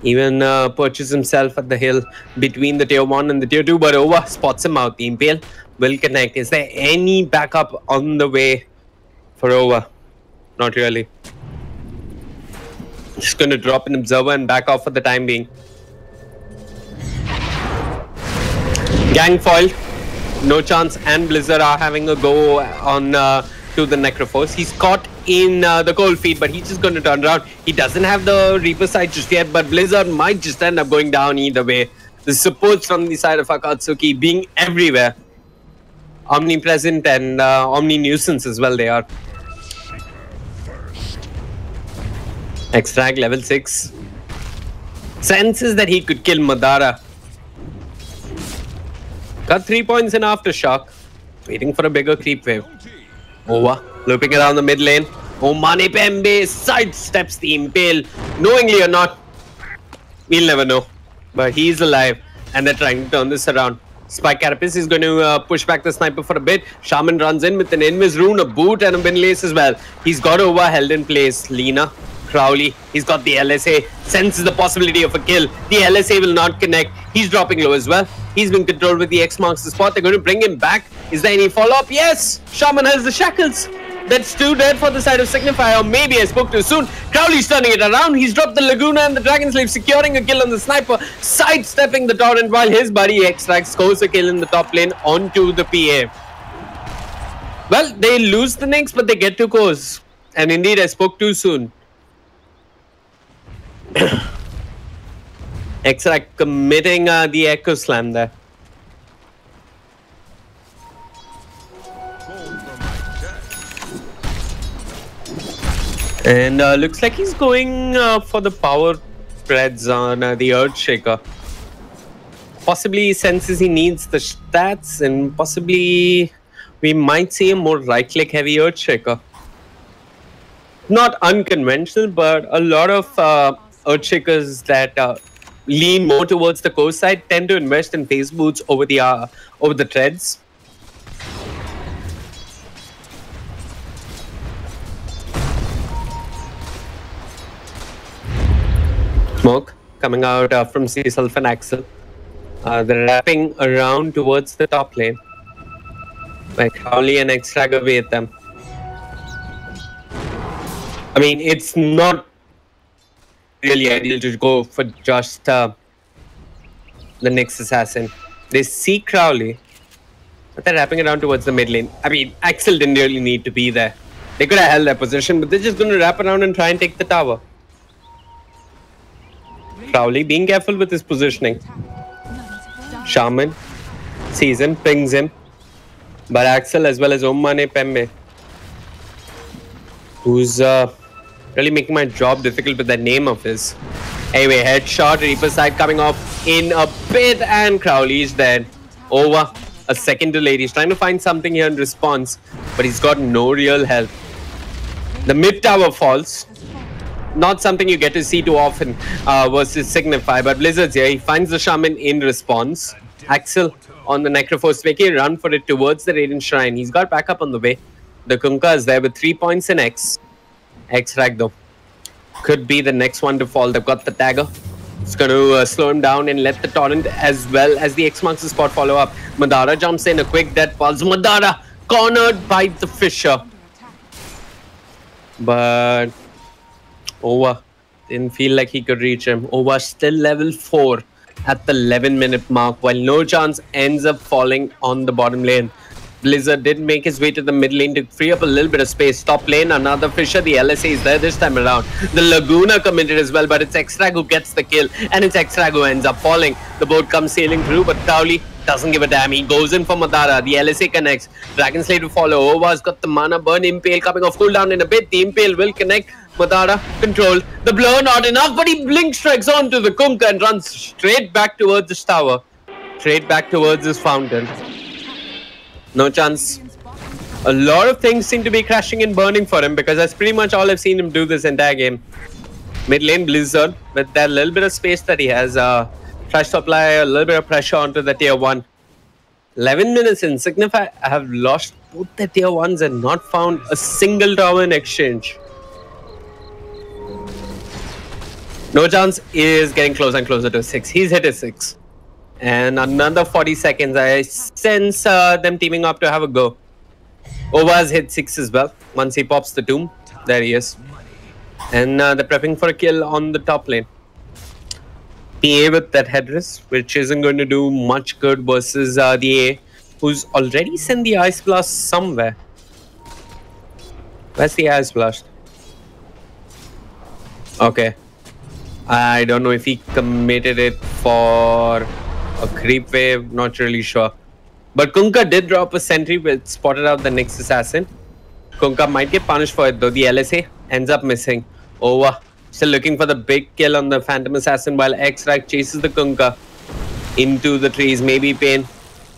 even perches himself at the hill between the tier 1 and the tier 2, but Ova spots him out. The Impale will connect. Is there any backup on the way for Ova? Not really. Just going to drop an Observer and back off for the time being. Gang foiled. No Chance and Blizzard are having a go on to the Necroforce. He's caught in the cold feet, but he's just going to turn around. He doesn't have the Reaper side just yet, but Blizzard might just end up going down either way. The supports from the side of Akatsuki being everywhere. Omnipresent and omni-nuisance as well they are. Xrag level 6. Senses that he could kill Madara. Got 3 points in Aftershock. Waiting for a bigger creep wave. Ova looping around the mid lane. Omane Pembe sidesteps the Impale. Knowingly or not, we'll never know. But he's alive and they're trying to turn this around. Spike Carapace is going to push back the sniper for a bit. Shaman runs in with an Invis Rune, a boot and a Windlace as well. He's got Ova held in place. Lina, Crowley, he's got the LSA. Senses the possibility of a kill. The LSA will not connect. He's dropping low as well. He's been controlled with the X marks the spot. They're going to bring him back. Is there any follow-up? Yes! Shaman has the shackles. That's 2 dead for the side of Signify, or maybe I spoke too soon. Crowley's turning it around. He's dropped the Laguna and the Dragon Slave, securing a kill on the sniper, sidestepping the torrent while his buddy Xrag scores a kill in the top lane onto the PA. Well, they lose the Nyx, but they get to cause. And indeed, I spoke too soon. Xrag committing the Echo Slam there. And looks like he's going for the power spreads on the Earthshaker. Possibly he senses he needs the stats, and possibly we might see a more right-click heavy Earthshaker. Not unconventional, but a lot of Earthshakers that lean more towards the core side tend to invest in phase boots over the treads. Smoke coming out from C-Self and Axel. They're wrapping around towards the top lane. Like Crowley and Xrag away at them. I mean, it's not really ideal to go for just the Nyx Assassin. They see Crowley. But they're wrapping around towards the mid lane. I mean, Axel didn't really need to be there. They could have held their position, but they're just going to wrap around and try and take the tower. Crowley being careful with his positioning. Shaman sees him, pings him. But Axel as well as Ommane Pemme, who's really making my job difficult with that name of his. Anyway, headshot, Reaper side coming off in a bit, and Crowley's dead. Over a second delay. He's trying to find something here in response, but he's got no real help. The mid tower falls. Not something you get to see too often versus Signify, but Blizzard's here. He finds the Shaman in response. Axel on the Necrophos, making a run for it towards the Radiant Shrine. He's got backup on the way. The Kunkka is there with 3 points in X. X-Rag though could be the next one to fall. They've got the dagger. It's going to slow him down and let the Torrent as well as the X marks the spot follow up. Madara jumps in, a quick death pulse. Madara cornered by the Fisher. But Ova didn't feel like he could reach him. Ova still level 4 at the 11-minute mark, while No Chance ends up falling on the bottom lane. Blizzard did make his way to the mid lane to free up a little bit of space. Top lane, another Fisher. The LSA is there this time around. The Laguna committed as well, but it's X-Rag who gets the kill, and it's X-Rag who ends up falling. The boat comes sailing through, but Crowley doesn't give a damn. He goes in for Madara. The LSA connects. Dragon Slay to follow. Ova's got the mana burn. Impale coming off cooldown in a bit. The Impale will connect. Madara controlled. The blow not enough, but he blink strikes onto the Kunkka and runs straight back towards this tower. Straight back towards this fountain. No Chance. A lot of things seem to be crashing and burning for him, because that's pretty much all I've seen him do this entire game. Mid lane Blizzard with that little bit of space that he has. Tries to apply a little bit of pressure onto the tier 1. 11 minutes in. Signify have lost both the tier 1s and not found a single tower in exchange. No Chance is getting closer and closer to 6. He's hit his 6. And another 40 seconds. I sense them teaming up to have a go. Ova's hit 6 as well. Once he pops the tomb. There he is. And they're prepping for a kill on the top lane. PA with that headrest, which isn't going to do much good versus the A, who's already sent the Ice Blast somewhere. Where's the Ice Blast? Okay. I don't know if he committed it for a creep wave, not really sure. But Kunkka did drop a sentry which spotted out the next assassin. Kunkka might get punished for it though. The LSA ends up missing. Ova still looking for the big kill on the Phantom Assassin, while X-Rag chases the Kunkka into the trees. Maybe Pain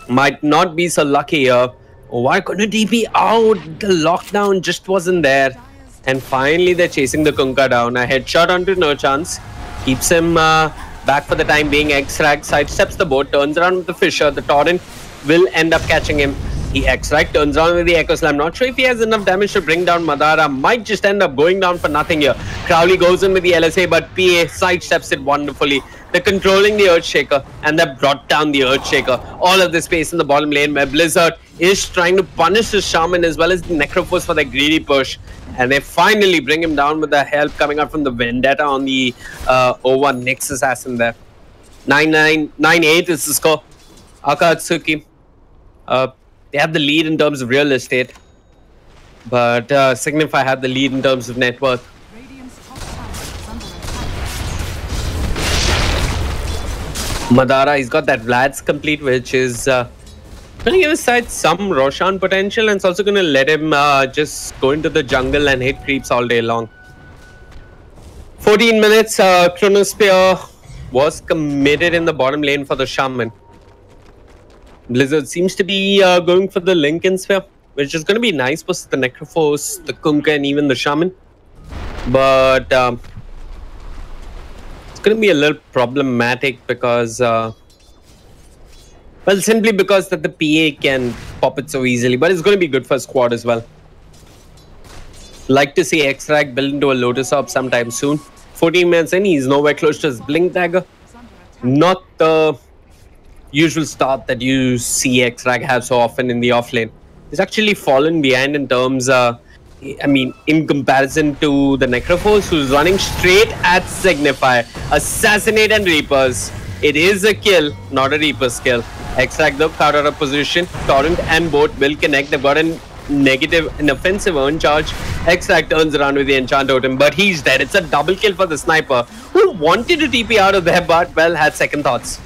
might not be so lucky here. Why couldn't he be out? The lockdown just wasn't there. And finally they're chasing the Kunkka down. A headshot onto No Chance. Keeps him back for the time being. X-Rag sidesteps the boat, turns around with the Fisher. The Torrent will end up catching him. The X-Rag turns around with the Echo Slam. Not sure if he has enough damage to bring down Madara. Might just end up going down for nothing here. Crowley goes in with the LSA, but PA sidesteps it wonderfully. They're controlling the Earthshaker, and they've brought down the Earthshaker. All of the space in the bottom lane where Blizzard is trying to punish the Shaman as well as the Necrophos for their greedy push. And they finally bring him down with the help coming out from the Vendetta on the O1 Nyx Assassin there. 9-9, 9-8 is the score. Akatsuki. They have the lead in terms of real estate. But Signify had the lead in terms of net worth. Madara, he's got that Vlad's complete, which is going to give his side some Roshan potential, and it's also going to let him just go into the jungle and hit creeps all day long. 14 minutes, Chronosphere was committed in the bottom lane for the Shaman. Blizzard seems to be going for the Lincoln Sphere, which is going to be nice versus the Necrophos, the Kunkka, and even the Shaman. But it's going to be a little problematic because, well, simply because that the PA can pop it so easily. But it's going to be good for squad as well. Like to see X-Rag build into a Lotus Orb sometime soon. 14 minutes in, he's nowhere close to his Blink Dagger. Not the usual start that you see X-Rag have so often in the offlane. He's actually fallen behind in terms, I mean, in comparison to the Necrophos, who's running straight at Signify. Assassinate and Reapers. It is a kill, not a Reaper's kill. Extract though, caught out of position. Torrent and Boat will connect. They've got an offensive earn charge. Extract turns around with the enchant totem, but he's dead. It's a double kill for the sniper, who wanted to TP out of there, but well, had second thoughts.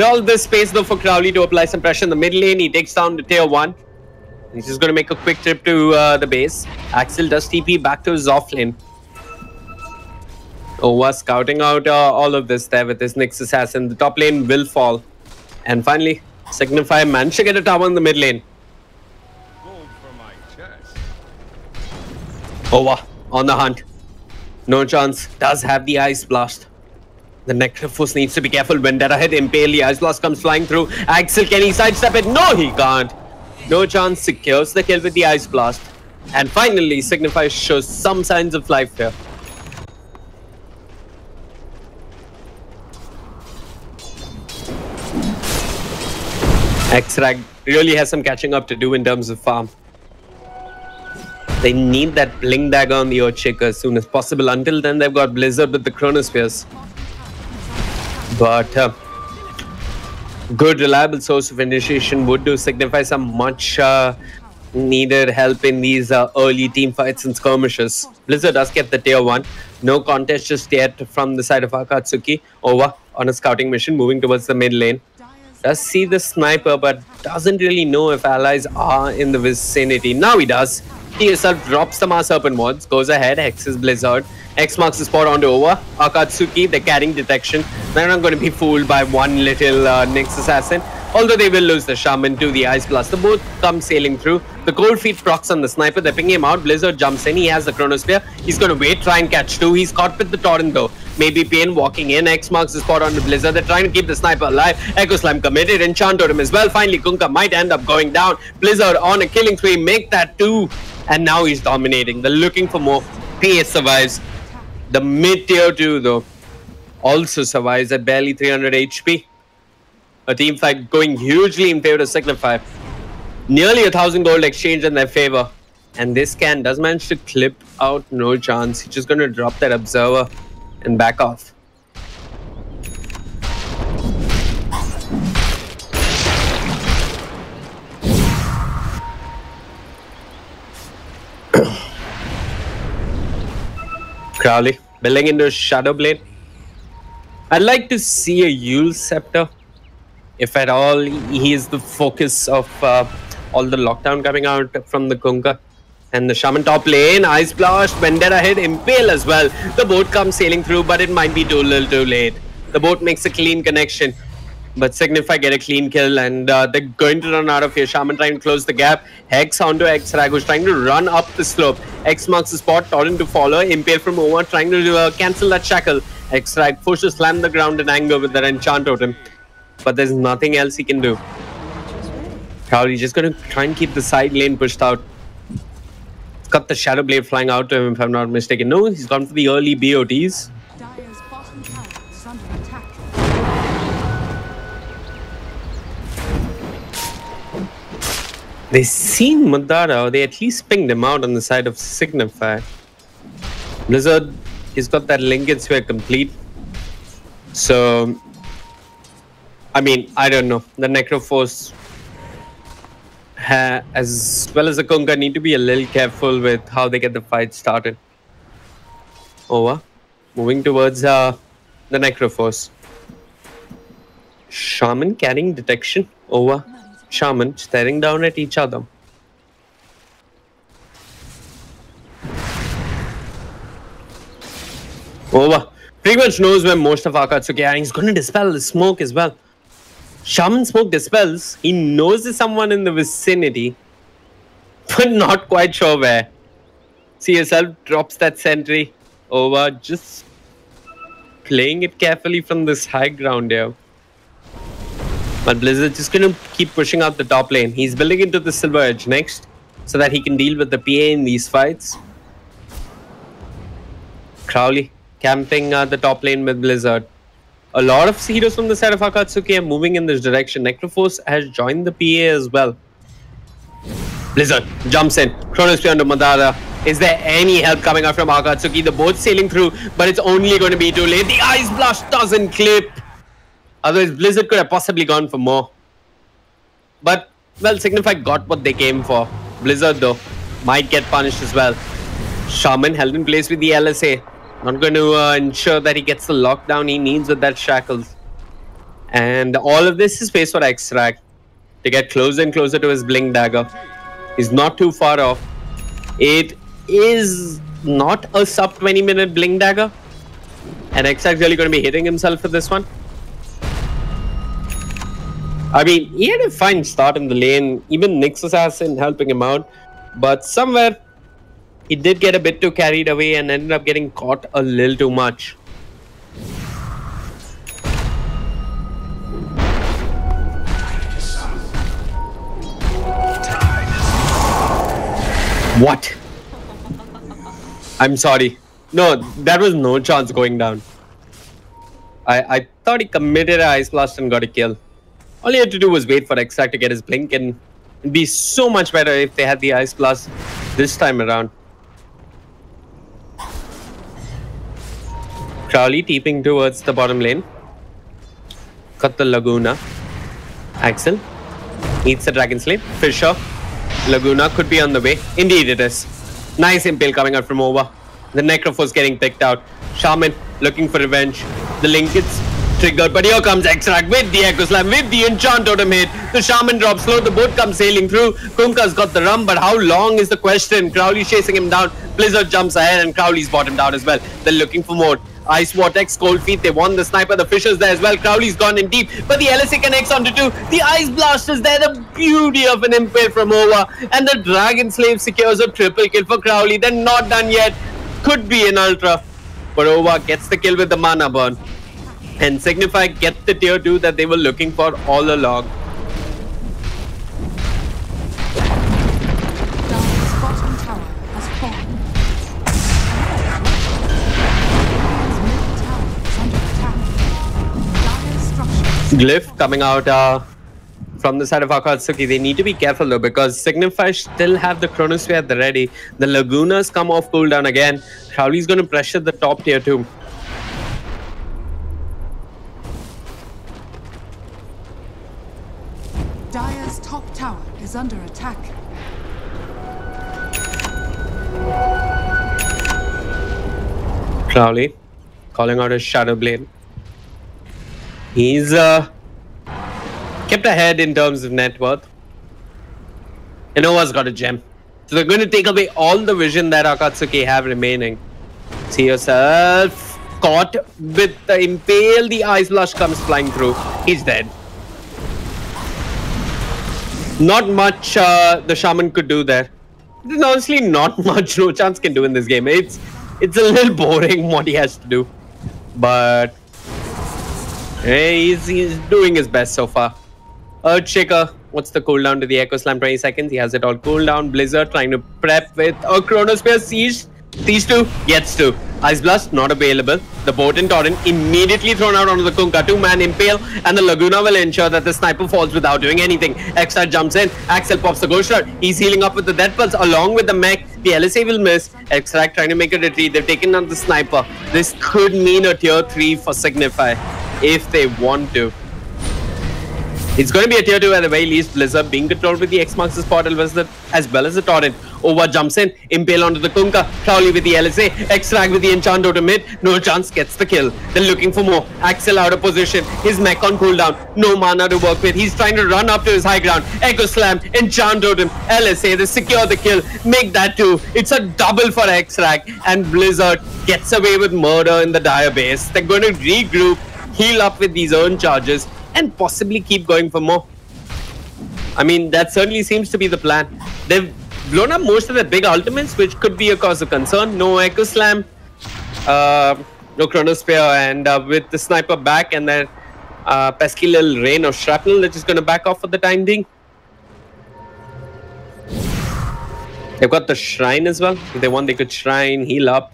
All this space though for Crowley to apply some pressure in the mid lane. He takes down the tier 1. He's just going to make a quick trip to the base. Axel does TP back to his off lane. Ova scouting out all of this there with his Nyx Assassin. The top lane will fall. And finally, Signify managed to get a tower in the mid lane. Ova on the hunt. No chance. Does have the Ice Blast. The Necrophos needs to be careful. Vendetta hit, Impale. The Ice Blast comes flying through. Axel, can he sidestep it? No, he can't. No chance. Secures the kill with the Ice Blast. And finally, Signify shows some signs of life here. X-Rag really has some catching up to do in terms of farm. They need that Bling Dagger on the Earthshaker as soon as possible. Until then, they've got Blizzard with the Chronospheres. But good, reliable source of initiation would do Signify some much needed help in these early team fights and skirmishes. Blizzard does get the tier 1. No contest just yet from the side of Akatsuki. Over on a scouting mission, moving towards the mid lane. Does see the sniper, but doesn't really know if allies are in the vicinity. Now he does. ESL drops the Mass Serpent wards, goes ahead, hexes Blizzard. X marks the spot onto Over. Akatsuki, they're carrying detection. They're not going to be fooled by one little Nyx Assassin. Although they will lose the Shaman to the Ice Blast. The both come sailing through. The Cold Feet procs on the sniper. They're picking him out. Blizzard jumps in. He has the Chronosphere. He's going to wait, try and catch 2. He's caught with the Torrent though. Maybe Pain walking in. X marks the spot onto Blizzard. They're trying to keep the sniper alive. Echo Slime committed. Enchant Totem as well. Finally, Kunkka might end up going down. Blizzard on a killing spree. Make that 2. And now he's dominating. They're looking for more. PS survives. The mid tier 2 though also survives at barely 300 HP. A team fight going hugely in favor of Signify. Nearly 1,000 gold exchange in their favor. And this can does manage to clip out. No chance. He's just going to drop that Observer and back off. Crowley building into Shadow Blade. I'd like to see a Yule Scepter. If at all, he is the focus of all the lockdown coming out from the Kunkka. And the Shaman top lane, Ice Blast, Vendetta hit, Impale as well. The boat comes sailing through, but it might be too little too late. The boat makes a clean connection. But Signify get a clean kill, and they're going to run out of here. Shaman trying to close the gap. Hex onto X-Rag, who's trying to run up the slope. X marks the spot, Torrent to follow. Impale from over, trying to cancel that shackle. X-Rag forced to slam the ground in anger with that Enchant Totem. But there's nothing else he can do. Crowley just going to try and keep the side lane pushed out. Got the Shadow Blade flying out to him, if I'm not mistaken. No, he's gone for the early BOTs. Dire's bottom tower is under attack. They seen Madara, or they at least pinged him out on the side of Signify. Blizzard, he's got that Lincoln Sphere complete. So, I mean, I don't know. The Necrophos, as well as the Kunkka, need to be a little careful with how they get the fight started. Over. Moving towards the Necrophos. Shaman carrying detection. Over. Shaman staring down at each other. Over. Pretty much knows where most of Akatsuki are. He's going to dispel the smoke as well. Shaman smoke dispels. He knows there's someone in the vicinity, but not quite sure where. CSL drops that sentry. Over. Just playing it carefully from this high ground here. But Blizzard just going to keep pushing out the top lane. He's building into the Silver Edge next, so that he can deal with the PA in these fights. Crowley camping the top lane with Blizzard. A lot of heroes from the side of Akatsuki are moving in this direction. Necrophos has joined the PA as well. Blizzard jumps in. Chronosphere onto Madara. Is there any help coming out from Akatsuki? The boat's sailing through, but it's only going to be too late. The Ice Blast doesn't clip. Otherwise, Blizzard could have possibly gone for more. But, well, Signify got what they came for. Blizzard, though, might get punished as well. Shaman held in place with the LSA. Not going to ensure that he gets the lockdown he needs with that Shackles. And all of this is space for Extract to get closer and closer to his Blink Dagger. He's not too far off. It is not a sub 20-minute Blink Dagger. And Extract's really going to be hitting himself for this one. I mean, he had a fine start in the lane. Even Nyx Assassin helping him out. But somewhere, he did get a bit too carried away and ended up getting caught a little too much. What? I'm sorry. No, that was no chance going down. I thought he committed an Ice Blast and got a kill. All he had to do was wait for Extract to get his blink, and it'd be so much better if they had the Ice Blast this time around. Crowley teeping towards the bottom lane. Got the Laguna. Axel eats the Dragon Slave. Fisher. Laguna could be on the way. Indeed it is. Nice impale coming out from over. The Necrophos getting picked out. Shaman looking for revenge. The link gets triggered, but here comes Extract with the Echo Slam, with the Enchant Totem hit. The Shaman drops low, the boat comes sailing through. Kunkka's got the rum, but how long is the question? Crowley's chasing him down. Blizzard jumps ahead and Crowley's bottomed out as well. They're looking for more. Ice Vortex, Cold Feet, they won the Sniper, the Fisher's there as well. Crowley's gone in deep, but the LSA connects onto 2. The Ice Blast is there, the beauty of an impale from Ova. And the Dragon Slave secures a triple kill for Crowley. They're not done yet. Could be an Ultra. But Ova gets the kill with the Mana Burn. And Signify get the tier 2 that they were looking for all along. Dire's bottom tower has fallen. Dire's middle tower is under attack. Dire's structures. Glyph coming out from the side of Akatsuki. They need to be careful though, because Signify still have the Chronosphere at the ready. The Lagunas come off cooldown again. Crowley's going to pressure the top tier 2. Dire's top tower is under attack. Crowley calling out his Shadow Blade. He's kept ahead in terms of net worth. Innova's got a gem. So they're going to take away all the vision that Akatsuki have remaining. See yourself caught with the impale. The Ice Blast comes flying through. He's dead. Not much the Shaman could do there. There's honestly not much No Chance can do in this game. It's a little boring what he has to do. But hey, he's doing his best so far. Earthshaker, what's the cooldown to the Echo Slam? 20 seconds. He has it all cooldown. Blizzard trying to prep with a Chronosphere Siege. These 2 gets 2. Ice Blast not available. The boat and Torrent immediately thrown out onto the Kunkka. 2-man impale, and the Laguna will ensure that the Sniper falls without doing anything. Extra jumps in. Axel pops the Ghost Shroud. He's healing up with the Death Pulse along with the mech. The LSA will miss. Extract trying to make a retreat. They've taken out the Sniper. This could mean a tier 3 for Signify if they want to. It's going to be a tier 2 at the very least. Blizzard being controlled with the X marks the spot as well as the Torrent. Ova jumps in, impale onto the Kunkka. Crowley with the LSA, Extract with the Enchant Totem hit. No Chance gets the kill. They're looking for more. Axel out of position. His mech on cooldown. No mana to work with. He's trying to run up to his high ground. Echo Slam, Enchant Totem, LSA. They secure the kill. Make that 2. It's a double for Extract. And Blizzard gets away with murder in the Dire base. They're going to regroup, heal up with these earned charges, and possibly keep going for more. I mean, that certainly seems to be the plan. They've blown up most of the big ultimates, which could be a cause of concern. No Echo Slam, no Chronosphere, and with the Sniper back and then pesky little rain of shrapnel, they're just going to back off for the time being. They've got the Shrine as well. If they want, they could Shrine, heal up.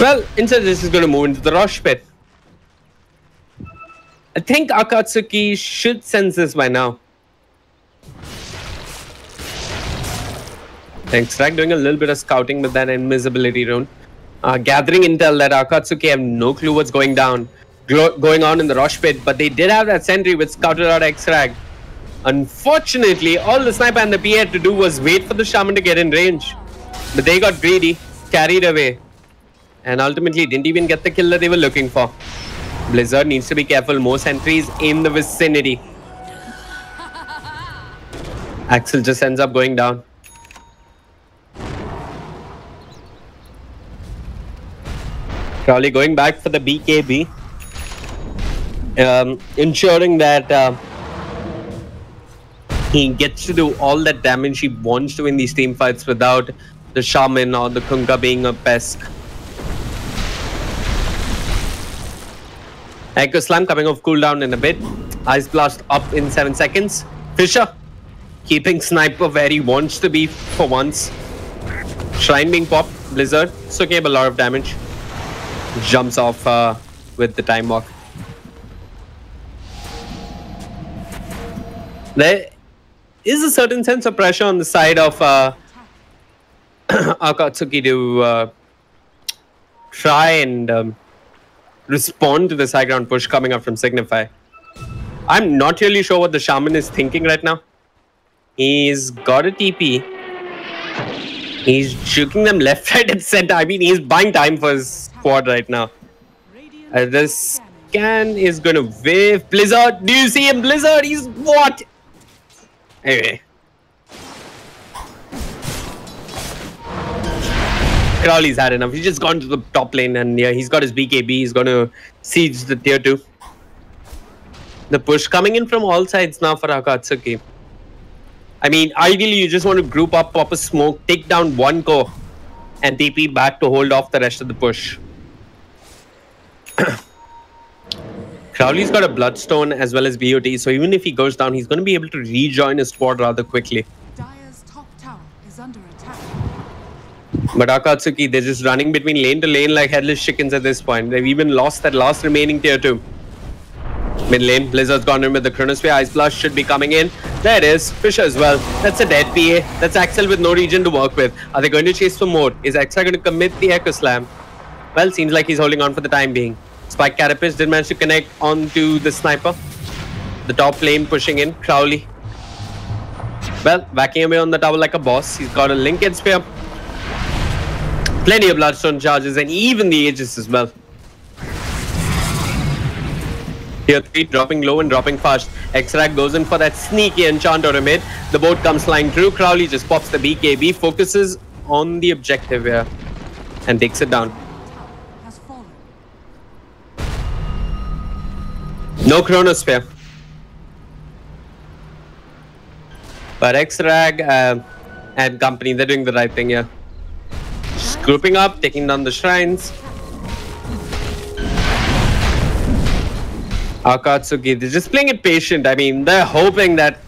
Well, instead this is going to move into the Rush Pit. I think Akatsuki should sense this by now. Extract doing a little bit of scouting with that invisibility rune. Gathering intel that Akatsuki have no clue what's going down. going on in the Rosh pit, but they did have that sentry which scouted out X-Rag. Unfortunately, all the sniper and the PA had to do was wait for the shaman to get in range. But they got greedy, carried away, and ultimately didn't even get the kill that they were looking for. Blizzard needs to be careful, more sentries in the vicinity. Axel just ends up going down. Crowley going back for the BKB. Ensuring that he gets to do all that damage he wants to in these team fights without the Shaman or the Kunkka being a pest. Echo Slam coming off cooldown in a bit. Ice Blast up in 7 seconds. Fisher keeping Sniper where he wants to be for once. Shrine being popped. Blizzard soaking up a lot of damage. Jumps off with the time walk. There is a certain sense of pressure on the side of Akatsuki to try and respond to this high ground push coming up from Signify. I'm not really sure what the Shaman is thinking right now. He's got a TP. He's juking them left, right, and center. I mean, he's buying time for his squad right now. The scan is going to wave. Blizzard, do you see him? Blizzard, he's what? Anyway. Crowley's had enough. He's just gone to the top lane and yeah, he's got his BKB. He's going to siege the tier 2. The push coming in from all sides now for Akatsuki. I mean, ideally you just want to group up, pop a smoke, take down one core and TP back to hold off the rest of the push. Crowley's got a Bloodstone as well as BOT, so even if he goes down, he's going to be able to rejoin his squad rather quickly. Dire's top tower is under attack. But Akatsuki, they're just running between lane to lane like headless chickens at this point. They've even lost that last remaining tier 2. Mid lane, Blizzard's gone in with the Chronosphere. Ice Blast should be coming in. There it is. Fisher as well. That's a dead PA. That's Axel with no region to work with. Are they going to chase for more? Is Axel going to commit the Echo Slam? Well, seems like he's holding on for the time being. Spike Carapace did manage to connect onto the Sniper. The top lane pushing in. Crowley. Well, backing away on the tower like a boss. He's got a Linked Spear. Plenty of Bloodstone charges and even the Aegis as well. Tier 3 dropping low and dropping fast. X-Rag goes in for that sneaky enchant or a mid. The boat comes flying through. Crowley just pops the BKB, focuses on the objective here and takes it down. No Chronosphere. But X-Rag and company, they're doing the right thing here. Just grouping up, taking down the shrines. Akatsuki, they're just playing it patient. I mean, they're hoping that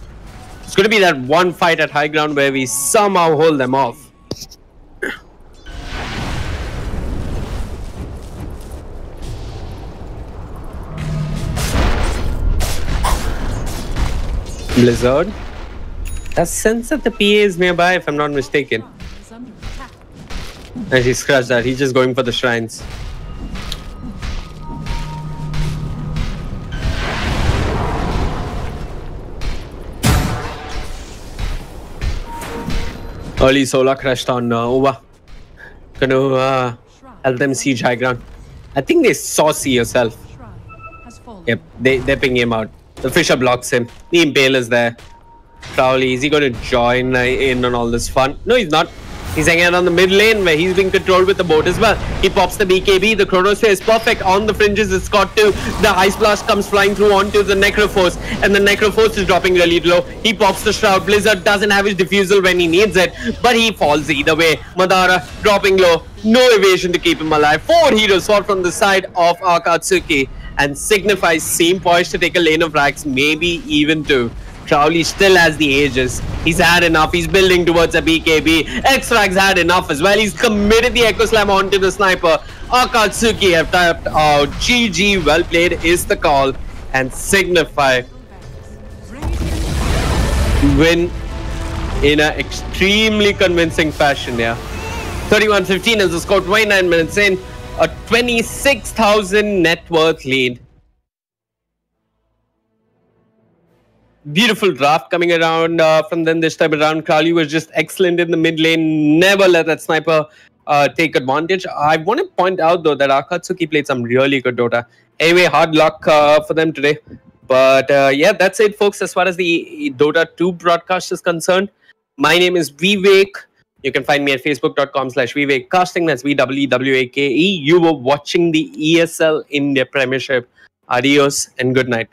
it's going to be that one fight at high ground where we somehow hold them off. Blizzard. A sense that the PA is nearby, if I'm not mistaken. And he scratched that. He's just going for the shrines. Early Solar crashed on Uva. Gonna help them siege high ground. I think they saw C yourself. Yep, they're pinging him out. The Fisher blocks him. The Impale is there. Crowley, is he going to join in on all this fun? No, he's not. He's hanging out on the mid lane where he's being controlled with the boat as well. He pops the BKB. The Chronosphere is perfect. On the fringes, it's got to. The Ice Blast comes flying through onto the Necroforce. And the Necroforce is dropping really low. He pops the Shroud. Blizzard doesn't have his Diffusal when he needs it. But he falls either way. Madara dropping low. No evasion to keep him alive. 4 heroes fought from the side of Akatsuki. And Signify seem poised to take a lane of racks. Maybe even 2. Crowley still has the Aegis. He's had enough. He's building towards a BKB. X-Rag's had enough as well. He's committed the Echo Slam onto the Sniper. Akatsuki have tapped out. GG, well played is the call. And Signify win in an extremely convincing fashion, yeah. 31-15 is the score, 29 minutes in. A 26,000 net worth lead Beautiful draft coming around from them this time around. Crowley was just excellent in the mid lane. Never let that sniper take advantage. I want to point out though that Akatsuki played some really good Dota. Anyway, hard luck for them today. But yeah, that's it, folks, as far as the Dota 2 broadcast is concerned. My name is Vivek. You can find me at facebook.com/VivekCasting. That's VWWAKE. You were watching the ESL India Premiership. Adios and good night.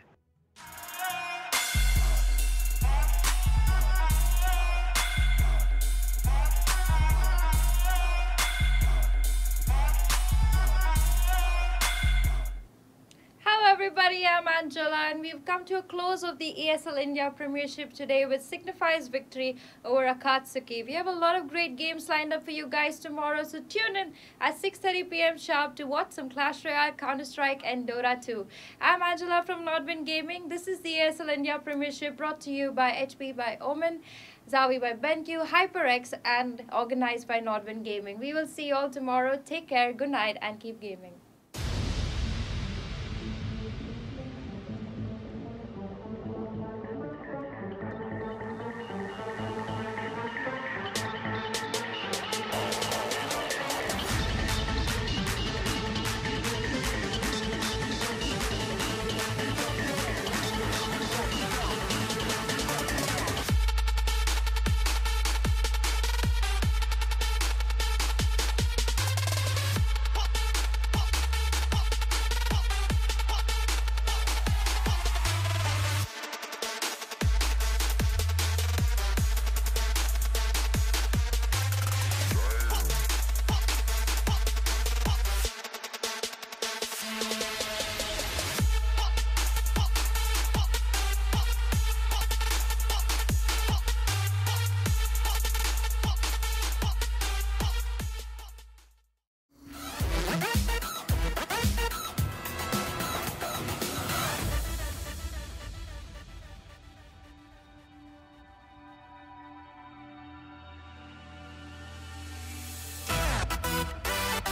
Hello everybody, I'm Angela and we've come to a close of the ESL India Premiership today with Signify's victory over Akatsuki. We have a lot of great games lined up for you guys tomorrow, so tune in at 6:30 p.m. sharp to watch some Clash Royale, Counter-Strike and Dota 2. I'm Angela from Nodwin Gaming. This is the ESL India Premiership brought to you by HP by Omen, Zawi by BenQ, HyperX and organized by Nodwin Gaming. We will see you all tomorrow. Take care, good night and keep gaming.